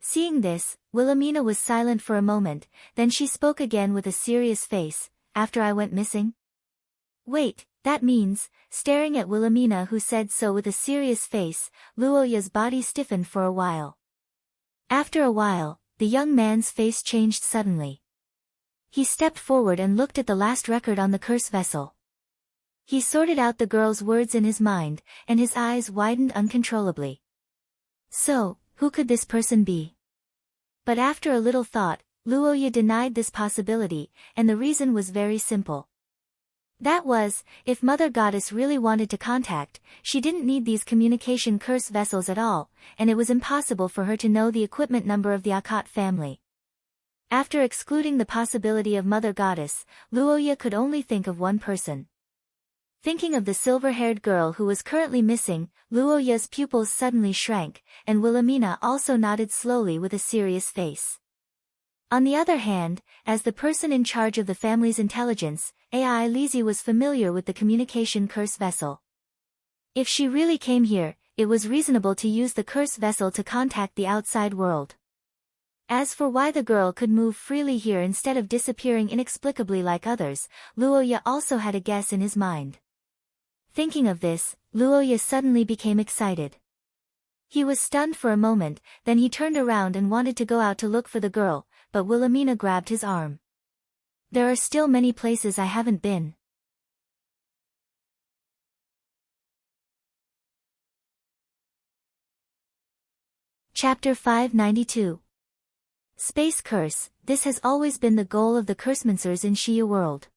Seeing this, Wilhelmina was silent for a moment, then she spoke again with a serious face. After I went missing? Wait, that means, staring at Wilhelmina who said so with a serious face, Luoya's body stiffened for a while. After a while, the young man's face changed suddenly. He stepped forward and looked at the last record on the curse vessel. He sorted out the girl's words in his mind, and his eyes widened uncontrollably. So, who could this person be? But after a little thought, Luoya denied this possibility, and the reason was very simple. That was, if Mother Goddess really wanted to contact, she didn't need these communication curse vessels at all, and it was impossible for her to know the equipment number of the Akkad family. After excluding the possibility of Mother Goddess, Luoya could only think of one person. Thinking of the silver-haired girl who was currently missing, Luoya's pupils suddenly shrank, and Wilhelmina also nodded slowly with a serious face. On the other hand, as the person in charge of the family's intelligence, Ai Lizzie was familiar with the communication curse vessel. If she really came here, it was reasonable to use the curse vessel to contact the outside world. As for why the girl could move freely here instead of disappearing inexplicably like others, Luoya also had a guess in his mind. Thinking of this, Luoya suddenly became excited. He was stunned for a moment, then he turned around and wanted to go out to look for the girl, but Wilhelmina grabbed his arm. There are still many places I haven't been. Chapter 592. Space Curse. This has always been the goal of the Cursemancers in Shia world.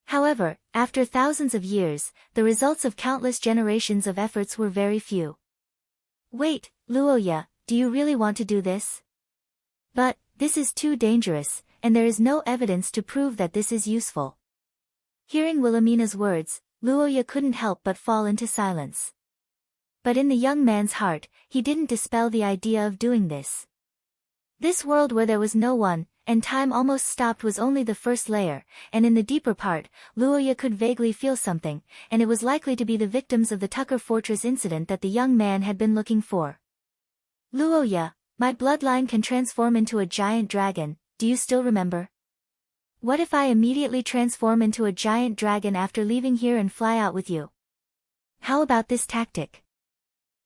However, after thousands of years, the results of countless generations of efforts were very few. Wait, Luoya, do you really want to do this? But, this is too dangerous, and there is no evidence to prove that this is useful. Hearing Wilhelmina's words, Luoya couldn't help but fall into silence. But in the young man's heart, he didn't dispel the idea of doing this. This world where there was no one, and time almost stopped was only the first layer, and in the deeper part, Luoya could vaguely feel something, and it was likely to be the victims of the Tucker Fortress incident that the young man had been looking for. Luoya, my bloodline can transform into a giant dragon, do you still remember? What if I immediately transform into a giant dragon after leaving here and fly out with you? How about this tactic?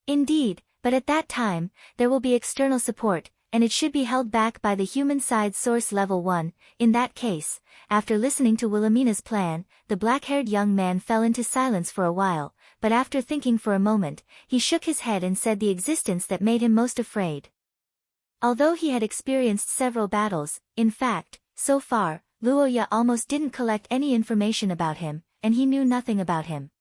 Indeed, but at that time, there will be external support, and it should be held back by the human side source level 1. In that case, after listening to Wilhelmina's plan, the black-haired young man fell into silence for a while, but after thinking for a moment, he shook his head and said the existence that made him most afraid. Although he had experienced several battles, in fact, so far, Luoya almost didn't collect any information about him, and he knew nothing about him.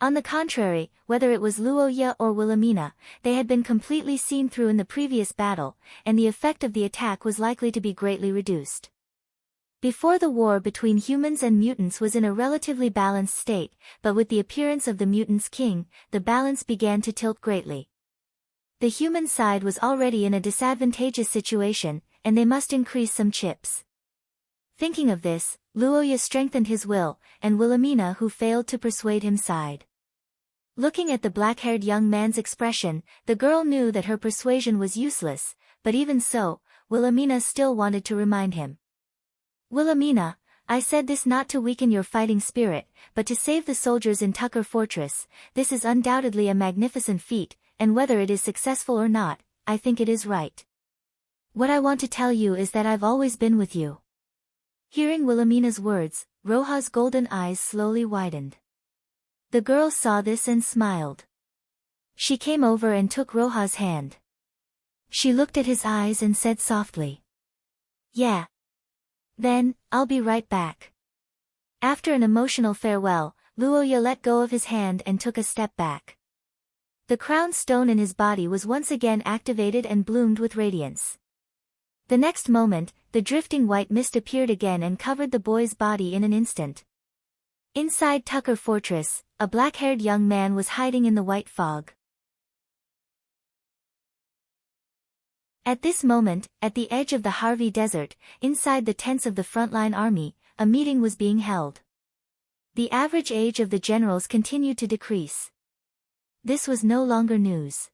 On the contrary, whether it was Luoya or Wilhelmina, they had been completely seen through in the previous battle, and the effect of the attack was likely to be greatly reduced. Before the war between humans and mutants was in a relatively balanced state, but with the appearance of the mutants' king, the balance began to tilt greatly. The human side was already in a disadvantageous situation, and they must increase some chips. Thinking of this, Luoya strengthened his will, and Wilhelmina, who failed to persuade him, sighed. Looking at the black-haired young man's expression, the girl knew that her persuasion was useless, but even so, Wilhelmina still wanted to remind him. Wilhelmina, I said this not to weaken your fighting spirit, but to save the soldiers in Tucker Fortress. This is undoubtedly a magnificent feat, and whether it is successful or not, I think it is right. What I want to tell you is that I've always been with you. Hearing Wilhelmina's words, Roja's golden eyes slowly widened. The girl saw this and smiled. She came over and took Roja's hand. She looked at his eyes and said softly, "Yeah. Then, I'll be right back." After an emotional farewell, Luoya let go of his hand and took a step back. The crown stone in his body was once again activated and bloomed with radiance. The next moment, the drifting white mist appeared again and covered the boy's body in an instant. Inside Tucker Fortress, a black-haired young man was hiding in the white fog. At this moment, at the edge of the Harvey Desert, inside the tents of the frontline army, a meeting was being held. The average age of the generals continued to decrease. This was no longer news.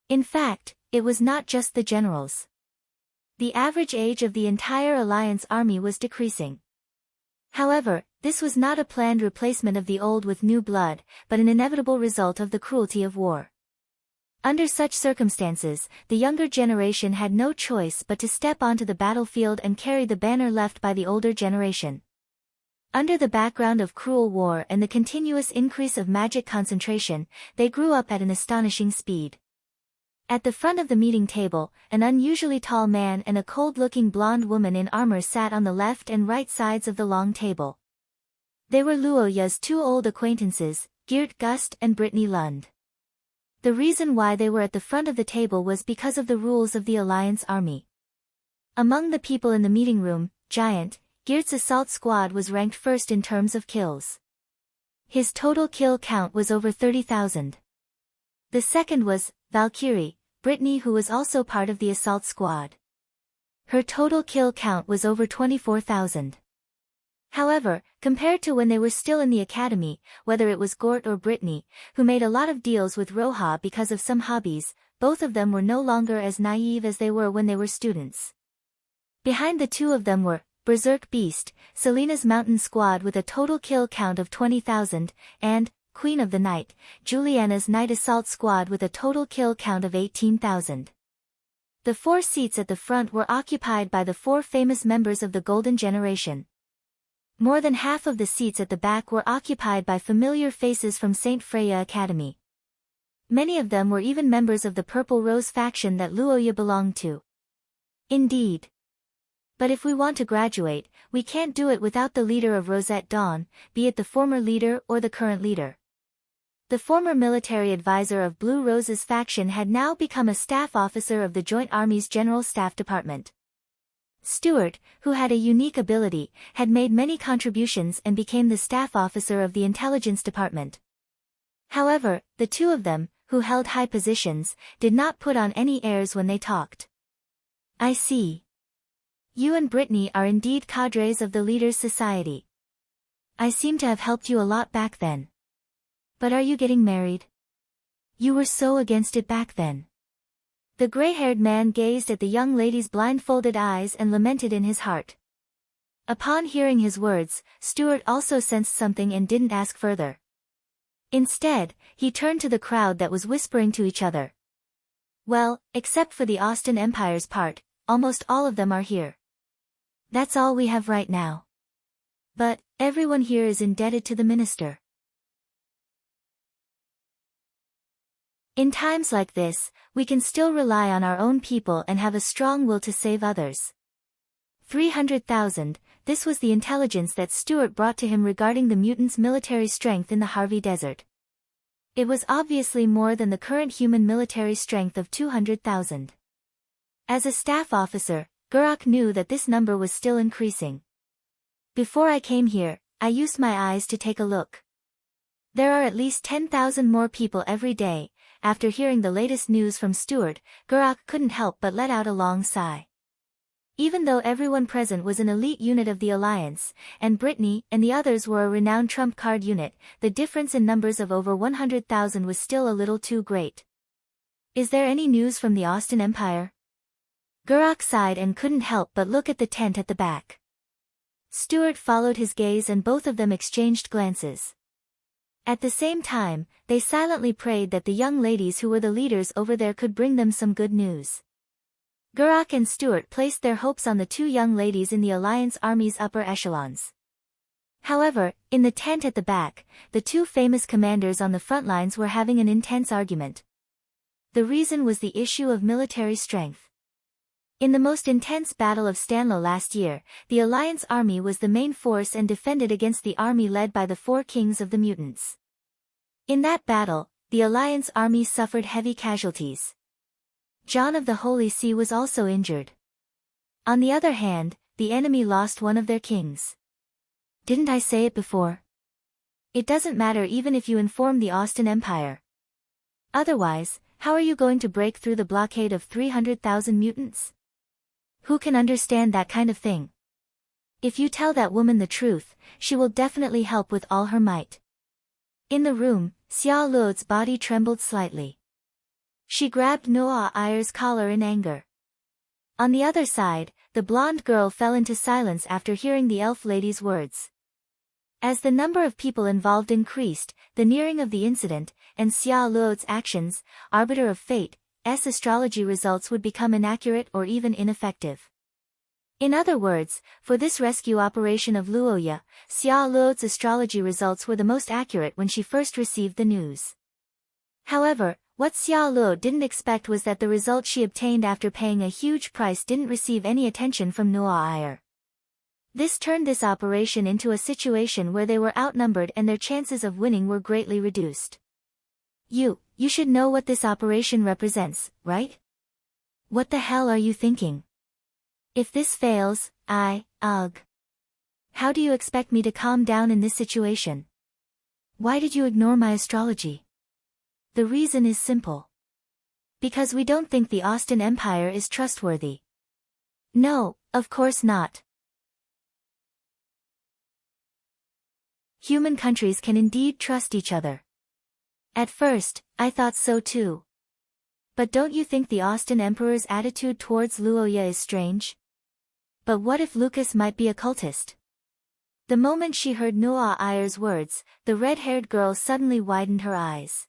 In fact, it was not just the generals. The average age of the entire Alliance army was decreasing. However, this was not a planned replacement of the old with new blood, but an inevitable result of the cruelty of war. Under such circumstances, the younger generation had no choice but to step onto the battlefield and carry the banner left by the older generation. Under the background of cruel war and the continuous increase of magic concentration, they grew up at an astonishing speed. At the front of the meeting table, an unusually tall man and a cold-looking blonde woman in armor sat on the left and right sides of the long table. They were Luoya's two old acquaintances, Geert Gust and Brittany Lund. The reason why they were at the front of the table was because of the rules of the Alliance army. Among the people in the meeting room, Giant, Geert's assault squad was ranked first in terms of kills. His total kill count was over 30,000. The second was Valkyrie, Brittany, who was also part of the assault squad. Her total kill count was over 24,000. However, compared to when they were still in the academy, whether it was Gort or Brittany, who made a lot of deals with Roja because of some hobbies, both of them were no longer as naive as they were when they were students. Behind the two of them were Berserk Beast, Selena's mountain squad with a total kill count of 20,000, and Queen of the Night, Juliana's night assault squad with a total kill count of 18,000. The 4 seats at the front were occupied by the 4 famous members of the Golden Generation. More than half of the seats at the back were occupied by familiar faces from St. Freya Academy. Many of them were even members of the Purple Rose faction that Luoya belonged to. Indeed. But if we want to graduate, we can't do it without the leader of Rosette Dawn, be it the former leader or the current leader. The former military advisor of Blue Rose's faction had now become a staff officer of the Joint Army's General Staff Department. Stuart, who had a unique ability, had made many contributions and became the staff officer of the Intelligence Department. However, the two of them, who held high positions, did not put on any airs when they talked. I see. You and Brittany are indeed cadres of the Leaders' Society. I seem to have helped you a lot back then. But are you getting married? You were so against it back then. The gray-haired man gazed at the young lady's blindfolded eyes and lamented in his heart. Upon hearing his words, Stuart also sensed something and didn't ask further. Instead, he turned to the crowd that was whispering to each other. Well, except for the Austin Empire's part, almost all of them are here. That's all we have right now. But, everyone here is indebted to the minister. In times like this, we can still rely on our own people and have a strong will to save others. 300,000, this was the intelligence that Stuart brought to him regarding the mutants' military strength in the Harvey Desert. It was obviously more than the current human military strength of 200,000. As a staff officer, Gurak knew that this number was still increasing. Before I came here, I used my eyes to take a look. There are at least 10,000 more people every day. After hearing the latest news from Stuart, Gurak couldn't help but let out a long sigh. Even though everyone present was an elite unit of the Alliance, and Brittany and the others were a renowned trump card unit, the difference in numbers of over 100,000 was still a little too great. Is there any news from the Austin Empire? Gurak sighed and couldn't help but look at the tent at the back. Stuart followed his gaze and both of them exchanged glances. At the same time, they silently prayed that the young ladies who were the leaders over there could bring them some good news. Gurak and Stuart placed their hopes on the two young ladies in the Alliance Army's upper echelons. However, in the tent at the back, the two famous commanders on the front lines were having an intense argument. The reason was the issue of military strength. In the most intense battle of Stanlow last year, the Alliance Army was the main force and defended against the army led by the four kings of the mutants. In that battle, the Alliance Army suffered heavy casualties. John of the Holy See was also injured. On the other hand, the enemy lost one of their kings. Didn't I say it before? It doesn't matter even if you inform the Austin Empire. Otherwise, how are you going to break through the blockade of 300,000 mutants? Who can understand that kind of thing? If you tell that woman the truth, she will definitely help with all her might. In the room, Xia Luo's body trembled slightly. She grabbed Noah Ayer's collar in anger. On the other side, the blonde girl fell into silence after hearing the elf lady's words. As the number of people involved increased, the nearing of the incident, and Xia Luo's actions, arbiter of fate, astrology results would become inaccurate or even ineffective. In other words, for this rescue operation of Luoya, Xia Luo's astrology results were the most accurate when she first received the news. However, what Xia Luo didn't expect was that the result she obtained after paying a huge price didn't receive any attention from Noah Ayer. This turned this operation into a situation where they were outnumbered and their chances of winning were greatly reduced. You should know what this operation represents, right? What the hell are you thinking? If this fails, ugh. How do you expect me to calm down in this situation? Why did you ignore my astrology? The reason is simple. Because we don't think the Austin Empire is trustworthy. No, of course not. Human countries can indeed trust each other. At first, I thought so too. But don't you think the Austin Emperor's attitude towards Luoya is strange? But what if Lucas might be a cultist? The moment she heard Noah Ayer's words, the red-haired girl suddenly widened her eyes.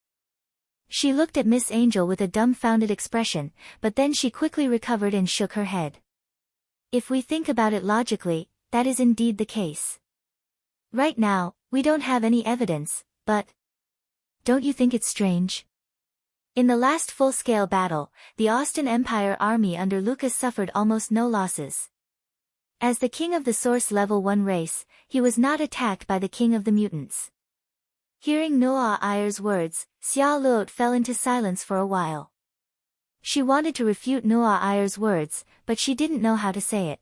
She looked at Miss Angel with a dumbfounded expression, but then she quickly recovered and shook her head. If we think about it logically, that is indeed the case. Right now, we don't have any evidence, but... don't you think it's strange? In the last full-scale battle, the Austin Empire army under Lucas suffered almost no losses. As the king of the Source Level 1 race, he was not attacked by the king of the mutants. Hearing Noah Ayer's words, Xia Luot fell into silence for a while. She wanted to refute Noah Ayer's words, but she didn't know how to say it.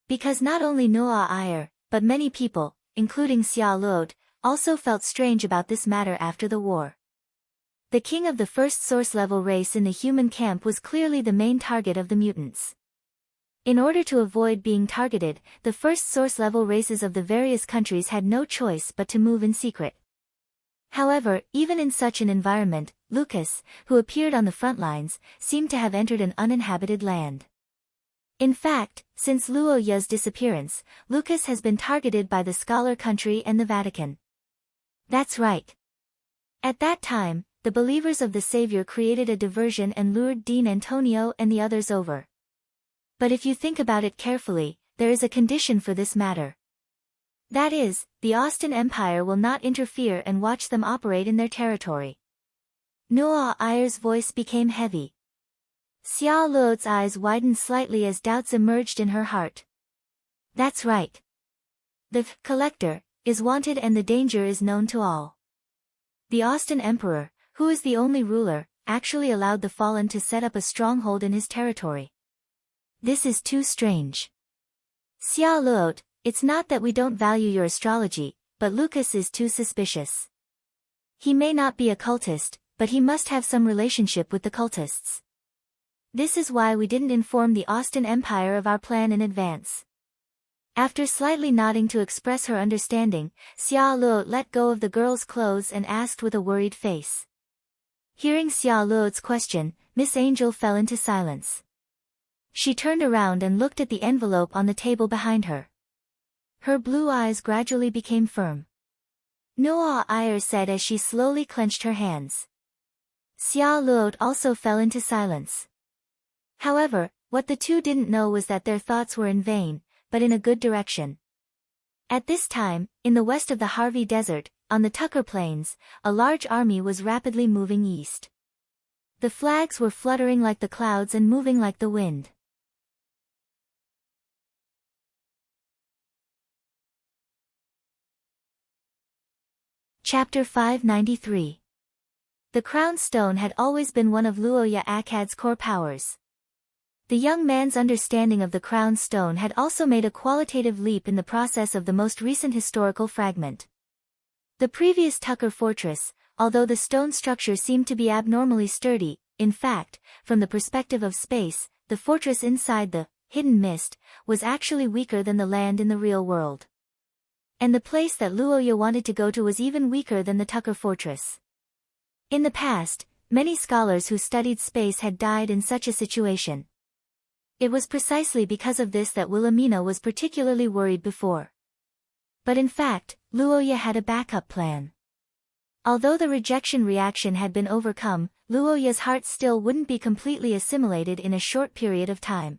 Because not only Noah Ayer, but many people, including Xia Luot, also felt strange about this matter after the war. The king of the first source-level race in the human camp was clearly the main target of the mutants. In order to avoid being targeted, the first source-level races of the various countries had no choice but to move in secret. However, even in such an environment, Lucas, who appeared on the front lines, seemed to have entered an uninhabited land. In fact, since Luo Ye's disappearance, Lucas has been targeted by the Scholar Country and the Vatican. That's right. At that time, the believers of the Savior created a diversion and lured Dean Antonio and the others over. But if you think about it carefully, there is a condition for this matter. That is, the Austin Empire will not interfere and watch them operate in their territory. Noah Ayer's voice became heavy. Xia Luot's eyes widened slightly as doubts emerged in her heart. That's right. The Collector is wanted and the danger is known to all. The Austin Emperor, who is the only ruler, actually allowed the Fallen to set up a stronghold in his territory. This is too strange. Xia Luot, it's not that we don't value your astrology, but Lucas is too suspicious. He may not be a cultist, but he must have some relationship with the cultists. This is why we didn't inform the Austin Empire of our plan in advance. After slightly nodding to express her understanding, Xia Luot let go of the girl's clothes and asked with a worried face. Hearing Xia Luot's question, Miss Angel fell into silence. She turned around and looked at the envelope on the table behind her. Her blue eyes gradually became firm. Noah Ayer said as she slowly clenched her hands. Xia Luot also fell into silence. However, what the two didn't know was that their thoughts were in vain, but in a good direction. At this time, in the west of the Harvey Desert, on the Tucker Plains, a large army was rapidly moving east. The flags were fluttering like the clouds and moving like the wind. Chapter 593. The Crown Stone had always been one of Luoya Akkad's core powers. The young man's understanding of the Crown Stone had also made a qualitative leap in the process of the most recent historical fragment. The previous Tucker Fortress, although the stone structure seemed to be abnormally sturdy, in fact, from the perspective of space, the fortress inside the hidden mist was actually weaker than the land in the real world. And the place that Luoya wanted to go to was even weaker than the Tucker Fortress. In the past, many scholars who studied space had died in such a situation. It was precisely because of this that Wilhelmina was particularly worried before. But in fact, Luoya had a backup plan. Although the rejection reaction had been overcome, Luoya's heart still wouldn't be completely assimilated in a short period of time.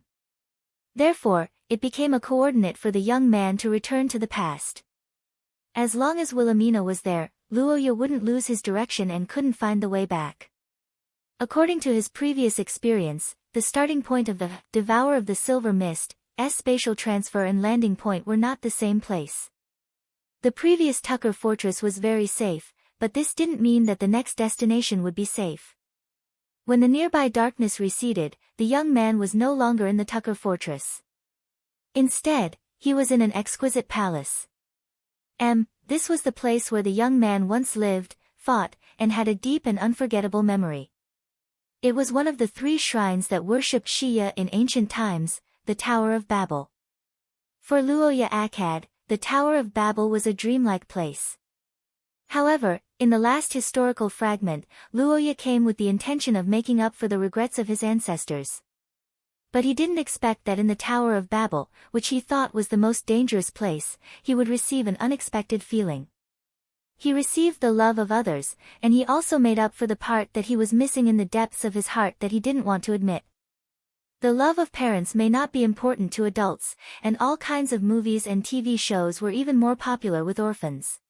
Therefore, it became a coordinate for the young man to return to the past. As long as Wilhelmina was there, Luoya wouldn't lose his direction and couldn't find the way back. According to his previous experience, the starting point of the Devourer of the Silver Mist's spatial transfer and landing point were not the same place. The previous Tucker Fortress was very safe, but this didn't mean that the next destination would be safe. When the nearby darkness receded, the young man was no longer in the Tucker Fortress. Instead, he was in an exquisite palace. This was the place where the young man once lived, fought, and had a deep and unforgettable memory. It was one of the 3 shrines that worshipped Shia in ancient times, the Tower of Babel. For Luoya Akkad, the Tower of Babel was a dreamlike place. However, in the last historical fragment, Luoya came with the intention of making up for the regrets of his ancestors. But he didn't expect that in the Tower of Babel, which he thought was the most dangerous place, he would receive an unexpected feeling. He received the love of others, and he also made up for the part that he was missing in the depths of his heart that he didn't want to admit. The love of parents may not be important to adults, and all kinds of movies and TV shows were even more popular with orphans.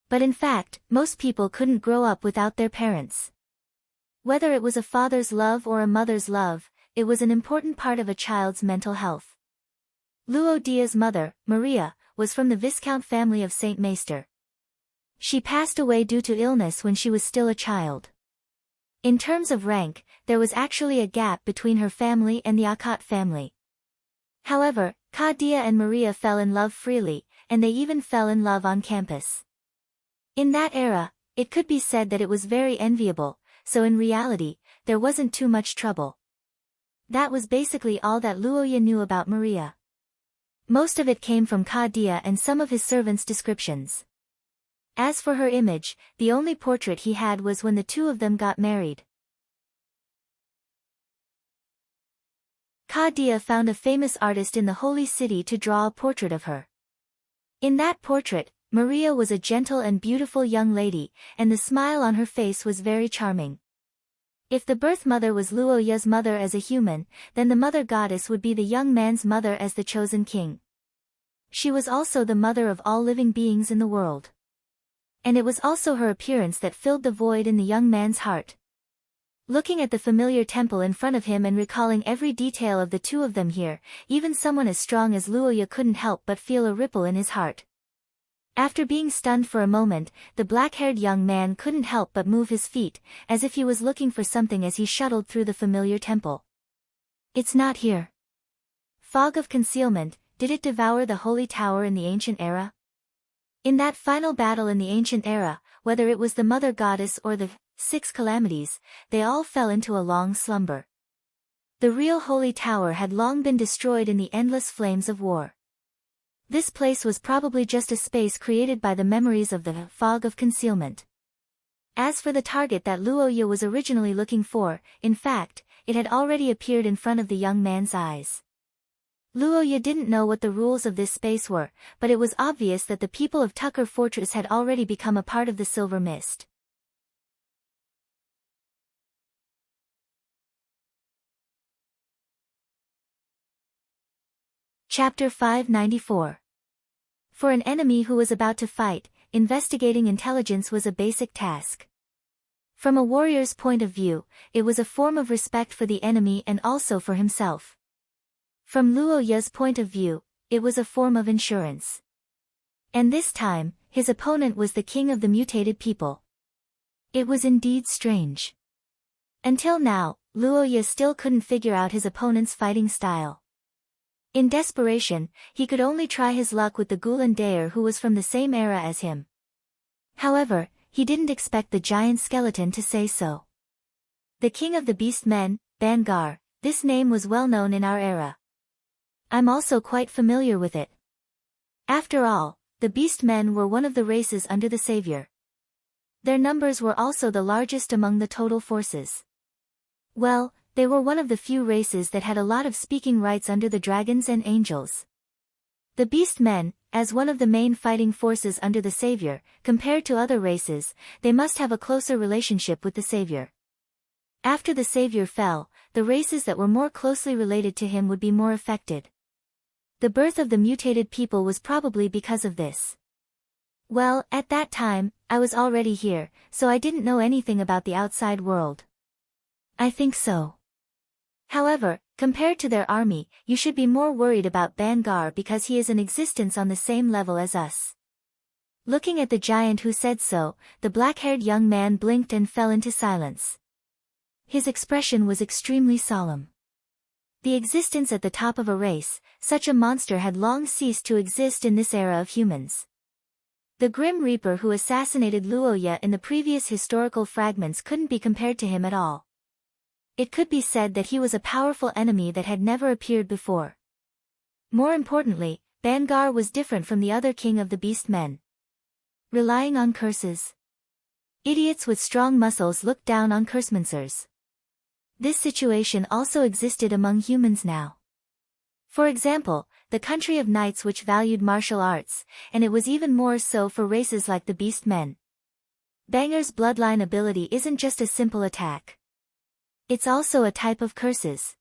But in fact, most people couldn't grow up without their parents. Whether it was a father's love or a mother's love, it was an important part of a child's mental health. Luo Dia's mother, Maria, was from the Viscount family of Saint Maester. She passed away due to illness when she was still a child. In terms of rank, there was actually a gap between her family and the Akat family. However, Ka Dia and Maria fell in love freely, and they even fell in love on campus. In that era, it could be said that it was very enviable, so in reality, there wasn't too much trouble. That was basically all that Luoya knew about Maria. Most of it came from Ka Dia and some of his servants' descriptions. As for her image, the only portrait he had was when the two of them got married. Ka Dia found a famous artist in the holy city to draw a portrait of her. In that portrait, Maria was a gentle and beautiful young lady, and the smile on her face was very charming. If the birth mother was Luoya's mother as a human, then the mother goddess would be the young man's mother as the chosen king. She was also the mother of all living beings in the world. And it was also her appearance that filled the void in the young man's heart. Looking at the familiar temple in front of him and recalling every detail of the two of them here, even someone as strong as Luoya couldn't help but feel a ripple in his heart. After being stunned for a moment, the black-haired young man couldn't help but move his feet, as if he was looking for something as he shuttled through the familiar temple. It's not here. Fog of concealment, did it devour the holy tower in the ancient era? In that final battle in the ancient era, whether it was the mother goddess or the 6 calamities, they all fell into a long slumber. The real holy tower had long been destroyed in the endless flames of war. This place was probably just a space created by the memories of the fog of concealment. As for the target that Luoya was originally looking for, in fact, it had already appeared in front of the young man's eyes. Luoya didn't know what the rules of this space were, but it was obvious that the people of Tucker Fortress had already become a part of the Silver Mist. Chapter 594. For an enemy who was about to fight, investigating intelligence was a basic task. From a warrior's point of view, it was a form of respect for the enemy and also for himself. From Luoya's point of view, it was a form of insurance. And this time, his opponent was the king of the mutated people. It was indeed strange. Until now, Luoya still couldn't figure out his opponent's fighting style. In desperation, he could only try his luck with the Gulan Daer who was from the same era as him. However, he didn't expect the giant skeleton to say so. The king of the beast men, Bangar, this name was well known in our era. I'm also quite familiar with it. After all, the beast men were one of the races under the savior. Their numbers were also the largest among the total forces. Well, they were one of the few races that had a lot of speaking rights under the dragons and angels. The beast men, as one of the main fighting forces under the savior, compared to other races, they must have a closer relationship with the savior. After the savior fell, the races that were more closely related to him would be more affected. The birth of the mutated people was probably because of this. Well, at that time, I was already here, so I didn't know anything about the outside world. I think so. However, compared to their army, you should be more worried about Bangar because he is in existence on the same level as us. Looking at the giant who said so, the black-haired young man blinked and fell into silence. His expression was extremely solemn. The existence at the top of a race, such a monster had long ceased to exist in this era of humans. The Grim Reaper who assassinated Luoya in the previous historical fragments couldn't be compared to him at all. It could be said that he was a powerful enemy that had never appeared before. More importantly, Bangar was different from the other king of the beast men. Relying on curses. Idiots with strong muscles looked down on cursemancers. This situation also existed among humans now. For example, the country of knights which valued martial arts, and it was even more so for races like the beast men. Bangar's bloodline ability isn't just a simple attack. It's also a type of curses.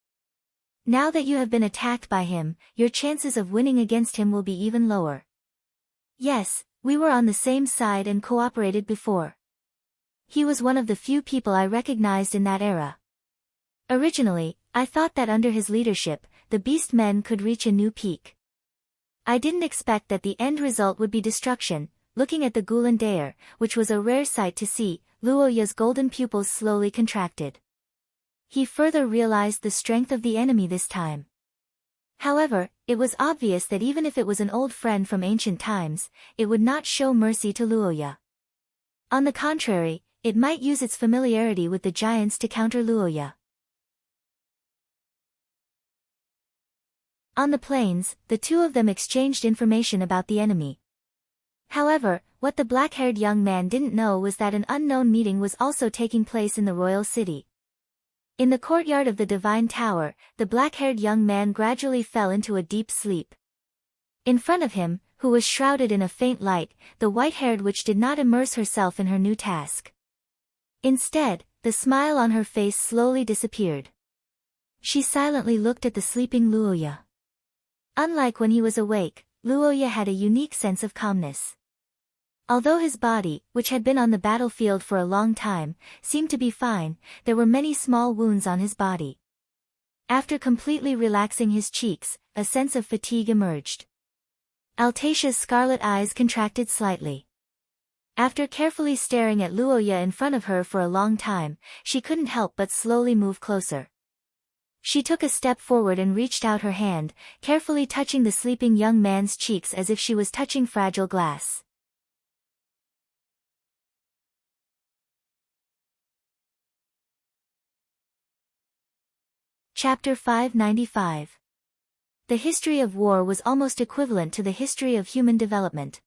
Now that you have been attacked by him, your chances of winning against him will be even lower. Yes, we were on the same side and cooperated before. he was one of the few people I recognized in that era. Originally, I thought that under his leadership, the beast men could reach a new peak. I didn't expect that the end result would be destruction. Looking at the Gulandair, which was a rare sight to see, Luoya's golden pupils slowly contracted. He further realized the strength of the enemy this time. However, it was obvious that even if it was an old friend from ancient times, it would not show mercy to Luoya. On the contrary, it might use its familiarity with the giants to counter Luoya. On the plains, the two of them exchanged information about the enemy. However, what the black-haired young man didn't know was that an unknown meeting was also taking place in the royal city. In the courtyard of the divine tower, the black-haired young man gradually fell into a deep sleep. In front of him, who was shrouded in a faint light, the white-haired witch did not immerse herself in her new task. Instead, the smile on her face slowly disappeared. She silently looked at the sleeping Luoya. Unlike when he was awake, Luoya had a unique sense of calmness. Although his body, which had been on the battlefield for a long time, seemed to be fine, there were many small wounds on his body. After completely relaxing his cheeks, a sense of fatigue emerged. Altatia's scarlet eyes contracted slightly. After carefully staring at Luoya in front of her for a long time, she couldn't help but slowly move closer. She took a step forward and reached out her hand, carefully touching the sleeping young man's cheeks as if she was touching fragile glass. Chapter 595. The history of war was almost equivalent to the history of human development.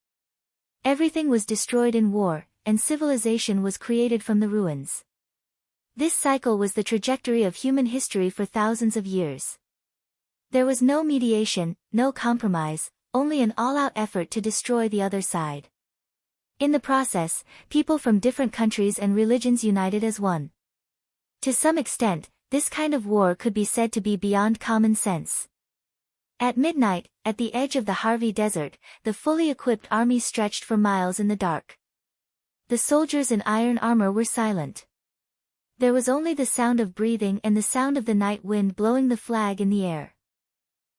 Everything was destroyed in war, and civilization was created from the ruins. This cycle was the trajectory of human history for thousands of years. There was no mediation, no compromise, only an all-out effort to destroy the other side. In the process, people from different countries and religions united as one. To some extent, this kind of war could be said to be beyond common sense. At midnight, at the edge of the Harvey Desert, the fully equipped army stretched for miles in the dark. The soldiers in iron armor were silent. There was only the sound of breathing and the sound of the night wind blowing the flag in the air.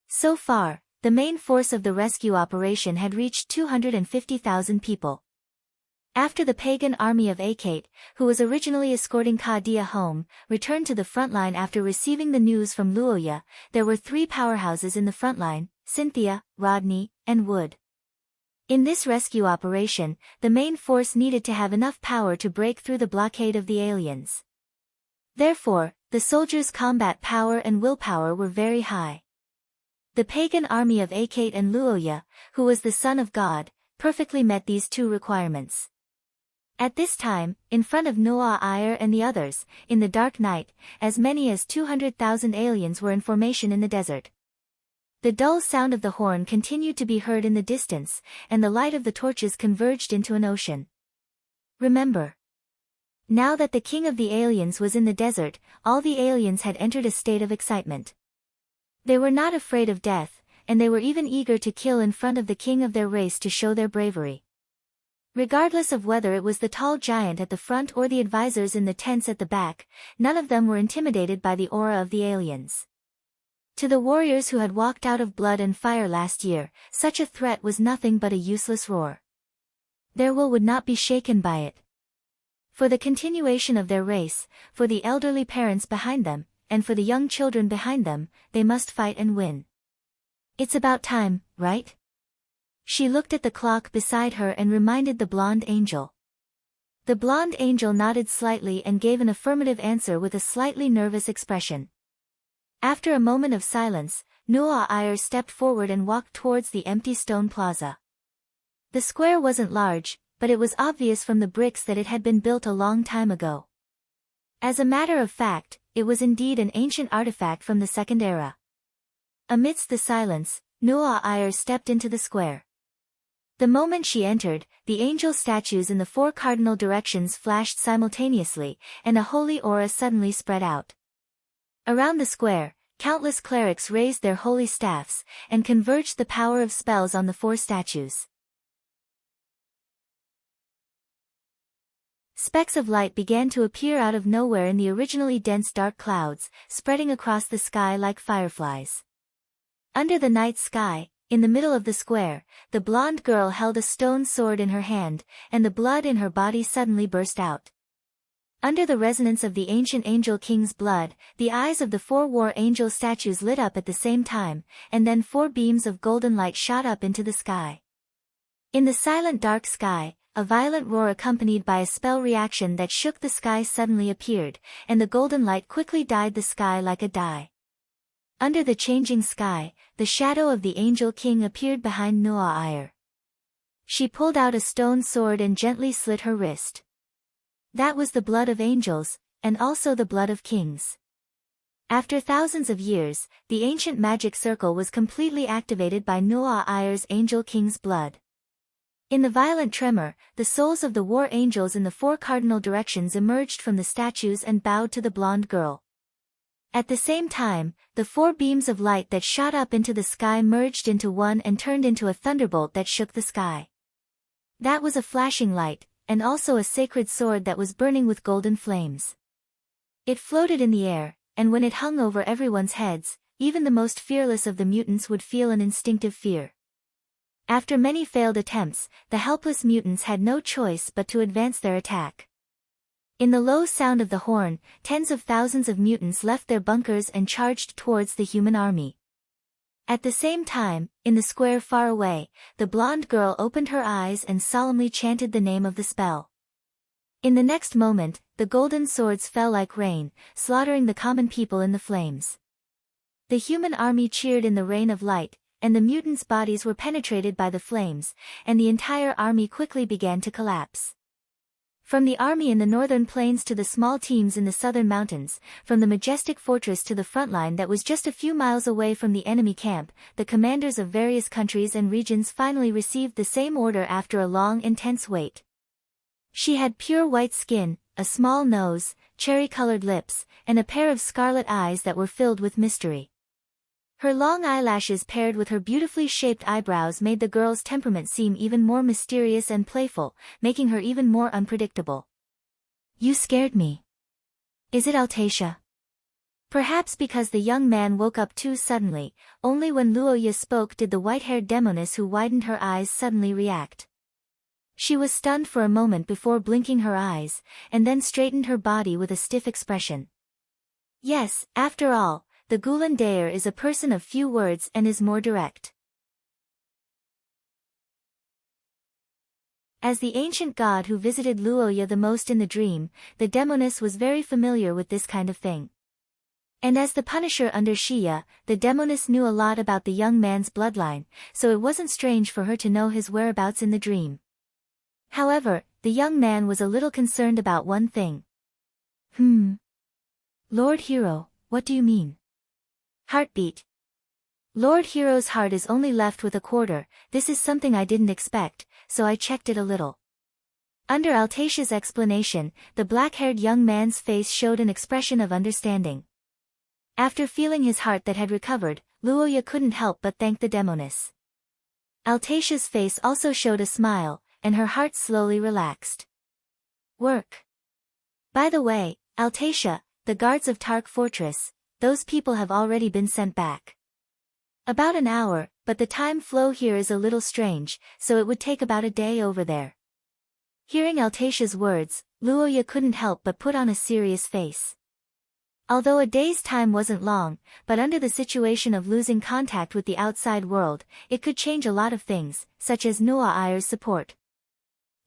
So far, the main force of the rescue operation had reached 250,000 people. After the pagan army of Akate, who was originally escorting Kadia home, returned to the front line after receiving the news from Luoya, there were three powerhouses in the front line: Cynthia, Rodney, and Wood. In this rescue operation, the main force needed to have enough power to break through the blockade of the aliens. Therefore, the soldiers' combat power and willpower were very high. The pagan army of Akate and Luoya, who was the son of God, perfectly met these two requirements. At this time, in front of Noah Iyer and the others, in the dark night, as many as 200,000 aliens were in formation in the desert. The dull sound of the horn continued to be heard in the distance, and the light of the torches converged into an ocean. Remember. Now that the king of the aliens was in the desert, all the aliens had entered a state of excitement. They were not afraid of death, and they were even eager to kill in front of the king of their race to show their bravery. Regardless of whether it was the tall giant at the front or the advisors in the tents at the back, none of them were intimidated by the aura of the aliens. To the warriors who had walked out of blood and fire last year, such a threat was nothing but a useless roar. Their will would not be shaken by it. For the continuation of their race, for the elderly parents behind them, and for the young children behind them, they must fight and win. It's about time, right? She looked at the clock beside her and reminded the blonde angel. The blonde angel nodded slightly and gave an affirmative answer with a slightly nervous expression. After a moment of silence, Noah Iyer stepped forward and walked towards the empty stone plaza. The square wasn't large, but it was obvious from the bricks that it had been built a long time ago. As a matter of fact, it was indeed an ancient artifact from the Second Era. Amidst the silence, Noah Iyer stepped into the square. The moment she entered, the angel statues in the four cardinal directions flashed simultaneously, and a holy aura suddenly spread out. Around the square, countless clerics raised their holy staffs, and converged the power of spells on the four statues. Specks of light began to appear out of nowhere in the originally dense dark clouds, spreading across the sky like fireflies. Under the night sky, in the middle of the square, the blonde girl held a stone sword in her hand, and the blood in her body suddenly burst out. Under the resonance of the ancient angel king's blood, the eyes of the 4 war angel statues lit up at the same time, and then 4 beams of golden light shot up into the sky. In the silent dark sky, a violent roar accompanied by a spell reaction that shook the sky suddenly appeared, and the golden light quickly dyed the sky like a dye. Under the changing sky, the shadow of the angel king appeared behind Nu'a. She pulled out a stone sword and gently slit her wrist. That was the blood of angels, and also the blood of kings. After thousands of years, the ancient magic circle was completely activated by Nu'a's angel king's blood. In the violent tremor, the souls of the war angels in the 4 cardinal directions emerged from the statues and bowed to the blonde girl. At the same time, the 4 beams of light that shot up into the sky merged into one and turned into a thunderbolt that shook the sky. That was a flashing light, and also a sacred sword that was burning with golden flames. It floated in the air, and when it hung over everyone's heads, even the most fearless of the mutants would feel an instinctive fear. After many failed attempts, the helpless mutants had no choice but to advance their attack. In the low sound of the horn, tens of thousands of mutants left their bunkers and charged towards the human army. At the same time, in the square far away, the blonde girl opened her eyes and solemnly chanted the name of the spell. In the next moment, the golden swords fell like rain, slaughtering the common people in the flames. The human army cheered in the rain of light, and the mutants' bodies were penetrated by the flames, and the entire army quickly began to collapse. From the army in the northern plains to the small teams in the southern mountains, from the majestic fortress to the front line that was just a few miles away from the enemy camp, the commanders of various countries and regions finally received the same order after a long intense wait. She had pure white skin, a small nose, cherry-colored lips, and a pair of scarlet eyes that were filled with mystery. Her long eyelashes paired with her beautifully shaped eyebrows made the girl's temperament seem even more mysterious and playful, making her even more unpredictable. "You scared me. Is it Altacia?" Perhaps because the young man woke up too suddenly, only when Luoya spoke did the white-haired demoness who widened her eyes suddenly react. She was stunned for a moment before blinking her eyes, and then straightened her body with a stiff expression. Yes, after all, the Gulan Daer is a person of few words and is more direct. As the ancient god who visited Luoya the most in the dream, the demoness was very familiar with this kind of thing. And as the Punisher under Shia, the demoness knew a lot about the young man's bloodline, so it wasn't strange for her to know his whereabouts in the dream. However, the young man was a little concerned about one thing. Lord Hero, what do you mean? Heartbeat. Lord Hero's heart is only left with a quarter. This is something I didn't expect, so I checked it a little. Under Altacia's explanation, the black-haired young man's face showed an expression of understanding. After feeling his heart that had recovered, Luoya couldn't help but thank the demoness. Altacia's face also showed a smile, and her heart slowly relaxed. Work. By the way, Altacia, the guards of Tark Fortress, those people have already been sent back. About an hour, but the time flow here is a little strange, so it would take about a day over there. Hearing Altacia's words, Luoya couldn't help but put on a serious face. Although a day's time wasn't long, but under the situation of losing contact with the outside world, it could change a lot of things, such as Nua''s support.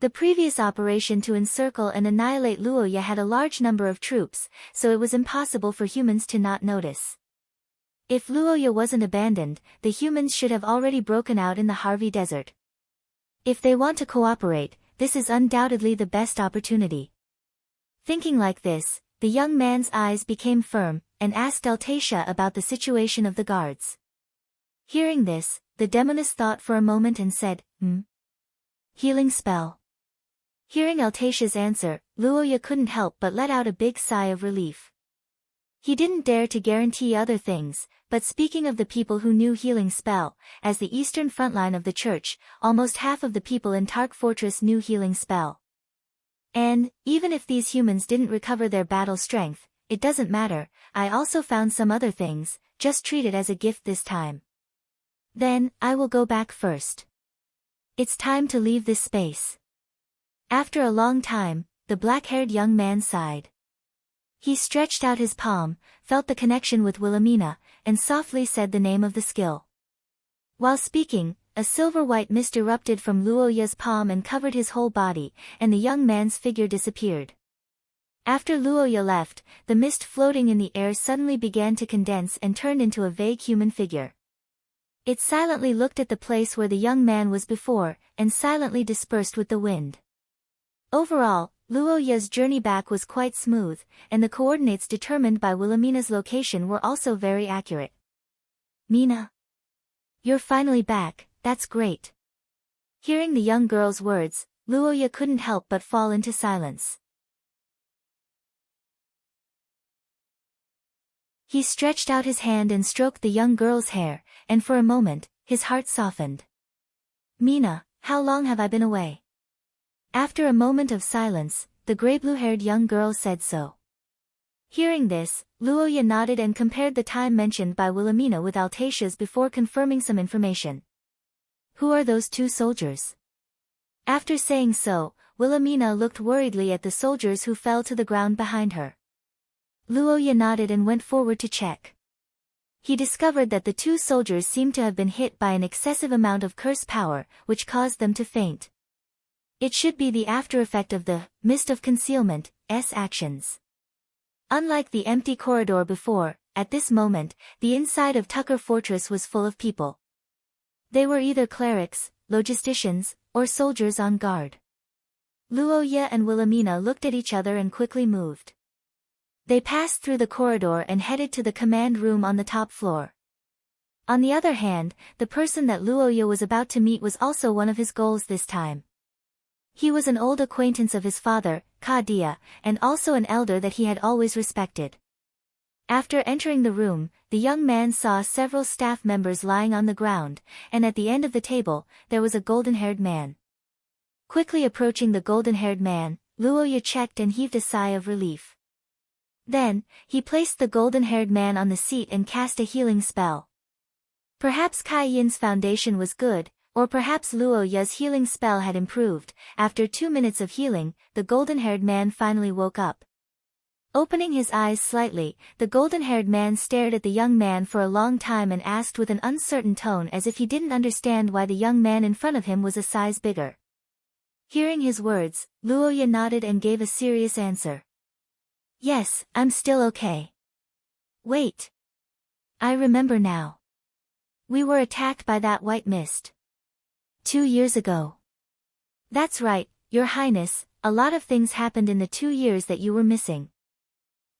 The previous operation to encircle and annihilate Luoya had a large number of troops, so it was impossible for humans to not notice. If Luoya wasn't abandoned, the humans should have already broken out in the Harvey Desert. If they want to cooperate, this is undoubtedly the best opportunity. Thinking like this, the young man's eyes became firm, and asked Altacia about the situation of the guards. Hearing this, the demoness thought for a moment and said, Healing spell. Hearing Altacia's answer, Luoya couldn't help but let out a big sigh of relief. He didn't dare to guarantee other things, but speaking of the people who knew healing spell, as the eastern front line of the church, almost half of the people in Tark Fortress knew healing spell. And, even if these humans didn't recover their battle strength, it doesn't matter, I also found some other things, just treat it as a gift this time. Then, I will go back first. It's time to leave this space. After a long time, the black-haired young man sighed. He stretched out his palm, felt the connection with Wilhelmina, and softly said the name of the skill. While speaking, a silver-white mist erupted from Luoya's palm and covered his whole body, and the young man's figure disappeared. After Luoya left, the mist floating in the air suddenly began to condense and turned into a vague human figure. It silently looked at the place where the young man was before, and silently dispersed with the wind. Overall, Luoya's journey back was quite smooth, and the coordinates determined by Wilhelmina's location were also very accurate. Mina? You're finally back, that's great. Hearing the young girl's words, Luoya couldn't help but fall into silence. He stretched out his hand and stroked the young girl's hair, and for a moment, his heart softened. Mina, how long have I been away? After a moment of silence, the gray-blue-haired young girl said so. Hearing this, Luoya nodded and compared the time mentioned by Wilhelmina with Altatia's before confirming some information. Who are those two soldiers? After saying so, Wilhelmina looked worriedly at the soldiers who fell to the ground behind her. Luoya nodded and went forward to check. He discovered that the two soldiers seemed to have been hit by an excessive amount of curse power, which caused them to faint. It should be the after-effect of the Mist of Concealment's actions. Unlike the empty corridor before, at this moment, the inside of Tucker Fortress was full of people. They were either clerics, logisticians, or soldiers on guard. Luoya and Wilhelmina looked at each other and quickly moved. They passed through the corridor and headed to the command room on the top floor. On the other hand, the person that Luoya was about to meet was also one of his goals this time. He was an old acquaintance of his father, Ka Dia, and also an elder that he had always respected. After entering the room, the young man saw several staff members lying on the ground, and at the end of the table, there was a golden-haired man. Quickly approaching the golden-haired man, Luoya checked and heaved a sigh of relief. Then, he placed the golden-haired man on the seat and cast a healing spell. Perhaps Kai Yin's foundation was good, or perhaps Luoya's healing spell had improved. After 2 minutes of healing, the golden-haired man finally woke up. Opening his eyes slightly, the golden-haired man stared at the young man for a long time and asked with an uncertain tone as if he didn't understand why the young man in front of him was a size bigger. Hearing his words, Luoya nodded and gave a serious answer. Yes, I'm still okay. Wait. I remember now. We were attacked by that white mist. 2 years ago. That's right, Your Highness, a lot of things happened in the 2 years that you were missing.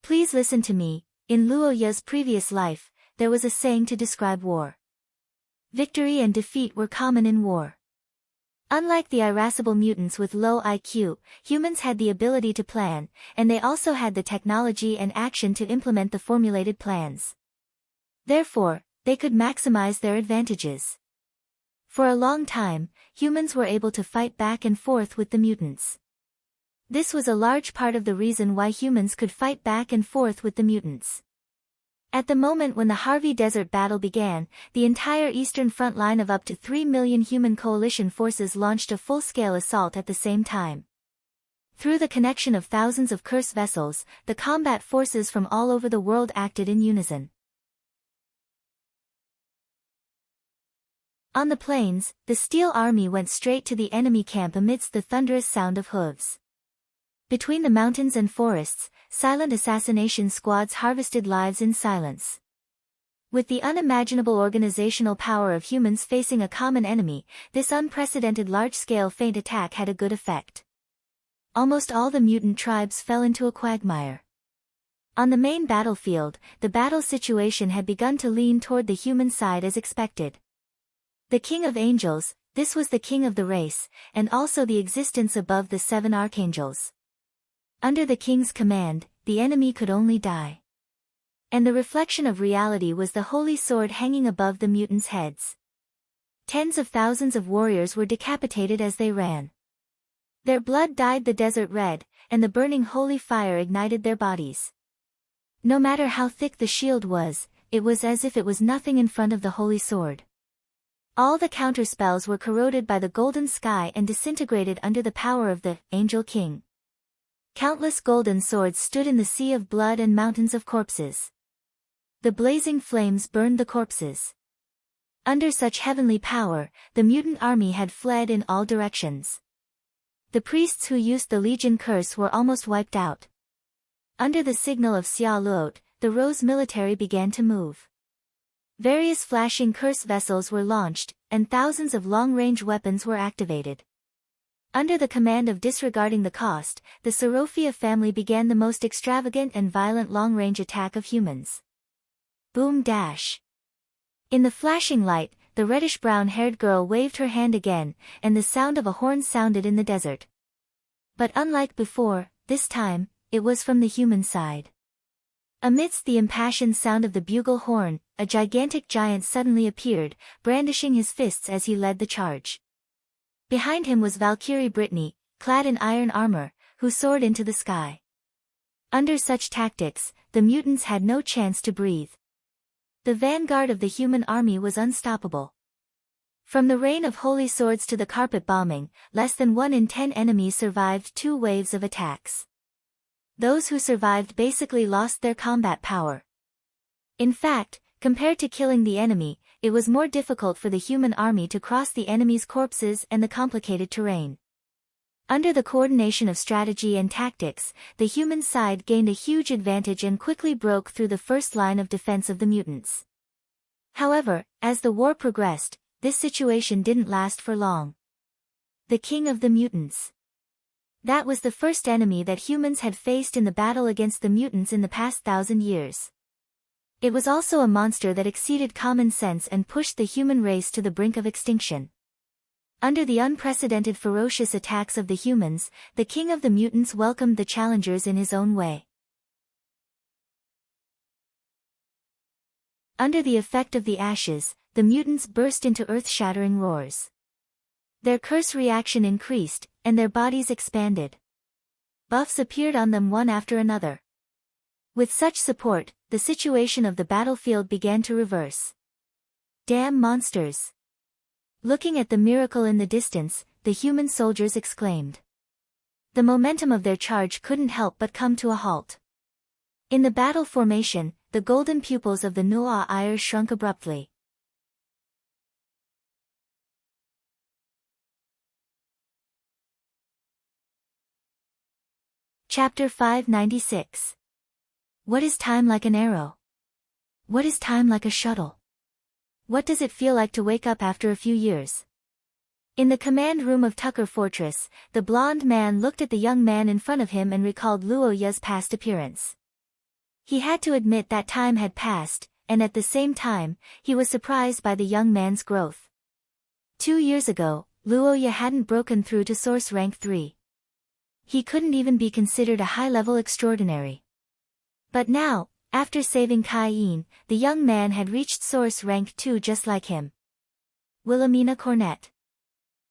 Please listen to me. In Luoya's previous life, there was a saying to describe war. Victory and defeat were common in war. Unlike the irascible mutants with low IQ, humans had the ability to plan, and they also had the technology and action to implement the formulated plans. Therefore, they could maximize their advantages. For a long time, humans were able to fight back and forth with the mutants. This was a large part of the reason why humans could fight back and forth with the mutants. At the moment when the Harvey Desert battle began, the entire eastern front line of up to 3 million human coalition forces launched a full-scale assault at the same time. Through the connection of thousands of curse vessels, the combat forces from all over the world acted in unison. On the plains, the Steel Army went straight to the enemy camp amidst the thunderous sound of hooves. Between the mountains and forests, silent assassination squads harvested lives in silence. With the unimaginable organizational power of humans facing a common enemy, this unprecedented large-scale feint attack had a good effect. Almost all the mutant tribes fell into a quagmire. On the main battlefield, the battle situation had begun to lean toward the human side as expected. The King of Angels, this was the king of the race, and also the existence above the 7 archangels. Under the king's command, the enemy could only die. And the reflection of reality was the holy sword hanging above the mutants' heads. Tens of thousands of warriors were decapitated as they ran. Their blood dyed the desert red, and the burning holy fire ignited their bodies. No matter how thick the shield was, it was as if it was nothing in front of the holy sword. All the counterspells were corroded by the golden sky and disintegrated under the power of the Angel King. Countless golden swords stood in the sea of blood and mountains of corpses. The blazing flames burned the corpses. Under such heavenly power, the mutant army had fled in all directions. The priests who used the Legion curse were almost wiped out. Under the signal of Xia Luot, the Rose military began to move. Various flashing curse vessels were launched, and thousands of long-range weapons were activated. Under the command of Disregarding the Cost, the Seraphia family began the most extravagant and violent long-range attack of humans. Boom dash. In the flashing light, the reddish-brown-haired girl waved her hand again, and the sound of a horn sounded in the desert. But unlike before, this time, it was from the human side. Amidst the impassioned sound of the bugle horn, a gigantic giant suddenly appeared, brandishing his fists as he led the charge. Behind him was Valkyrie Brittany, clad in iron armor, who soared into the sky. Under such tactics, the mutants had no chance to breathe. The vanguard of the human army was unstoppable. From the rain of holy swords to the carpet bombing, less than 1 in 10 enemies survived 2 waves of attacks. Those who survived basically lost their combat power. In fact, compared to killing the enemy, it was more difficult for the human army to cross the enemy's corpses and the complicated terrain. Under the coordination of strategy and tactics, the human side gained a huge advantage and quickly broke through the first line of defense of the mutants. However, as the war progressed, this situation didn't last for long. The King of the Mutants. That was the first enemy that humans had faced in the battle against the mutants in the past 1,000 years. It was also a monster that exceeded common sense and pushed the human race to the brink of extinction. Under the unprecedented ferocious attacks of the humans, the King of the Mutants welcomed the challengers in his own way. Under the effect of the ashes, the mutants burst into earth-shattering roars. Their curse reaction increased, and their bodies expanded. Buffs appeared on them one after another. With such support, the situation of the battlefield began to reverse. Damn monsters! Looking at the miracle in the distance, the human soldiers exclaimed. The momentum of their charge couldn't help but come to a halt. In the battle formation, the golden pupils of the Nu'a Ire shrunk abruptly. Chapter 596. What is time like an arrow? What is time like a shuttle? What does it feel like to wake up after a few years? In the command room of Tucker Fortress, the blond man looked at the young man in front of him and recalled Luoya's past appearance. He had to admit that time had passed, and at the same time, he was surprised by the young man's growth. 2 years ago, Luoya hadn't broken through to Source Rank 3. He couldn't even be considered a high-level extraordinary. But now, after saving Kai-Yin, the young man had reached Source Rank 2 just like him. Wilhelmina Cornett.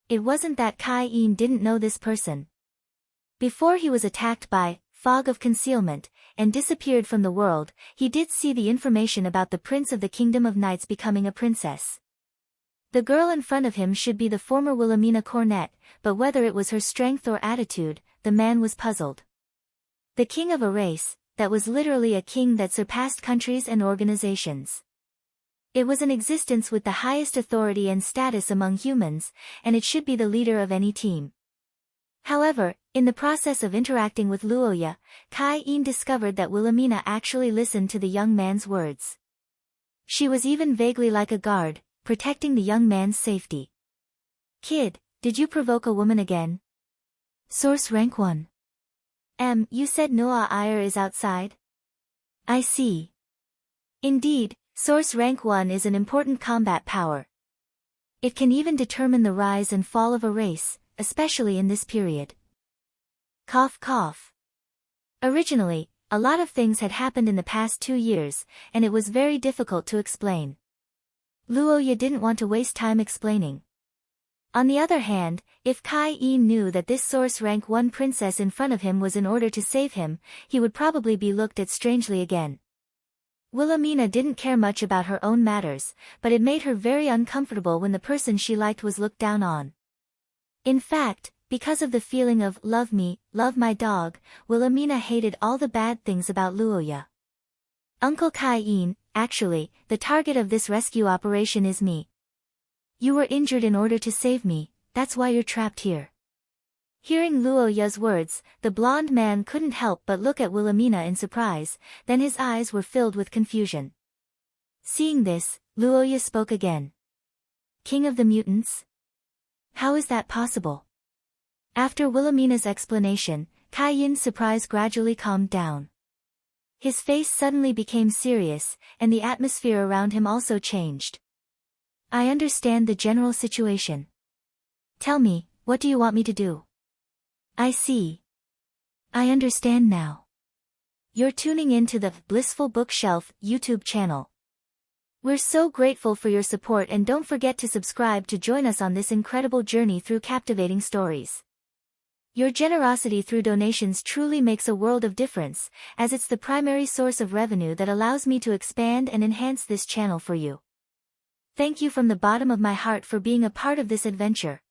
It wasn't that Kai-Yin didn't know this person. Before he was attacked by Fog of Concealment, and disappeared from the world, he did see the information about the Prince of the Kingdom of Knights becoming a princess. The girl in front of him should be the former Wilhelmina Cornett, but whether it was her strength or attitude, the man was puzzled. The king of a race, that was literally a king that surpassed countries and organizations. It was an existence with the highest authority and status among humans, and it should be the leader of any team. However, in the process of interacting with Luoya, Kai-Yin discovered that Wilhelmina actually listened to the young man's words. She was even vaguely like a guard, protecting the young man's safety. Kid, did you provoke a woman again? Source Rank 1. You said Nu'a Ire is outside? I see. Indeed, Source Rank 1 is an important combat power. It can even determine the rise and fall of a race, especially in this period. Cough cough. Originally, a lot of things had happened in the past 2 years, and it was very difficult to explain. Luoya didn't want to waste time explaining. On the other hand, if Kai Yin knew that this source rank 1 princess in front of him was in order to save him, he would probably be looked at strangely again. Wilhelmina didn't care much about her own matters, but it made her very uncomfortable when the person she liked was looked down on. In fact, because of the feeling of love me, love my dog, Wilhelmina hated all the bad things about Luoya. Uncle Kai Yin, actually, the target of this rescue operation is me. You were injured in order to save me, that's why you're trapped here. Hearing Luoya's words, the blonde man couldn't help but look at Wilhelmina in surprise, then his eyes were filled with confusion. Seeing this, Luoya spoke again. King of the mutants? How is that possible? After Wilhelmina's explanation, Kai Yin's surprise gradually calmed down. His face suddenly became serious, and the atmosphere around him also changed. I understand the general situation. Tell me, what do you want me to do? I see. I understand now. You're tuning in to the Blissful Bookshelf YouTube channel. We're so grateful for your support, and don't forget to subscribe to join us on this incredible journey through captivating stories. Your generosity through donations truly makes a world of difference, as it's the primary source of revenue that allows me to expand and enhance this channel for you. Thank you from the bottom of my heart for being a part of this adventure.